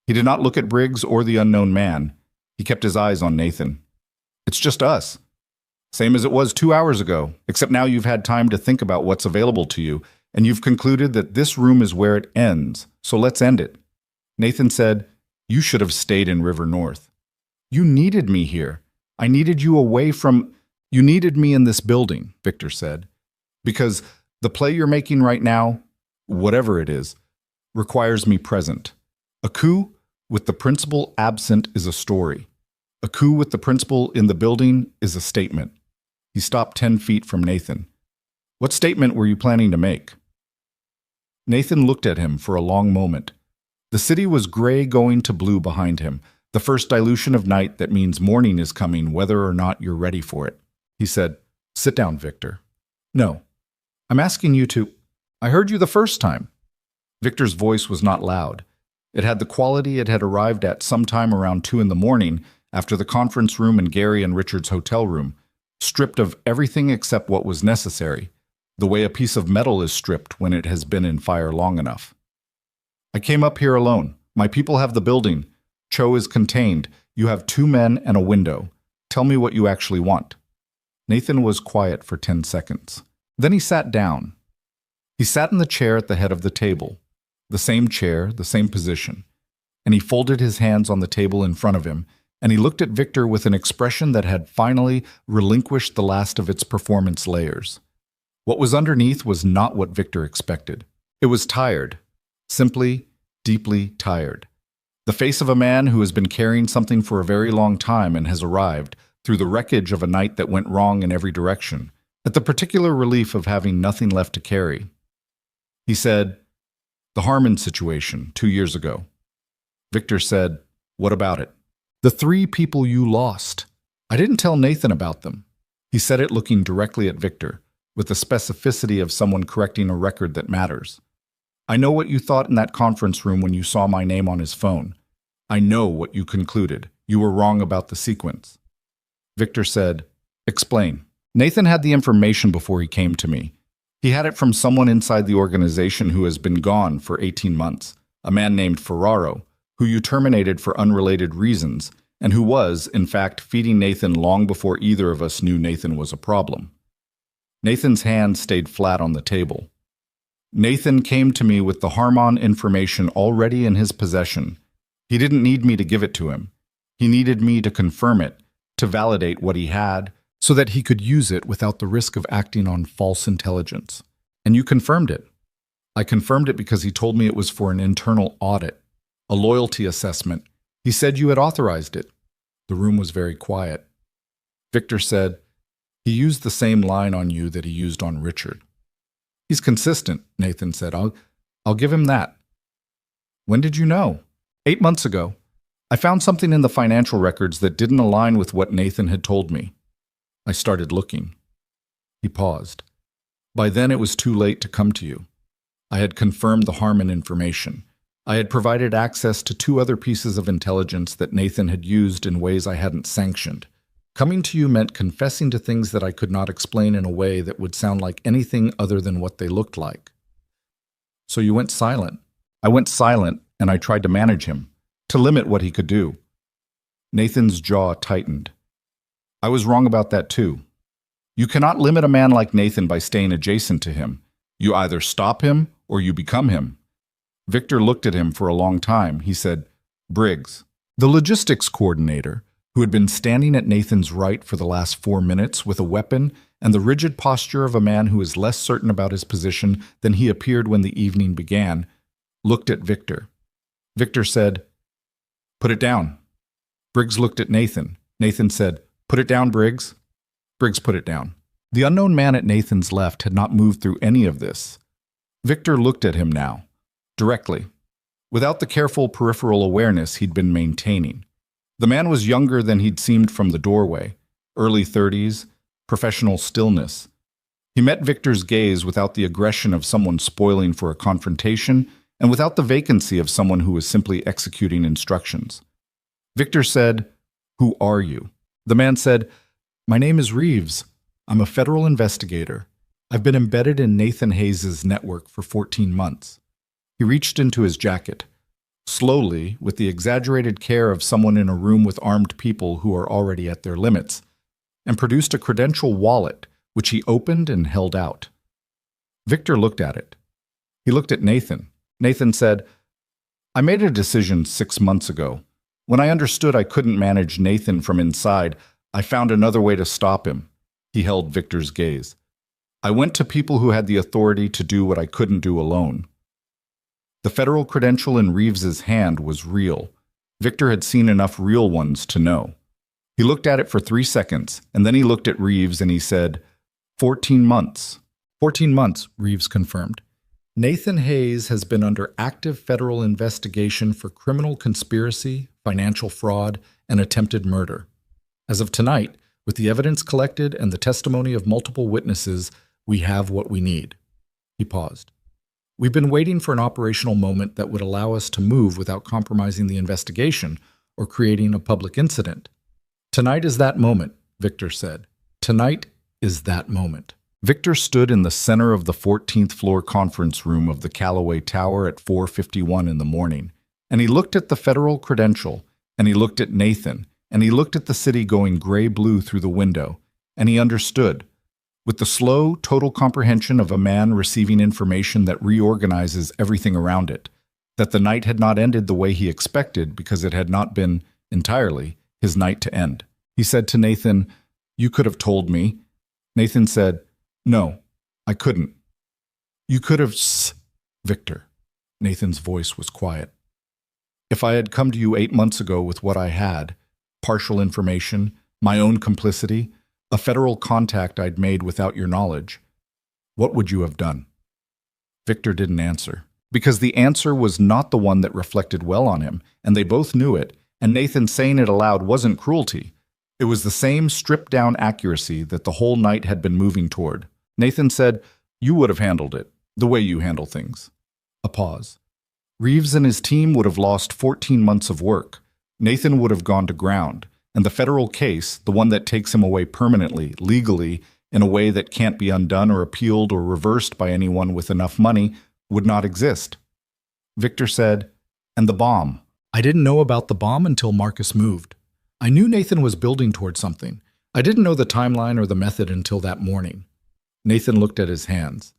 He did not look at Briggs or the unknown man. He kept his eyes on Nathan. "It's just us. Same as it was 2 hours ago, except now you've had time to think about what's available to you, and you've concluded that this room is where it ends, so let's end it." Nathan said, "You should have stayed in River North. You needed me here. I needed you away from... You needed me in this building," Victor said, "because the play you're making right now, whatever it is, requires me present. A coup with the principal absent is a story. A coup with the principal in the building is a statement." He stopped 10 feet from Nathan. "What statement were you planning to make?" Nathan looked at him for a long moment. The city was gray going to blue behind him, the first dilution of night that means morning is coming whether or not you're ready for it. He said, "Sit down, Victor." "No. I'm asking you to... I heard you the first time." Victor's voice was not loud. It had the quality it had arrived at sometime around 2 in the morning after the conference room in Gary and Richard's hotel room, stripped of everything except what was necessary, the way a piece of metal is stripped when it has been in fire long enough. "I came up here alone. My people have the building. Cho is contained. You have 2 men and a window. Tell me what you actually want." Nathan was quiet for 10 seconds. Then he sat down. He sat in the chair at the head of the table, the same chair, the same position, and he folded his hands on the table in front of him, and he looked at Victor with an expression that had finally relinquished the last of its performance layers. What was underneath was not what Victor expected. It was tired. Simply, deeply tired. The face of a man who has been carrying something for a very long time and has arrived, through the wreckage of a night that went wrong in every direction, at the particular relief of having nothing left to carry. He said, "The Harmon situation, 2 years ago." Victor said, "What about it?" "The 3 people you lost. I didn't tell Nathan about them." He said it looking directly at Victor, with the specificity of someone correcting a record that matters. "I know what you thought in that conference room when you saw my name on his phone. I know what you concluded. You were wrong about the sequence." Victor said, "Explain." "Nathan had the information before he came to me. He had it from someone inside the organization who has been gone for 18 months, a man named Ferraro, who you terminated for unrelated reasons, and who was, in fact, feeding Nathan long before either of us knew Nathan was a problem." Nathan's hand stayed flat on the table. "Nathan came to me with the Harmon information already in his possession. He didn't need me to give it to him. He needed me to confirm it, to validate what he had, so that he could use it without the risk of acting on false intelligence. And you confirmed it." "I confirmed it because he told me it was for an internal audit, a loyalty assessment. He said you had authorized it." The room was very quiet. Victor said, "He used the same line on you that he used on Richard." "He's consistent," Nathan said. I'll give him that." "When did you know?" 8 months ago. I found something in the financial records that didn't align with what Nathan had told me. I started looking." He paused. "By then it was too late to come to you. I had confirmed the Harmon information. I had provided access to 2 other pieces of intelligence that Nathan had used in ways I hadn't sanctioned. Coming to you meant confessing to things that I could not explain in a way that would sound like anything other than what they looked like." "So you went silent." "I went silent, and I tried to manage him, to limit what he could do." Nathan's jaw tightened. "I was wrong about that too. You cannot limit a man like Nathan by staying adjacent to him. You either stop him or you become him." Victor looked at him for a long time. He said, "Briggs." The logistics coordinator, who had been standing at Nathan's right for the last 4 minutes with a weapon and the rigid posture of a man who is less certain about his position than he appeared when the evening began, looked at Victor. Victor said, "Put it down." Briggs looked at Nathan. Nathan said, "Put it down, Briggs." Briggs put it down. The unknown man at Nathan's left had not moved through any of this. Victor looked at him now, directly, without the careful peripheral awareness he'd been maintaining. The man was younger than he'd seemed from the doorway, early 30s, professional stillness. He met Victor's gaze without the aggression of someone spoiling for a confrontation and without the vacancy of someone who was simply executing instructions. Victor said, "Who are you?" The man said, "My name is Reeves. I'm a federal investigator. I've been embedded in Nathan Hayes' network for 14 months. He reached into his jacket, slowly, with the exaggerated care of someone in a room with armed people who are already at their limits, and produced a credential wallet, which he opened and held out. Victor looked at it. He looked at Nathan. Nathan said, "I made a decision 6 months ago. When I understood I couldn't manage Nathan from inside, I found another way to stop him." He held Victor's gaze. "I went to people who had the authority to do what I couldn't do alone." The federal credential in Reeves's hand was real. Victor had seen enough real ones to know. He looked at it for 3 seconds, and then he looked at Reeves and he said, 14 months. 14 months, Reeves confirmed. Nathan Hayes has been under active federal investigation for criminal conspiracy, financial fraud, and attempted murder. As of tonight, with the evidence collected and the testimony of multiple witnesses, we have what we need. He paused. We've been waiting for an operational moment that would allow us to move without compromising the investigation or creating a public incident. Tonight is that moment, Victor said. Tonight is that moment. Victor stood in the center of the 14th floor conference room of the Callaway Tower at 4:51 in the morning, and he looked at the federal credential, and he looked at Nathan, and he looked at the city going gray-blue through the window, and he understood, with the slow, total comprehension of a man receiving information that reorganizes everything around it, that the night had not ended the way he expected because it had not been, entirely, his night to end. He said to Nathan, "You could have told me." Nathan said, "No, I couldn't. You could have Victor. Nathan's voice was quiet. If I had come to you 8 months ago with what I had, partial information, my own complicity, a federal contact I'd made without your knowledge, what would you have done? Victor didn't answer, because the answer was not the one that reflected well on him, and they both knew it, and Nathan saying it aloud wasn't cruelty. It was the same stripped-down accuracy that the whole night had been moving toward. Nathan said, "You would have handled it, the way you handle things." A pause. Reeves and his team would have lost 14 months of work. Nathan would have gone to ground, and the federal case, the one that takes him away permanently, legally, in a way that can't be undone or appealed or reversed by anyone with enough money, would not exist. Victor said, "And the bomb." I didn't know about the bomb until Marcus moved. I knew Nathan was building towards something. I didn't know the timeline or the method until that morning. Nathan looked at his hands.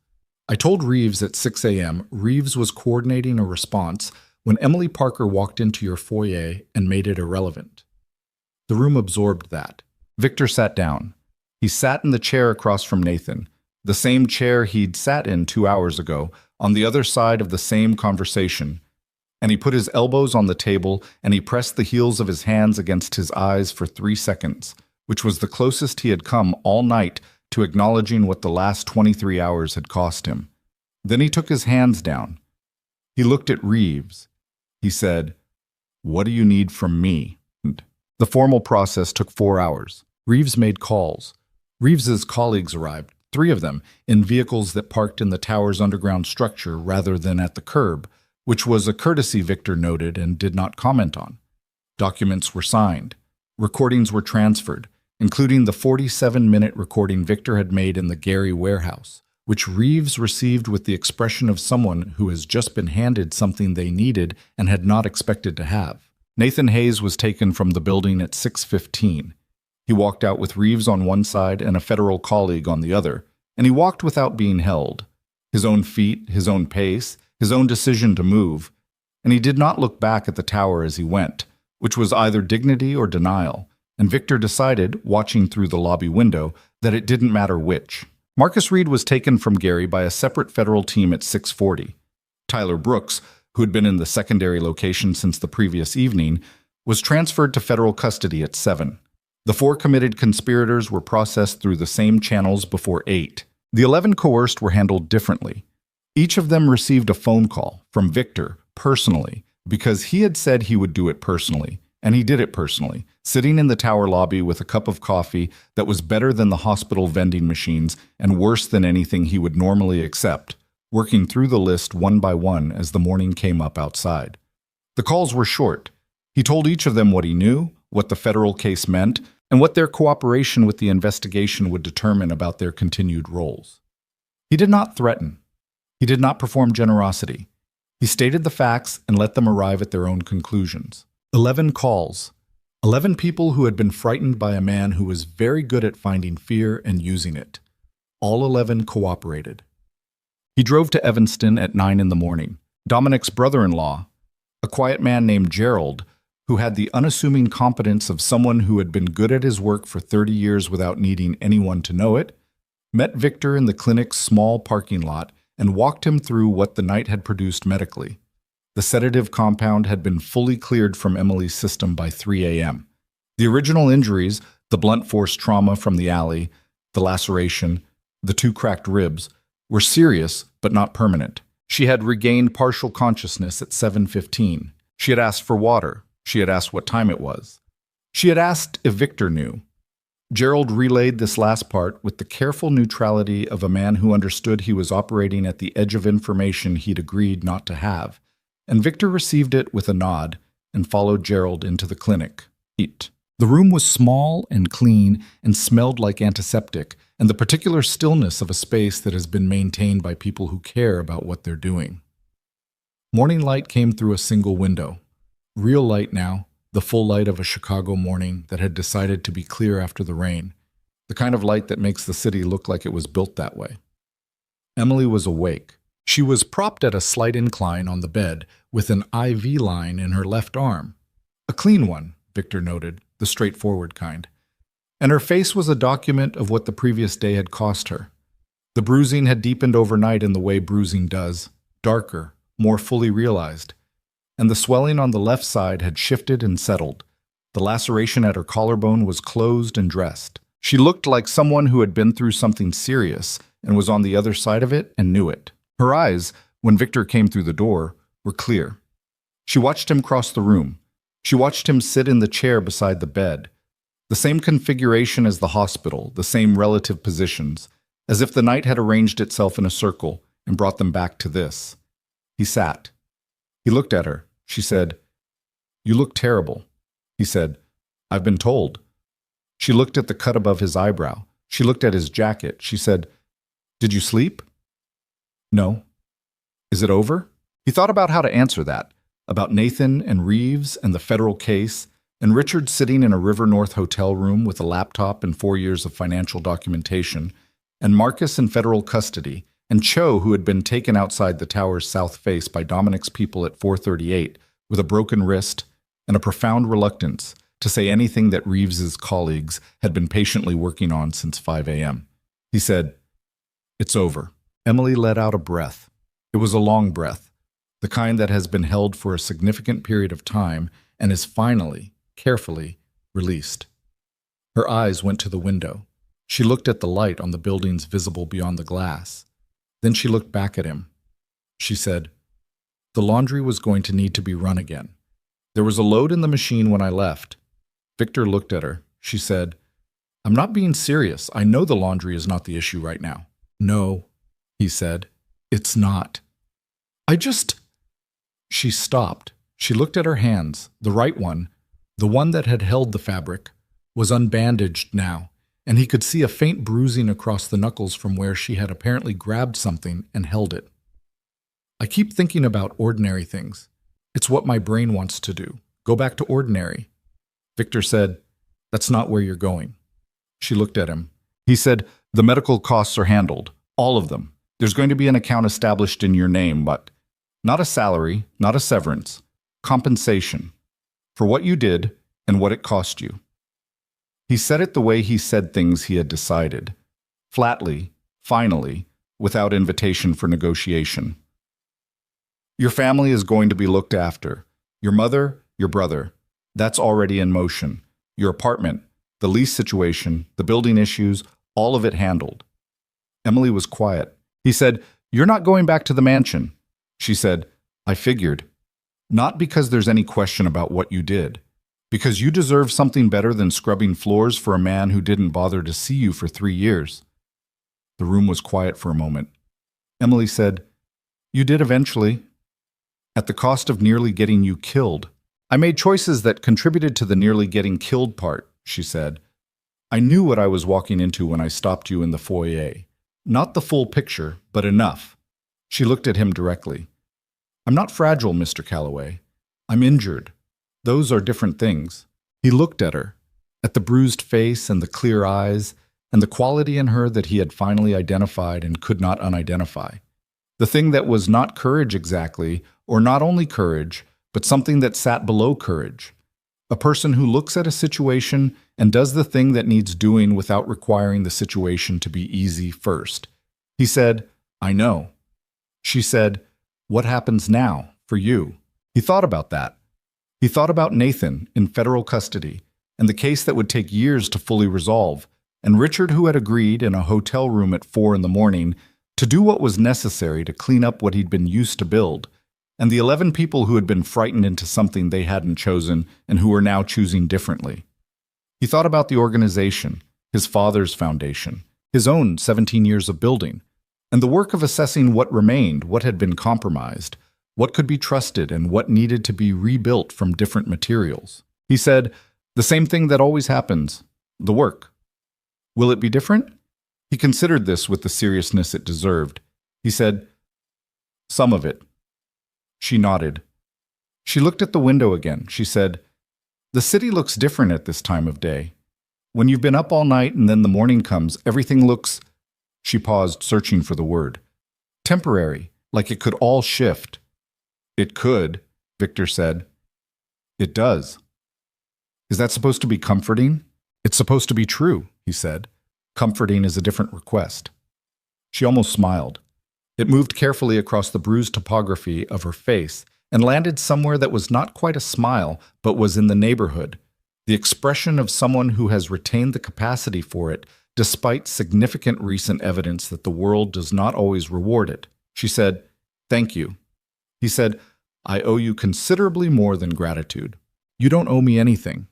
I told Reeves at 6 a.m. Reeves was coordinating a response when Emily Parker walked into your foyer and made it irrelevant. The room absorbed that. Victor sat down. He sat in the chair across from Nathan, the same chair he'd sat in 2 hours ago, on the other side of the same conversation, and he put his elbows on the table and he pressed the heels of his hands against his eyes for 3 seconds, which was the closest he had come all night to acknowledging what the last 23 hours had cost him. Then he took his hands down. He looked at Reeves. He said, "What do you need from me?" The formal process took 4 hours. Reeves made calls. Reeves's colleagues arrived, 3 of them, in vehicles that parked in the tower's underground structure rather than at the curb, which was a courtesy Victor noted and did not comment on. Documents were signed. Recordings were transferred, including the 47-minute recording Victor had made in the Gary warehouse, which Reeves received with the expression of someone who has just been handed something they needed and had not expected to have. Nathan Hayes was taken from the building at 6:15. He walked out with Reeves on one side and a federal colleague on the other, and he walked without being held. His own feet, his own pace, his own decision to move, and he did not look back at the tower as he went, which was either dignity or denial, and Victor decided, watching through the lobby window, that it didn't matter which. Marcus Reed was taken from Gary by a separate federal team at 6:40. Tyler Brooks, who had been in the secondary location since the previous evening, was transferred to federal custody at 7. The 4 committed conspirators were processed through the same channels before 8. The 11 coerced were handled differently. Each of them received a phone call from Victor personally because he had said he would do it personally, and he did it personally, sitting in the tower lobby with a cup of coffee that was better than the hospital vending machines and worse than anything he would normally accept, working through the list one by one as the morning came up outside. The calls were short. He told each of them what he knew, what the federal case meant, and what their cooperation with the investigation would determine about their continued roles. He did not threaten. He did not perform generosity. He stated the facts and let them arrive at their own conclusions. 11 calls. 11 people who had been frightened by a man who was very good at finding fear and using it. All 11 cooperated. He drove to Evanston at 9 in the morning. Dominic's brother-in-law, a quiet man named Gerald, who had the unassuming competence of someone who had been good at his work for 30 years without needing anyone to know it, met Victor in the clinic's small parking lot and walked him through what the night had produced medically. The sedative compound had been fully cleared from Emily's system by 3 a.m. The original injuries, the blunt force trauma from the alley, the laceration, the 2 cracked ribs, were serious but not permanent. She had regained partial consciousness at 7:15. She had asked for water. She had asked what time it was. She had asked if Victor knew. Gerald relayed this last part with the careful neutrality of a man who understood he was operating at the edge of information he'd agreed not to have, and Victor received it with a nod and followed Gerald into the clinic. The room was small and clean and smelled like antiseptic, and the particular stillness of a space that has been maintained by people who care about what they're doing. Morning light came through a single window. Real light now, the full light of a Chicago morning that had decided to be clear after the rain, the kind of light that makes the city look like it was built that way. Emily was awake. She was propped at a slight incline on the bed with an IV line in her left arm. A clean one, Victor noted, the straightforward kind. And her face was a document of what the previous day had cost her. The bruising had deepened overnight in the way bruising does, darker, more fully realized, and the swelling on the left side had shifted and settled. The laceration at her collarbone was closed and dressed. She looked like someone who had been through something serious and was on the other side of it and knew it. Her eyes, when Victor came through the door, were clear. She watched him cross the room. She watched him sit in the chair beside the bed. The same configuration as the hospital, the same relative positions, as if the night had arranged itself in a circle and brought them back to this. He sat. He looked at her. She said, "You look terrible." He said, "I've been told." She looked at the cut above his eyebrow. She looked at his jacket. She said, "Did you sleep?" "No." "Is it over?" He thought about how to answer that, about Nathan and Reeves and the federal case, and Richard sitting in a River North hotel room with a laptop and 4 years of financial documentation, and Marcus in federal custody, and Cho, who had been taken outside the tower's south face by Dominic's people at 438 with a broken wrist and a profound reluctance to say anything that Reeves's colleagues had been patiently working on since 5 a.m. He said, "It's over." Emily let out a breath. It was a long breath, the kind that has been held for a significant period of time and is finally, carefully, released. Her eyes went to the window. She looked at the light on the buildings visible beyond the glass. Then she looked back at him. She said, "The laundry was going to need to be run again. There was a load in the machine when I left." Victor looked at her. She said, "I'm not being serious. I know the laundry is not the issue right now." "No," he said, "it's not. I just—" She stopped. She looked at her hands. The right one, the one that had held the fabric, was unbandaged now, and he could see a faint bruising across the knuckles from where she had apparently grabbed something and held it. "I keep thinking about ordinary things. It's what my brain wants to do. Go back to ordinary." Victor said, "That's not where you're going." She looked at him. He said, "The medical costs are handled. All of them. There's going to be an account established in your name, but not a salary, not a severance. Compensation. For what you did and what it cost you." He said it the way he said things he had decided. Flatly, finally, without invitation for negotiation. "Your family is going to be looked after. Your mother, your brother. That's already in motion. Your apartment, the lease situation, the building issues, all of it handled." Emily was quiet. He said, "You're not going back to the mansion." She said, "I figured. Not because there's any question about what you did. Because you deserve something better than scrubbing floors for a man who didn't bother to see you for 3 years." The room was quiet for a moment. Emily said, "You did eventually. At the cost of nearly getting you killed. I made choices that contributed to the nearly getting killed part," she said. "I knew what I was walking into when I stopped you in the foyer. Not the full picture, but enough." She looked at him directly. "I'm not fragile, Mr. Calloway. I'm injured. Those are different things." He looked at her, at the bruised face and the clear eyes, and the quality in her that he had finally identified and could not unidentify. The thing that was not courage exactly, or not only courage, but something that sat below courage. A person who looks at a situation and does the thing that needs doing without requiring the situation to be easy first. He said, "I know." She said, "What happens now, for you?" He thought about that. He thought about Nathan in federal custody, and the case that would take years to fully resolve, and Richard who had agreed in a hotel room at 4 in the morning to do what was necessary to clean up what he'd been used to build, and the 11 people who had been frightened into something they hadn't chosen and who were now choosing differently. He thought about the organization, his father's foundation, his own 17 years of building, and the work of assessing what remained, what had been compromised, what could be trusted, and what needed to be rebuilt from different materials. He said, "The same thing that always happens, the work. Will it be different?" He considered this with the seriousness it deserved. He said, "Some of it." She nodded. She looked at the window again. She said, "The city looks different at this time of day. When you've been up all night and then the morning comes, everything looks—" She paused, searching for the word. "Temporary, like it could all shift." "It could," Victor said. "It does." "Is that supposed to be comforting?" "It's supposed to be true," he said. "Comforting is a different request." She almost smiled. It moved carefully across the bruised topography of her face and landed somewhere that was not quite a smile, but was in the neighborhood, the expression of someone who has retained the capacity for it, despite significant recent evidence that the world does not always reward it. She said, "Thank you." He said, "I owe you considerably more than gratitude. You don't owe me anything."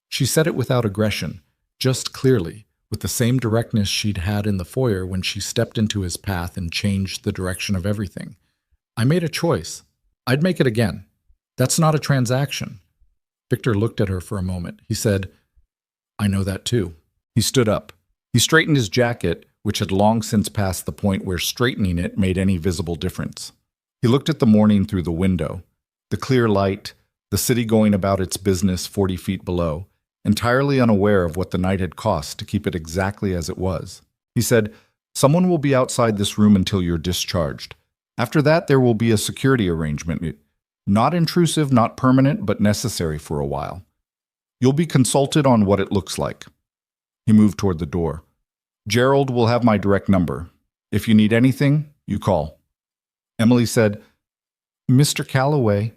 She said it without aggression, just clearly, with the same directness she'd had in the foyer when she stepped into his path and changed the direction of everything. "I made a choice. I'd make it again. That's not a transaction." Victor looked at her for a moment. He said, "I know that too." He stood up. He straightened his jacket, which had long since passed the point where straightening it made any visible difference. He looked at the morning through the window, the clear light, the city going about its business 40 feet below, entirely unaware of what the night had cost to keep it exactly as it was. He said, "Someone will be outside this room until you're discharged. After that, there will be a security arrangement. Not intrusive, not permanent, but necessary for a while. You'll be consulted on what it looks like." He moved toward the door. "Gerald will have my direct number. If you need anything, you call." Emily said, "Mr. Calloway."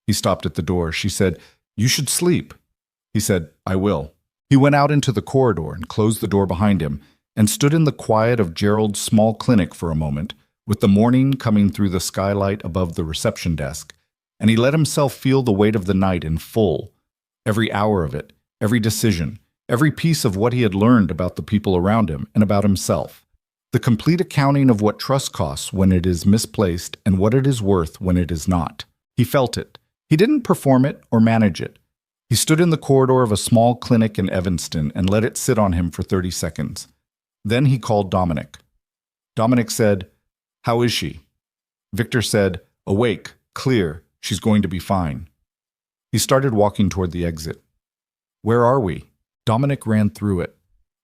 He stopped at the door. She said, "You should sleep." He said, "I will." He went out into the corridor and closed the door behind him and stood in the quiet of Gerald's small clinic for a moment, with the morning coming through the skylight above the reception desk, and he let himself feel the weight of the night in full, every hour of it, every decision, every piece of what he had learned about the people around him and about himself, the complete accounting of what trust costs when it is misplaced and what it is worth when it is not. He felt it. He didn't perform it or manage it. He stood in the corridor of a small clinic in Evanston and let it sit on him for 30 seconds. Then he called Dominic. Dominic said, "How is she?" Victor said, "Awake, clear, she's going to be fine." He started walking toward the exit. "Where are we?" Dominic ran through it.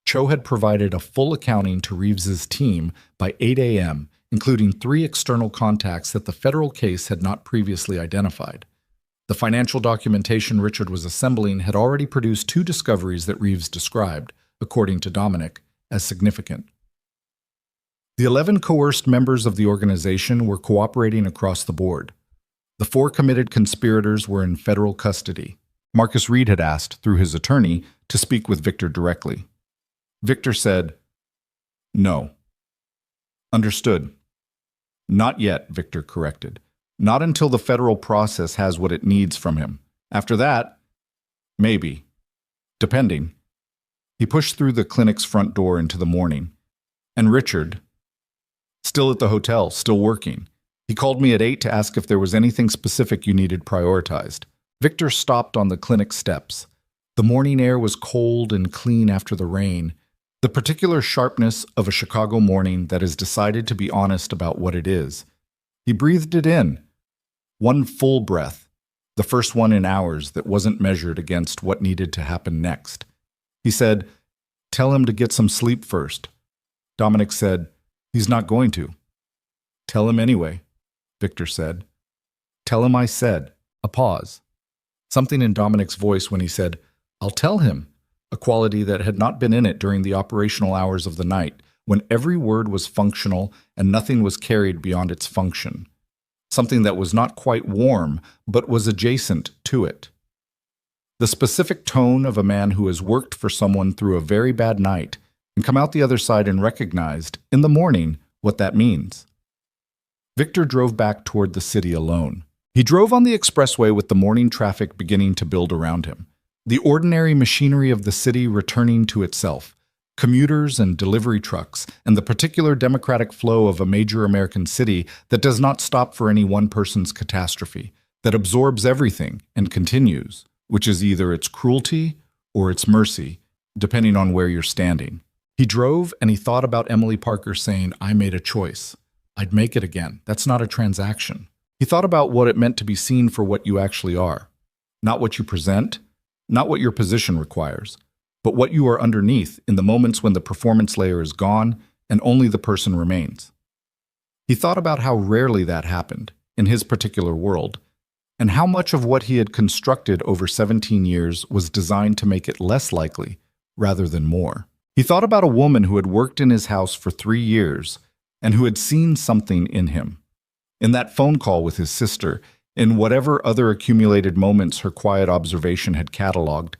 Cho had provided a full accounting to Reeves's team by 8 a.m., including 3 external contacts that the federal case had not previously identified. The financial documentation Richard was assembling had already produced 2 discoveries that Reeves described, according to Dominic, as significant. The 11 coerced members of the organization were cooperating across the board. The 4 committed conspirators were in federal custody. Marcus Reed had asked, through his attorney, to speak with Victor directly. Victor said, "No." "Understood." "Not yet," Victor corrected. "Not until the federal process has what it needs from him. After that, maybe. Depending." He pushed through the clinic's front door into the morning. And Richard, still at the hotel, still working. He called me at 8 to ask if there was anything specific you needed prioritized. Victor stopped on the clinic steps. The morning air was cold and clean after the rain, the particular sharpness of a Chicago morning that has decided to be honest about what it is. He breathed it in. One full breath, the first one in hours that wasn't measured against what needed to happen next. He said, "Tell him to get some sleep first." Dominic said, "He's not going to." "Tell him anyway," Victor said. "Tell him I said." A pause. Something in Dominic's voice when he said, "I'll tell him," a quality that had not been in it during the operational hours of the night, when every word was functional and nothing was carried beyond its function. Something that was not quite warm, but was adjacent to it. The specific tone of a man who has worked for someone through a very bad night and come out the other side and recognized, in the morning, what that means. Victor drove back toward the city alone. He drove on the expressway with the morning traffic beginning to build around him. The ordinary machinery of the city returning to itself, commuters and delivery trucks, and the particular democratic flow of a major American city that does not stop for any one person's catastrophe, that absorbs everything and continues, which is either its cruelty or its mercy, depending on where you're standing. He drove and he thought about Emily Parker saying, "I made a choice. I'd make it again. That's not a transaction." He thought about what it meant to be seen for what you actually are, not what you present, not what your position requires, but what you are underneath in the moments when the performance layer is gone and only the person remains. He thought about how rarely that happened in his particular world, and how much of what he had constructed over 17 years was designed to make it less likely rather than more. He thought about a woman who had worked in his house for 3 years and who had seen something in him. In that phone call with his sister, in whatever other accumulated moments her quiet observation had catalogued,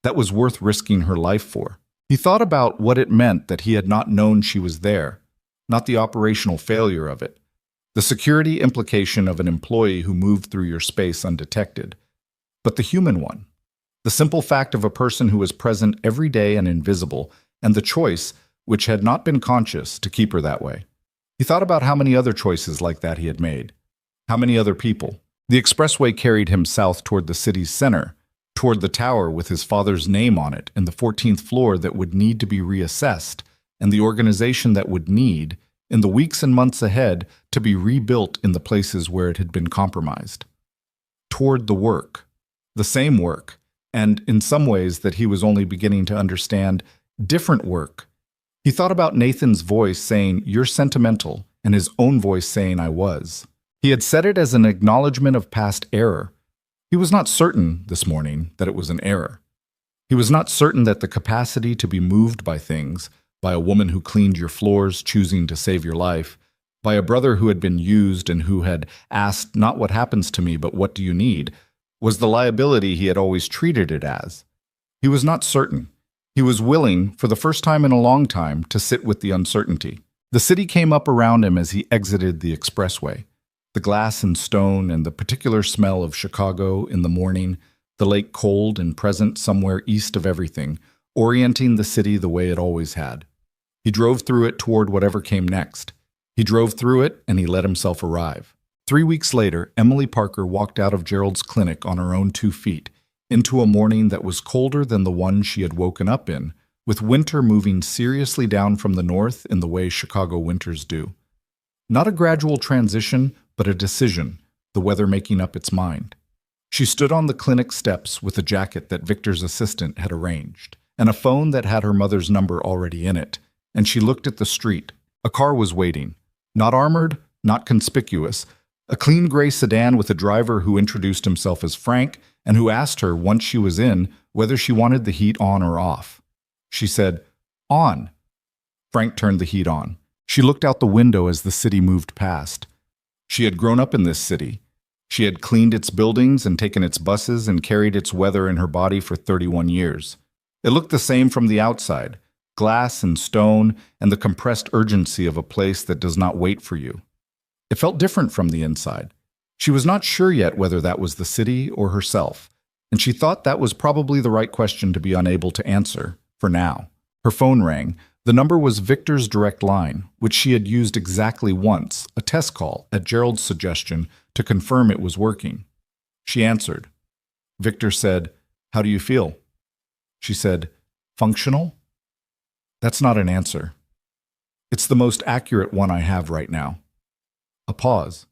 that was worth risking her life for. He thought about what it meant that he had not known she was there, not the operational failure of it, the security implication of an employee who moved through your space undetected, but the human one, the simple fact of a person who was present every day and invisible, and the choice, which had not been conscious, to keep her that way. He thought about how many other choices like that he had made, how many other people. The expressway carried him south toward the city's center, toward the tower with his father's name on it and the 14th floor that would need to be reassessed, and the organization that would need, in the weeks and months ahead, to be rebuilt in the places where it had been compromised. Toward the work, the same work, and in some ways that he was only beginning to understand, different work. He thought about Nathan's voice saying, "You're sentimental," and his own voice saying, "I was." He had said it as an acknowledgement of past error. He was not certain, this morning, that it was an error. He was not certain that the capacity to be moved by things, by a woman who cleaned your floors, choosing to save your life, by a brother who had been used and who had asked not what happens to me, but what do you need, was the liability he had always treated it as. He was not certain. He was willing, for the first time in a long time, to sit with the uncertainty. The city came up around him as he exited the expressway. The glass and stone and the particular smell of Chicago in the morning, the lake cold and present somewhere east of everything, orienting the city the way it always had. He drove through it toward whatever came next. He drove through it and he let himself arrive. 3 weeks later, Emily Parker walked out of Gerald's clinic on her own 2 feet, into a morning that was colder than the one she had woken up in, with winter moving seriously down from the north in the way Chicago winters do. Not a gradual transition, but a decision, the weather making up its mind. She stood on the clinic steps with a jacket that Victor's assistant had arranged, and a phone that had her mother's number already in it, and she looked at the street. A car was waiting, not armored, not conspicuous, a clean gray sedan with a driver who introduced himself as Frank and who asked her, once she was in, whether she wanted the heat on or off. She said, "On." Frank turned the heat on. She looked out the window as the city moved past. She had grown up in this city. She had cleaned its buildings and taken its buses and carried its weather in her body for 31 years. It looked the same from the outside, glass and stone and the compressed urgency of a place that does not wait for you. It felt different from the inside. She was not sure yet whether that was the city or herself, and she thought that was probably the right question to be unable to answer, for now. Her phone rang. The number was Victor's direct line, which she had used exactly once, a test call, at Gerald's suggestion, to confirm it was working. She answered. Victor said, "How do you feel?" She said, "Functional?" That's not an answer. It's the most accurate one I have right now. A pause.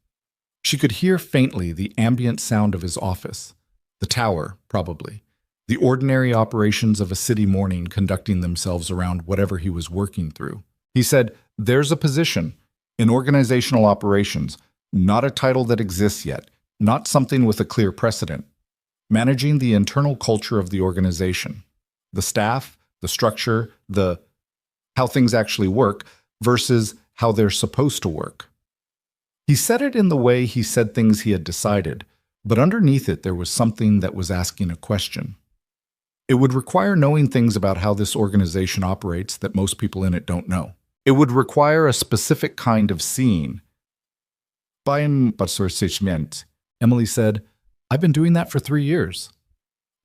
She could hear faintly the ambient sound of his office, the tower, probably, the ordinary operations of a city morning conducting themselves around whatever he was working through. He said, "There's a position in organizational operations, not a title that exists yet, not something with a clear precedent, managing the internal culture of the organization, the staff, the structure, how things actually work versus how they're supposed to work." He said it in the way he said things he had decided, but underneath it there was something that was asking a question. It would require knowing things about how this organization operates that most people in it don't know. It would require a specific kind of seeing. Emily said, "I've been doing that for 3 years."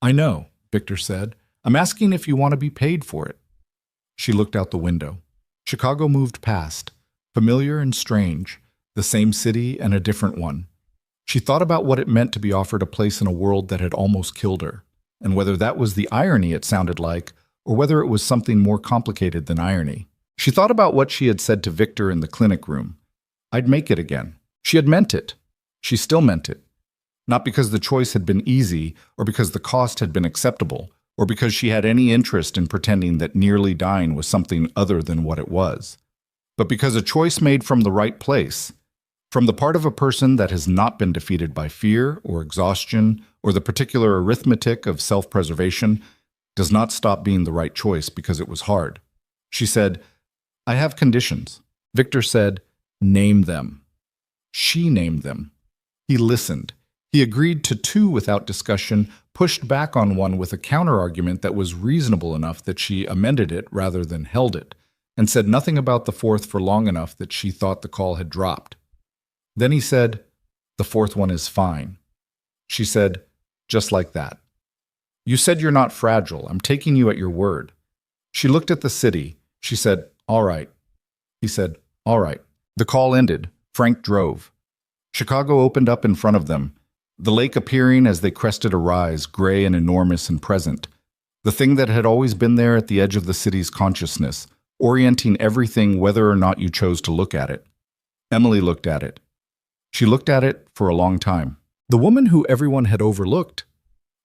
"I know," Victor said. "I'm asking if you want to be paid for it." She looked out the window. Chicago moved past, familiar and strange, the same city and a different one. She thought about what it meant to be offered a place in a world that had almost killed her, and whether that was the irony it sounded like, or whether it was something more complicated than irony. She thought about what she had said to Victor in the clinic room. I'd make it again. She had meant it. She still meant it. Not because the choice had been easy, or because the cost had been acceptable, or because she had any interest in pretending that nearly dying was something other than what it was, but because a choice made from the right place, from the part of a person that has not been defeated by fear or exhaustion or the particular arithmetic of self-preservation, does not stop being the right choice because it was hard. She said, "I have conditions." Victor said, "Name them." She named them. He listened. He agreed to two without discussion, pushed back on one with a counterargument that was reasonable enough that she amended it rather than held it, and said nothing about the fourth for long enough that she thought the call had dropped. Then he said, "The fourth one is fine." She said, "Just like that." "You said you're not fragile. I'm taking you at your word." She looked at the city. She said, "All right." He said, "All right." The call ended. Frank drove. Chicago opened up in front of them, the lake appearing as they crested a rise, gray and enormous and present. The thing that had always been there at the edge of the city's consciousness, orienting everything whether or not you chose to look at it. Emily looked at it. She looked at it for a long time. The woman who everyone had overlooked,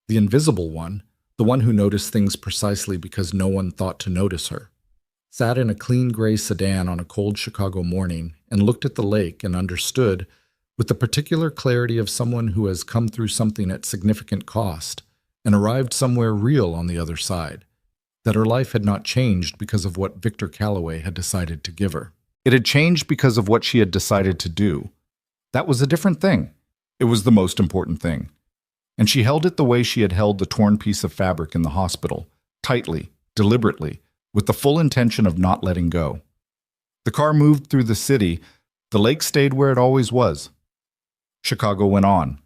the invisible one, the one who noticed things precisely because no one thought to notice her, sat in a clean gray sedan on a cold Chicago morning and looked at the lake and understood, with the particular clarity of someone who has come through something at significant cost and arrived somewhere real on the other side, that her life had not changed because of what Victor Calloway had decided to give her. It had changed because of what she had decided to do. That was a different thing. It was the most important thing. And she held it the way she had held the torn piece of fabric in the hospital, tightly, deliberately, with the full intention of not letting go. The car moved through the city. The lake stayed where it always was. Chicago went on.